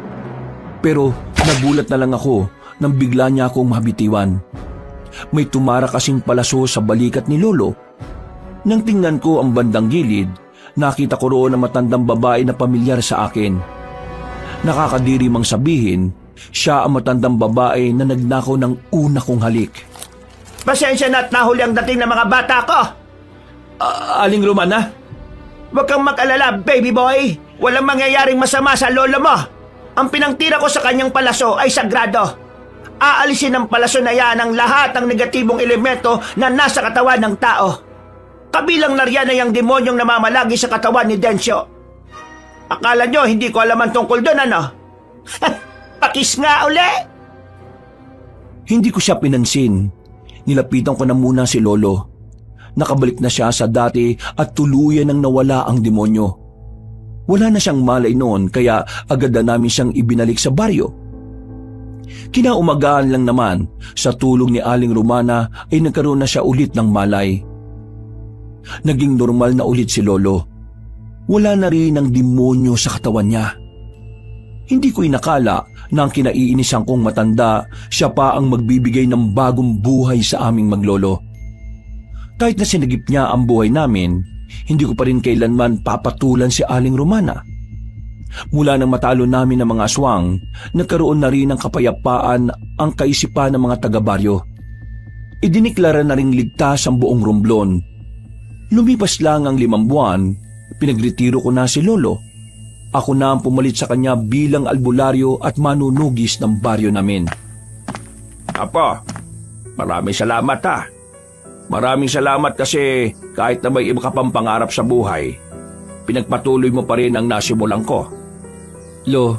Pero nagulat na lang ako nang bigla niya akong mabitiwan. May tumara kasing palaso sa balikat ni Lolo. Nang tingnan ko ang bandang gilid, nakita ko roon ang matandang babae na pamilyar sa akin. Nakakadiri mang sabihin, siya ang matandang babae na nagnakaw ng una kong halik. Pasensya na at nahuli ang dating ng mga bata ko! Aling Romana? Huwag kang mag-alala, baby boy! Walang mangyayaring masama sa lolo mo! Ang pinangtira ko sa kanyang palaso ay sagrado. Aalisin ng palaso na yan ang lahat ng negatibong elemento na nasa katawan ng tao. Kabilang na riyan ay ang demonyong namamalagi sa katawan ni Dencio. Akala nyo hindi ko alam ang tungkol doon, ano? Pakis nga uli! Hindi ko siya pinansin. Nilapitan ko na muna si Lolo. Nakabalik na siya sa dati at tuluyan nang nawala ang demonyo. Wala na siyang malay noon kaya agad na namin siyang ibinalik sa baryo. Kinaumagahan lang naman, sa tulong ni Aling Romana ay nagkaroon na siya ulit ng malay. Naging normal na ulit si Lolo. Wala na rin ang demonyo sa katawan niya. Hindi ko inakala na ang kinaiinisan kong matanda, siya pa ang magbibigay ng bagong buhay sa aming maglolo. Kahit na sinagip niya ang buhay namin, hindi ko pa rin kailanman papatulan si Aling Romana. Mula nang matalo namin ng mga aswang, nagkaroon na rin ng kapayapaan ang kaisipan ng mga taga-baryo. Idiniklara na ring ligtas ang buong Romblon. Lumipas lang ang 5 buwan, pinagretiro ko na si Lolo. Ako na ang pumalit sa kanya bilang albularyo at manunugis ng baryo namin. Apo, maraming salamat ha. Maraming salamat kasi kahit na may iba ka pang pangarap sa buhay, pinagpatuloy mo pa rin ang nasimulan ko. Lo,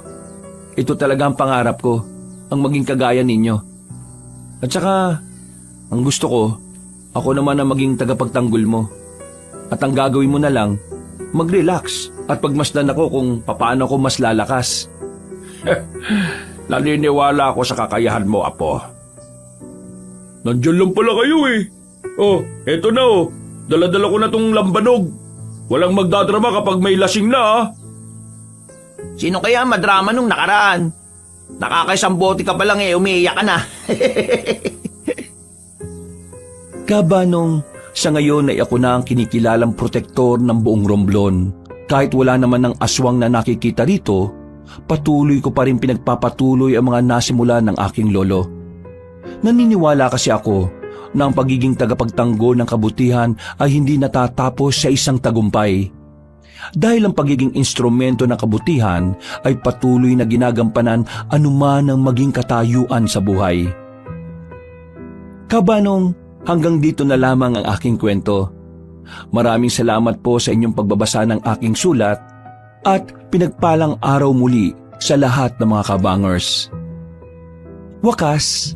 ito talaga ang pangarap ko, ang maging kagaya ninyo. At saka, ang gusto ko, Ako naman ang maging tagapagtanggol mo. At ang gagawin mo na lang, mag-relax at pagmasdan ako kung papaano ako mas lalakas. Naniniwala ako sa kakayahan mo, Apo. Nandiyan lang pala kayo eh. Oh, eto na oh. Dala-dala ko na tong lambanog. Walang magdadrama kapag may lasing na ah. Sino kaya madrama nung nakaraan? Nakakaisang bote ka pa lang umiiyak ka na. Kabanong, sa ngayon ay ako na ang kinikilalang protektor ng buong Romblon. Kahit wala naman ng aswang na nakikita rito, patuloy ko pa rin pinagpapatuloy ang mga nasimula ng aking lolo. Naniniwala kasi ako na ang pagiging tagapagtanggol ng kabutihan ay hindi natatapos sa isang tagumpay. Dahil ang pagiging instrumento ng kabutihan ay patuloy na ginagampanan anuman ang maging katayuan sa buhay. Kabanong, hanggang dito na lamang ang aking kwento. Maraming salamat po sa inyong pagbabasa ng aking sulat at pinagpalang araw muli sa lahat ng mga kabangers. Wakas,